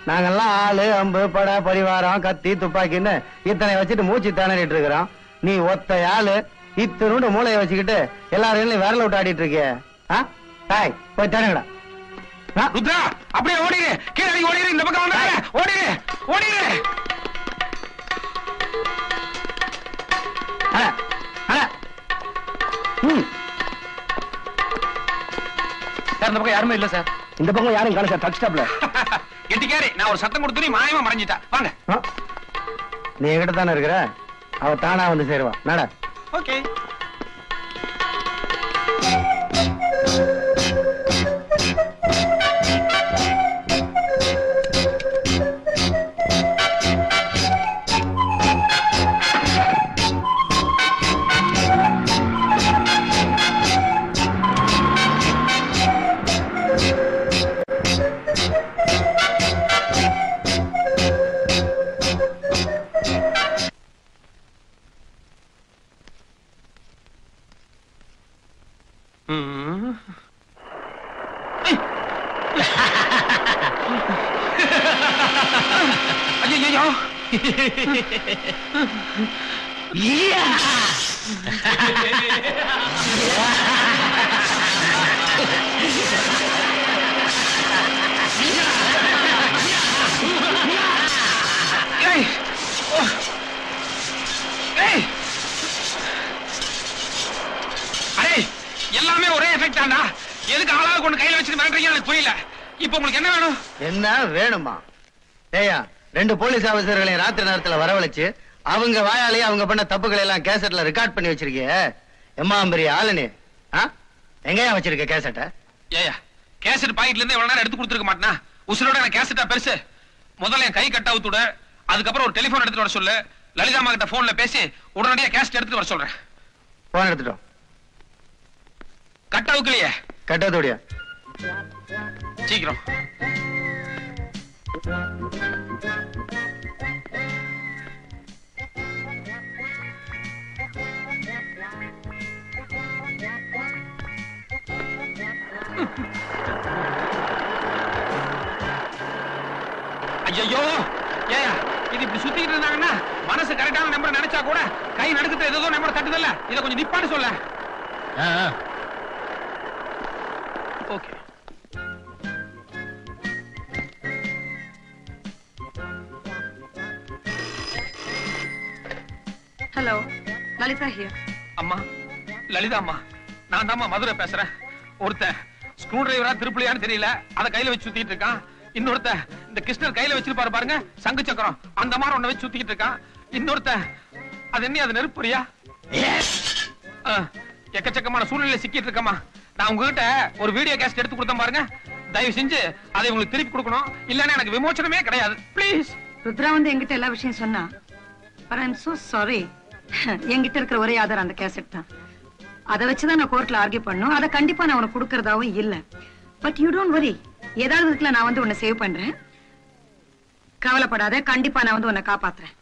நாங்கெல்லாம் ஆளு அம்பு படை பரிவாரம் கத்தி துப்பாக்கின்னு இத்தனை வச்சுட்டு மூச்சு திணறிட்டு இருக்கிறோம். நீ ஒத்த ஆளு இத்தனோட மூளையை வச்சுக்கிட்டு எல்லாரும் விரல விட்டு ஆடிட்டு இருக்கிய. போய் தடுங்கடா. ருத்ரா, அப்படியே ஓடிடு. கீழே ஓடிடு. இந்த பக்கம் வந்தாங்க. ஓடிடு, ஓடிடு. சார், இந்த பக்கம் யாருமே இல்ல சார். இந்த பக்கம் யாரும் காணல சார். ட்ரக் ஸ்டாப்ல எட்டிக்காரி, நான் ஒரு சத்தம் கொடுத்து நீ மாயமா மறைஞ்சிட்டா. வாங்க. நீ என்கிட்ட தானே இருக்கிற, அவ தானா வந்து சேருவா. நட. ஓகே. ஐயோ, எல்லாமே ஒரே எஃபெக்ட் தான்டா. எதுக்கு ஆளாக கொண்டு கையில வச்சுட்டு மிரட்டுறீங்க எனக்கு புரியல. இப்ப உங்களுக்கு என்ன வேணும்? என்ன வேணுமா? ஏயா, 2 போலீஸ் ஆபீசர்களை ராத்திரி நேரத்துல வரவழைச்சு அவங்க வாயாலேயே அவங்க பண்ண தப்புகளை எல்லாம் கேசட்ல ரெக்கார்ட் பண்ணி வச்சிருக்கிய. எம்மா பெரிய ஆளுனே, எங்கயா வச்சிருக்க கேசட்ட? ஏயா, கேசட் பாக்கெட்ல இருந்து எவ்வளவு நேரம் எடுத்து கொடுத்துருக்க மாட்டேனா? உசுரோட எனக்கு கேசட்டா பெருசு. முதல்ல என் கை கட் அவுத்துட, அதுக்கப்புறம் ஒரு டெலிபோன் எடுத்துட்டு வர சொல்லு. லலிதா அம்மா கிட்ட போன்ல பேசி உடனடியா கேசட் எடுத்துட்டு வர சொல்றேன். போன் எடுத்துட்டோம். கட் அவுக்கலையே? கட் அவுத்துடியா? சீக்கிரம். ஐயோ, ஏயா, இது இப்படி சுத்திட்டு இருந்தாங்கன்னா மனசு கரெக்டான நம்பர் நினைச்சா கூட கை நடுக்கத்துல ஏதோ நம்பர் தட்டுதல்ல. இதை கொஞ்சம் நிப்பான்னு சொல்ல. ஓகே. Hello, Lalitha here. அம்மா, லலிதா அம்மா, நான் தாம்மா மதுரை பேசுறேன். ஒருத்தன் ஸ்க்ரூ டிரைவரா திருப்பிலியான்னு தெரியல, அதை கையில வச்சு சுத்திட்டு இருக்கான். இன்னொருத்த இந்த கிருஷ்ணர் கையில வச்சிருப்பாரு பாருங்க, சங்கு சக்கரம், அந்த மாதிரி ஒண்ணு வச்சு சுத்திட்டு இருக்கான். இன்னொருத்த அது என்ன, அது நெருப்புரியா? எக்கச்சக்கமான சூழ்நிலை சிக்கிட்டு இருக்கமா. நான் உங்ககிட்ட ஒரு வீடியோ கேஸ்ட் எடுத்து கொடுத்தேன் பாருங்க, தயவு செஞ்சு அதை உங்களுக்கு திருப்பி கொடுக்கணும். இல்லன்னா எனக்கு விமோச்சனமே கிடையாது. ப்ளீஸ். ருத்ரா வந்து என்கிட்ட எல்லா விஷயம் சொன்னா. But I'm so sorry. என்கிட்ட இருக்கிற ஒரே ஆதாரம் அந்த கேசட் தான். அதை வச்சுதான் நான் கோர்ட்ல ஆர்கியூ பண்ணும். அதை கண்டிப்பா நான் உனக்கு கொடுக்கறதாவும் இல்ல. பட் யூ டோன்ட் வரி, ஏதாவது இருக்குல்ல நான் வந்து உன்னை சேவ் பண்றேன். கவலைப்படாத, கண்டிப்பா நான் வந்து உன்னை காப்பாத்துறேன்.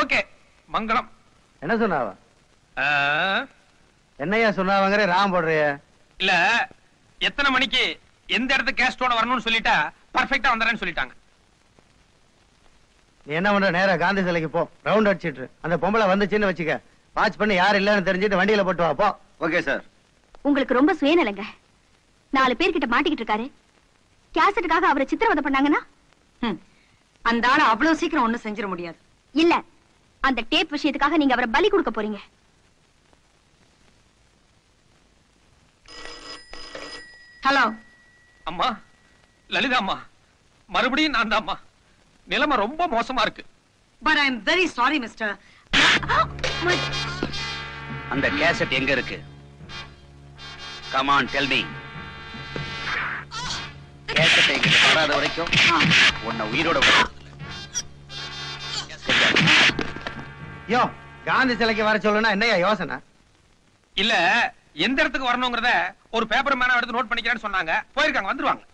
ஓகே மங்களம். என்ன சொன்னாவ? என்னையா சொன்னாவங்கிற ராம் போடுறிய? இல்ல எத்தனை மணிக்கு எந்த இடத்துக்கு கேஸ்டோட வரணும்னு சொல்லிட்டா பர்ஃபெக்ட்டா வந்துறேன்னு சொல்லிட்டாங்க. நீ என்ன பண்ற, நேரா காந்தி சிலைக்கு போ, ரவுண்ட் அடிச்சிட்டு அந்த பொம்பளை வந்துச்சுன்னு வச்சுக்க, வாட்ச் பண்ணி யார் இல்லன்னு தெரிஞ்சுட்டு வண்டியில போட்டு வா போ. Okay sir. உங்களுக்கு ரொம்ப சுயநலங்க. 4 பேர்கிட்ட மாட்டிக்கிட்டு இருக்காரு. கேசட்டுக்காக அவரை சித்திரவதை பண்ணாங்கன்னா அந்த ஆளை அவ்வளவு சீக்கிரம் ஒண்ணும் செஞ்சிட முடியாது. இல்ல, அந்த டேப் விஷயத்துக்காக நீங்க அவரை பலி கொடுக்க போறீங்க. ஹலோ அம்மா, லலிதா அம்மா, மறுபடியும் நான் தான் அம்மா. நிலைமை ரொம்ப மோசமா இருக்கு. But I am very sorry mister. அந்த கேசட் எங்க இருக்கு? Come on tell me. Cassette எங்க வராத வரைக்கும் உன்னை உயிரோட யோ, காந்தி சிலைக்கு வர சொல்லுனா என்னையா யோசனை? இல்ல எந்த இடத்துக்கு வரணும்ங்கறத ஒரு பேப்பர் மேனா எடுத்து நோட் பண்ணிக்கிறேன்னு சொன்னாங்க. போயிருக்காங்க, வந்துருவாங்க.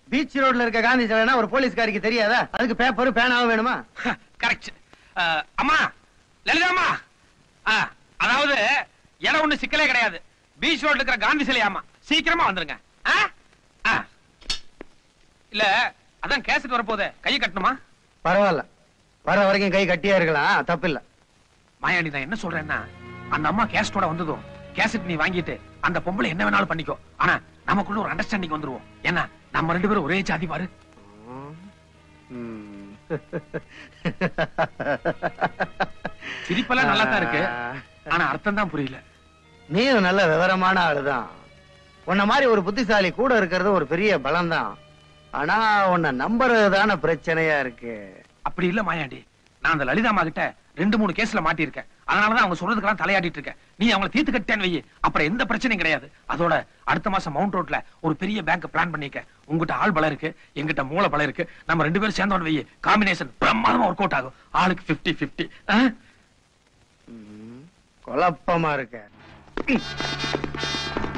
பீச் ரோட்ல இருக்க காந்தி சிலைனா ஒரு போலீஸ்காரிக்கு தெரியாதா? அதுக்கு பேப்பரும் பேனாவும் வேணுமா? கரெக்ட். அம்மா, லலிதா அம்மா, அதாவது இடம் ஒண்ணு சிக்கலே கிடையாது. பீச் ரோட்ல இருக்கிற காந்தி சிலை. ஆமா, சீக்கிரமா வந்துருங்க. இல்ல அதான் கேசட் வரப்போதே, கையை கட்டணுமா? பரவாயில்ல, வர வரைக்கும் கை கட்டியா இருக்கலாம், தப்பு இல்ல. மாயாண்டி, நான் என்ன சொல்றேன்னா, அந்த அம்மா கேசட்டோட வந்ததும் கேசட் நீ வாங்கிட்டு அந்த பொம்பளை என்ன வேணாலும் பண்ணிக்கோ. ஆனா நமக்குள்ள ஒரு அண்டர்ஸ்டாண்டிங் வந்துருவோம். ஏன்னா நம்ம 2 பேரும் ஒரே ஜாதி பாரு. சிரிப்பெல்லாம் நல்லா தான் இருக்கு, ஆனா அர்த்தம் தான் புரியல. நீயும் நல்ல விவரமான ஆளுதான். உன்ன மாதிரி ஒரு புத்திசாலி கூட இருக்கிறது ஒரு பெரிய பலம் தான். ஆனா உன்னை நம்புறதுதான பிரச்சனையா இருக்கு. அப்படி இல்ல மாயாண்டி, நான் அந்த லலிதா அம்மா கிட்ட 2-3 கேஸ்ல மாட்டி இருக்கேன். அதனாலதான் அவங்க சொல்றதுக்கெல்லாம் தலையாடிட்டு இருக்கேன். நீ அவங்களை தீர்த்து கட்டேன்னு வை, அப்புறம் எந்த பிரச்சனையும் கிடையாது. அதோட அடுத்த மாசம் மவுண்ட் ரோட்ல ஒரு பெரிய பேங்க் பிளான் பண்ணிக்க. உங்ககிட்ட ஆள் பலம் இருக்கு, எங்கிட்ட மூளை பலம் இருக்கு. நம்ம 2 பேரும் சேர்ந்தோன்னு வை, காம்பினேஷன் பிரமாதமா ஒர்க் அவுட் ஆகும். ஆளுக்கு 50-50. குழப்பமா இருக்க.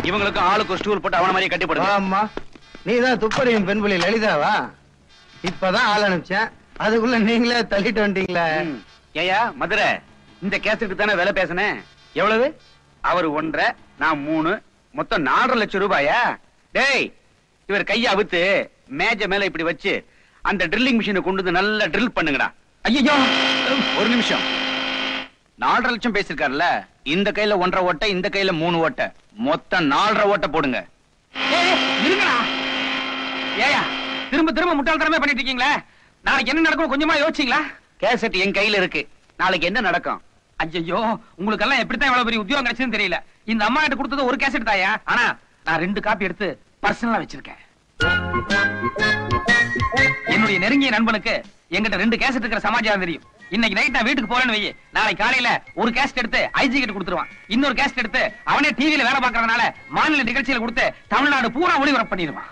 இவங்களுக்கு ஆளுக்கு ஒரு ஸ்டூல் போட்டு அவன மாதிரி கட்டி போடுங்க. ஆமா, நீதான் துப்பறியும் பெண்புலி லலிதாவா? இப்பதான் ஆள் அனுப்பிச்சேன், அதுக்குள்ள நீங்களே தள்ளிட்டு வந்துட்டீங்களே. ஏயா மதுரை, இந்த கேசட்டுக்கு தானே விலை பேசினேன். எவ்வளவு? அவர் 1.5, நான் 3, மொத்தம் 4.5 லட்சம் ரூபாயா? டேய், இவர் கைய அவுத்து மேஜ மேல இப்படி வச்சு அந்த ட்ரில்லிங் மிஷினை கொண்டு வந்து நல்லா ட்ரில் பண்ணுங்கடா. ஐயோ, ஒரு நிமிஷம். 4.5 லட்சம் பேசிருக்காருல்ல, இந்த கையில 1.5 ஓட்டை, இந்த கையில 3 ஓட்டை, மொத்தம் 4.5 ஓட்டை போடுங்க. இருங்கடா. ஏயா திரும்ப திரும்ப முட்டாள்தனமே பண்ணிட்டு இருக்கீங்களே. நாளைக்கு என்ன நடக்கும் கொஞ்சமா யோசிச்சீங்களா? கேசட் என் கையில இருக்கு, நாளைக்கு என்ன நடக்கும்? ஐயோ, உங்களுக்கு எல்லாம் எப்படித்தான் இவ்வளவு பெரிய உத்தியோகம் கிடைச்சதுன்னு தெரியல. இந்த அம்மா கிட்ட கொடுத்தது ஒரு கேசட் தாயா, ஆனா நான் 2 காப்பி எடுத்து பர்சனலா வச்சிருக்கேன். என்னுடைய நெருங்கிய நண்பனுக்கு என்கிட்ட 2 கேசட் இருக்கிற சமாச்சாரம் தெரியும். இன்னைக்கு நைட் நான் வீட்டுக்கு போறேன்னு வை, நாளைக்கு காலையில ஒரு கேசட் எடுத்து ஐஜி கிட்ட கொடுத்துருவான். இன்னொரு கேசட் எடுத்து அவனே டிவியில வேலை பார்க்கறதுனால மாநில நிகழ்ச்சியில கொடுத்து தமிழ்நாடு பூரா ஒளிபரப்பு பண்ணிடுவான்.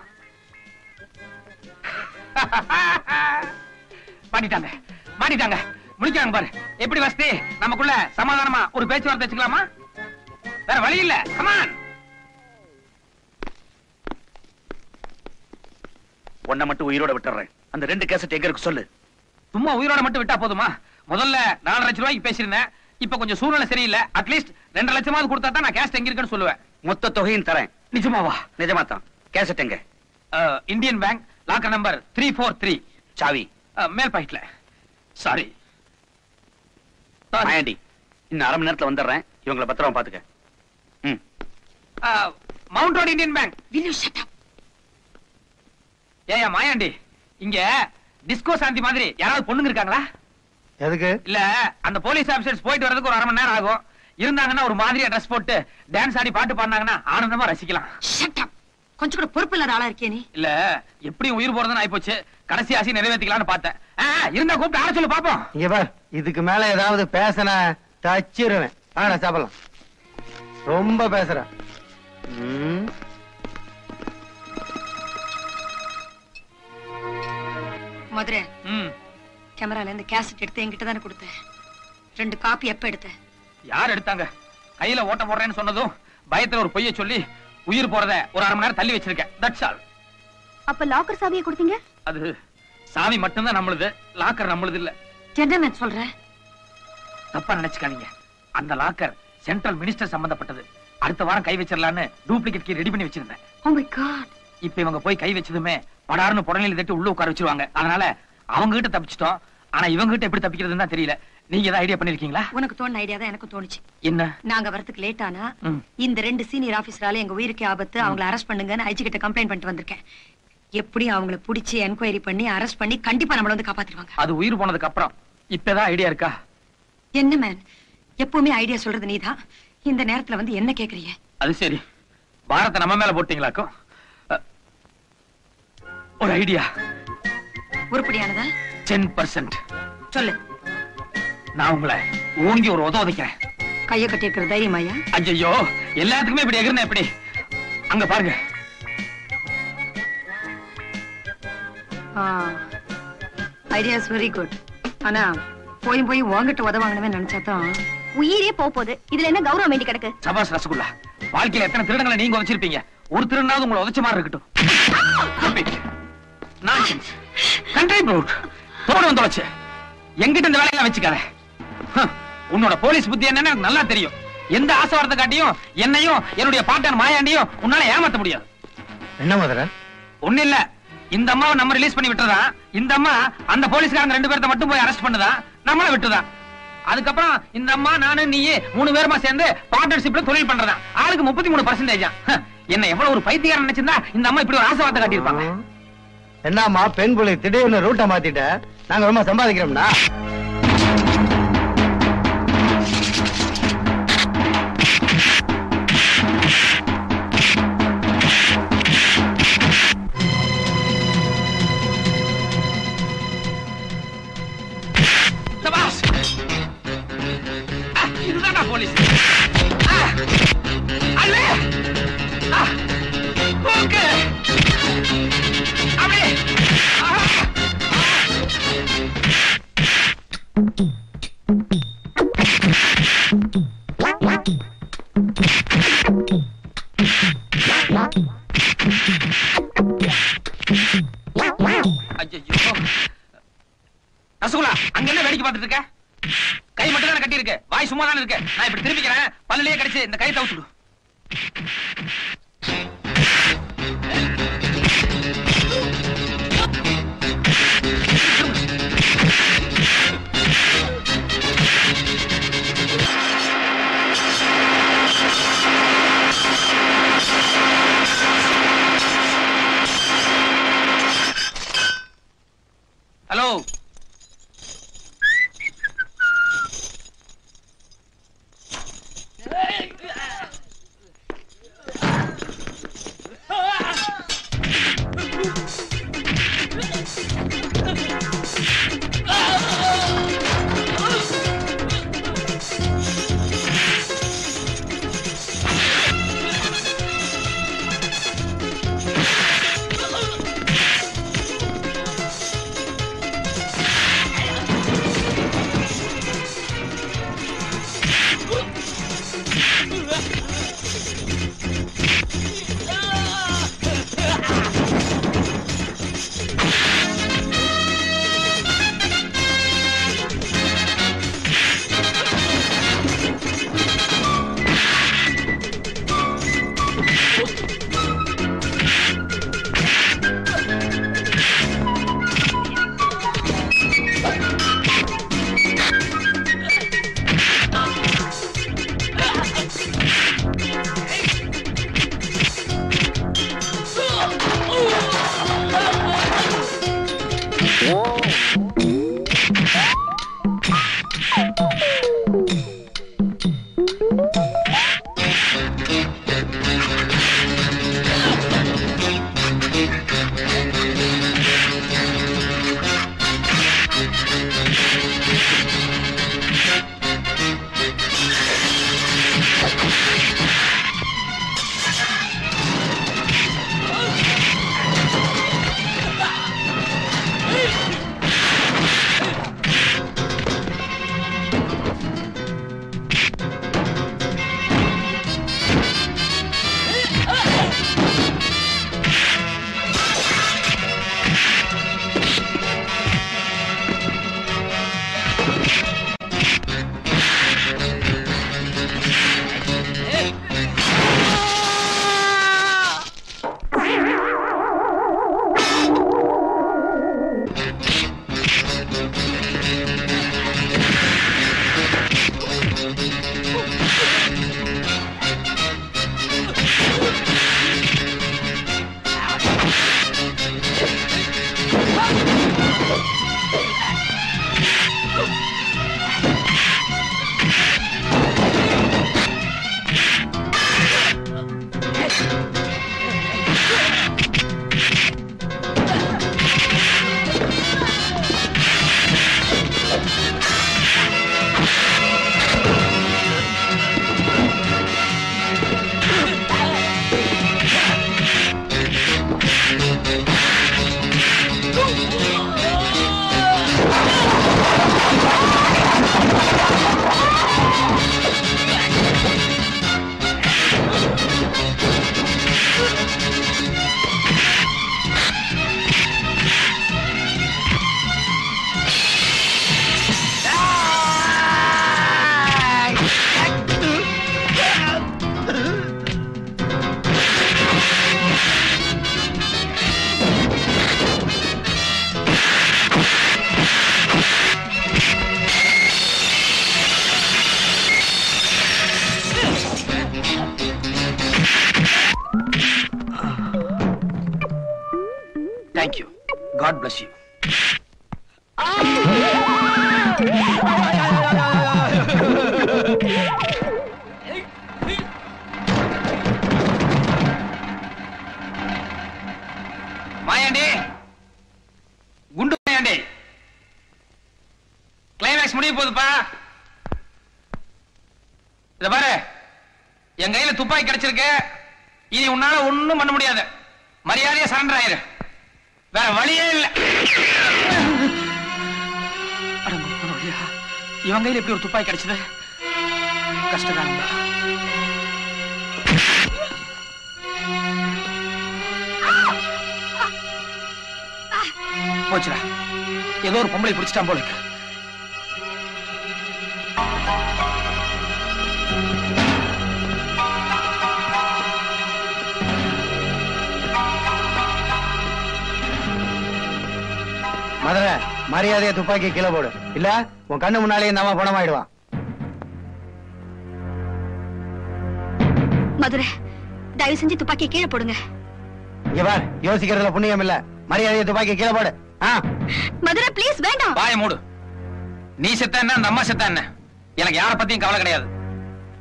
மாட்டிட்டாங்க, மாட்டிட்டாங்க, முடிச்சாங்க பாரு. எப்படி வசதி? நமக்குள்ள சமாதானமா ஒரு பேச்சுவார்த்தை வச்சுக்கலாமா? வேற வழி இல்ல. கமான். உன்னை மட்டும் உயிரோட விட்டுறேன். அந்த 2 கேசட் எங்க இருக்கு சொல்லு. சும்மா உயிரோட மட்டும் விட்டா போதுமா? முதல்ல 4.5 லட்சம் ரூபாய்க்கு பேசியிருந்தேன். இப்ப கொஞ்சம் சூழ்நிலை சரியில்லை. அட்லீஸ்ட் 2.5 லட்சமாவது கொடுத்தா தான் நான் கேசட் எங்க இருக்குன்னு சொல்லுவேன். மொத்த தொகையும் தரேன். நிஜமாவா? நிஜமா தான். கேசட் எங்க? Indian bank locker number 343. சாவி மேல் பாக்கெட்ல. சாரி மாயாண்டி, இன்னும் 1/2 மணி நேரத்துல வந்துடுறேன். இவங்களை பத்திரமா பாத்துக்க. Mount road Indian bank. will you shut up? ஏயா மாயாண்டி, இங்க டிஸ்கோ சாந்தி மாதிரி யாராவது பொண்ணுங்க இருக்காங்களா? எதுக்கு? இல்ல, அந்த போலீஸ் ஆபீசர்ஸ் போயிட்டு வரதுக்கு ஒரு 1/2 மணி நேரம் ஆகும். இருந்தாங்கன்னா ஒரு மாதிரியா ட்ரெஸ் போட்டு டான்ஸ் ஆடி பாட்டு பாடினாங்கன்னா ஆனந்தமா ரசிக்கலாம். shut up. கொஞ்சம் கூட பொறுப்பு இல்லாத ஆளா இருக்கே நீ. இல்ல, எப்படியும் உயிர் போறதுன்னு ஆயிப்போச்சு. கடைசி ஆசை நிறைவேற்றிக்கலாம்னு பார்த்தேன். இருந்தா கூப்பிட்டு ஆள சொல்லு பாப்போம். இங்க பார், இதுக்கு மேல ஏதாவது பேசன தச்சிருவேன். ஆனா சாப்பிடலாம். ரொம்ப பேசுற. மதுரை, கேமரால இருந்து கேசட் எடுத்து என்கிட்ட தானே கொடுத்தேன். 2 காப்பி எப்ப எடுத்த? யார் எடுத்தாங்க? கையில ஓட்ட போடுறேன்னு சொன்னதும் பயத்துல ஒரு பொய்ய சொல்லி உயிர் போறத ஒரு 1/2 மணி நேரம் தள்ளி வச்சிருக்கேன். That's all. அப்ப லாக்கர் சாவியை கொடுத்தீங்க? அது சாவி மட்டும்தான் நம்மளுது, லாக்கர் நம்மளுது இல்ல. என்ன நான் சொல்றேன்? தப்பா நினைச்சுக்காதீங்க. அந்த லாக்கர் சென்ட்ரல் மினிஸ்டர் சம்பந்தப்பட்டது. அடுத்த வாரம் கை வச்சிடலான்னு டூப்ளிகேட் கீ ரெடி பண்ணி வச்சிருந்தேன். Oh my God. இப்ப இவங்க போய் கை வச்சதுமே படார்னு புடனையில தட்டி உள்ள உட்கார வச்சிருவாங்க. அதனால அவங்க கிட்ட தப்பிச்சிட்டோம். ஆனா இவங்க கிட்ட எப்படி தப்பிக்கிறதுன்னு தான் தெரியல. நீங்க ஏதாவது ஐடியா பண்ணிருக்கீங்களா? உனக்கு தோணுன ஐடியா தான் எனக்கு தோணுச்சு. என்ன? நாங்க வரதுக்கு லேட் ஆனா இந்த 2 சீனியர் ஆபீசரால எங்க உயிருக்கே ஆபத்து, அவங்கள அரெஸ்ட் பண்ணுங்கன்னு ஐஜி கிட்ட கம்ப்ளைண்ட் பண்ணிட்டு வந்திருக்கேன். எப்படி அவங்கள புடிச்சு என்கொயரி பண்ணி அரெஸ்ட் பண்ணி கண்டிப்பா நம்மள வந்து காப்பாத்திடுவாங்க. அது உயிர் போனதுக்கு அப்புறம். இப்பதான் ஐடியா இருக்கா? என்ன மேன், எப்பவுமே ஐடியா சொல்றது நீதான். இந்த நேரத்துல வந்து என்ன கேக்குறீங்க? அது சரி, பாரத்தை நம்ம மேல போட்டீங்களாக்கும். ஒரு ஐடியா. உருப்படியானதா? 10%. சொல்லு. நான் உங்களை ஓங்கி ஒரு உதைக்கிறேன். கைய கட்டி இருக்கிற தைரியமாயா? ஐயோ, எல்லாத்துக்குமே இப்படி எகிறன எப்படி? அங்க பாருங்க. Idea is very good. ஆனா போய் போய் வாங்கிட்டு உதவாங்கன்னு நினைச்சாதான் உயிரே போகுது. இதுல என்ன கௌரவம் வேண்டி கிடக்கு? சபாஸ் ரசகுல்லா. வாழ்க்கையில எத்தனை திருடங்களை நீங்க உதைச்சிருப்பீங்க. ஒரு திருடனாவது உங்களை உதைச்ச மாதிரி இருக்கட்டும். நான்சென்ஸ். Country brute. போடு வந்து உடைச்சு. எங்கிட்ட இந்த வேலையெல்லாம் வச்சுக்காத. உன்னோட போலீஸ் புத்தி என்னன்னு எனக்கு நல்லா தெரியும். எந்த ஆசைவாரத்தை காட்டியும் என்னையும் என்னுடைய பாட்டன் மாயாண்டியும் உன்னால ஏமாத்த முடியாது. என்ன மதுரை? ஒண்ணு இல்ல, இந்த அம்மாவை நம்ம ரிலீஸ் பண்ணி விட்டுறதா, இந்த அம்மா அந்த போலீஸ்காரங்க 2 பேர்த்த மட்டும் போய் அரெஸ்ட் பண்ணுதா, நம்மள விட்டுதா. அதுக்கப்புறம் இந்த அம்மா நானு நீ 3 பேருமா சேர்ந்து பார்ட்னர்ஷிப்ல தொழில் பண்றதா. ஆளுக்கு 33%. என்ன எவ்வளவு ஒரு பைத்தியக்காரன் நினைச்சிருந்தா இந்த அம்மா இப்படி ஒரு ஆசைவார்த்தை காட்டியிருப்பாங்க. என்னம்மா பெண் புலி திடீர்னு ரூட்டை மாத்திட்ட? நாங்க ரொம்ப சம்பாதிக்கிறோம்னா? இதுதான் போலீஸ். ஓகே அப்படியே. ரசகுல்லா, அங்க என்ன வேடிக்கை பார்த்துட்டு இருக்க? கை மட்டும் தானே கட்டி இருக்கு, வாய் சும்மா தானே இருக்கு. நான் இப்படி திரும்பிக்கிறேன், பல்லிலேயே கடிச்சு இந்த கை தவுச்சுடு. Hello, God bless you. Mayandi, குண்டு மாயாண்டி, கிளைமேக்ஸ் முடிய போகுதுப்பா. இத பாரு, என் கையில துப்பாக்கி கிடைச்சிருக்கு. இனி உன்னால ஒண்ணும் பண்ண முடியாது. மரியாதையா சரண்டர் ஆயிரு. வேற வழியே இல்ல. இவன் கையில எப்படி ஒரு துப்பாக்கி கிடைச்சது? கஷ்டகாலம் தான். போச்சுடா, ஏதோ ஒரு பொம்பளை பிடிச்சிட்டான் போல இருக்கு. மதுரை, மரியாதையை துப்பாக்கி கீழே போடு, இல்ல உன் கண்ணு முன்னாலே இந்த அம்மா பணமாயிடுவான். மதுரை, தயவு செஞ்சு துப்பாக்கி கீழே போடுங்க. இங்க பார், யோசிக்கிறதுல புண்ணியம் இல்ல. மரியாதையை துப்பாக்கி கீழே போடு. மதுரை ப்ளீஸ், வேண்டாம். வாய மூடு. நீ செத்த என்ன, அந்த அம்மா செத்த என்ன, எனக்கு யார பத்தியும் கவலை கிடையாது.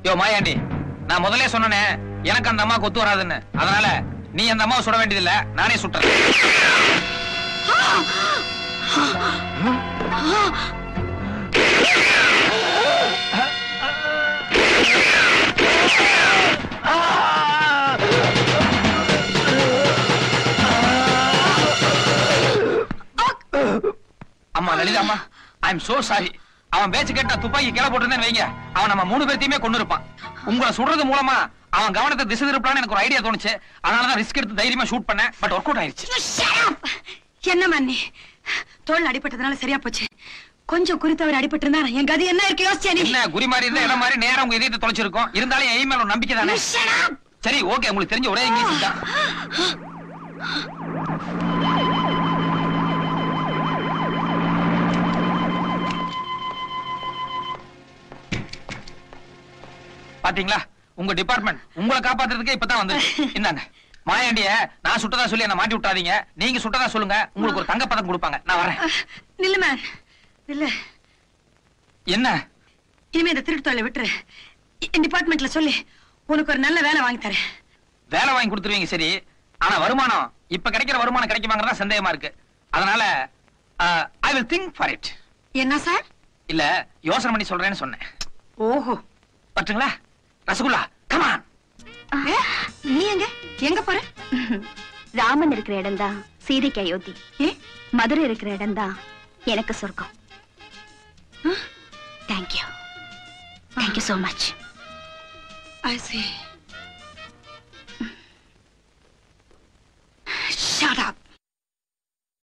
யோ மாயாண்டி, நான் முதல்ல சொன்னனே எனக்கு அந்த அம்மாவுக்கு ஒத்து வராதுன்னு. அதனால நீ அந்த அம்மாவை சுட வேண்டியதில்லை, நானே சுட்டுறேன். அம்மா லலிதா, அம்மா ஐ எம் சோ சாரி. அவன் பேச்சு கேட்டா துப்பாக்கி கீழே போட்டுருந்தேன்னு வைங்க, அவன் நம்ம 3 பேர்த்தையுமே கொண்டு இருப்பான். உங்களை சுடுறது மூலமா அவன் கவனத்தை திசை திருப்பலான்னு எனக்கு ஒரு ஐடியா தோணுச்சு. அதனாலதான் ரிஸ்க் எடுத்து தைரியமா ஷூட் பண்ணேன். பட் ஒர்க் அவுட் ஆயிருச்சு. என்ன மன்னி, தோல் அடிபட்டதுனால சரியா போச்சு. கொஞ்சம் குறித்தவர் அடிபட்டு இருந்தா என் கதி என்ன இருக்கு யோசிச்சா? என்ன குறி மாதிரி இருந்தா இடம் மாதிரி நேரம் உங்க இதயத்தை தொலைச்சிருக்கும். இருந்தாலும் என் மேல ஒரு நம்பிக்கை தானே. சரி ஓகே, உங்களுக்கு தெரிஞ்ச ஒரே இங்கிலீஷ் தான். பாத்தீங்களா, உங்க டிபார்ட்மெண்ட் உங்களை காப்பாத்துறதுக்கு இப்பதான் வந்து. இந்தாங்க மாயாண்டிய நான் சுட்டதா சொல்லி என்ன மாட்டி விட்டாதீங்க. நீங்க சுட்டதா சொல்லுங்க, உங்களுக்கு ஒரு தங்க பதக்கம் கொடுப்பாங்க. நான் வரேன். நில்லு மேன், நில்லு. என்ன இனிமே இந்த திருட்டு தொழிலை விட்டுரு. என் டிபார்ட்மெண்ட்ல சொல்லி உனக்கு ஒரு நல்ல வேலை வாங்கி தரேன். வேலை வாங்கி கொடுத்துருவீங்க சரி, ஆனா வருமானம் இப்ப கிடைக்கிற வருமானம் கிடைக்குமாங்கிறதா சந்தேகமா இருக்கு. அதனால I will think for it. என்ன சார்? இல்ல யோசனை பண்ணி சொல்றேன்னு சொன்னேன். ஓஹோ, பட்டுங்களா? ரசகுல்லா கமான். நீ எங்க போற? ராமன் இருக்கிற இடம் தான் சீதைக்கு அயோத்தி. மதுரை இருக்கிற இடம் தான் எனக்கு சொர்க்கம். Thank you, thank you so much. I see.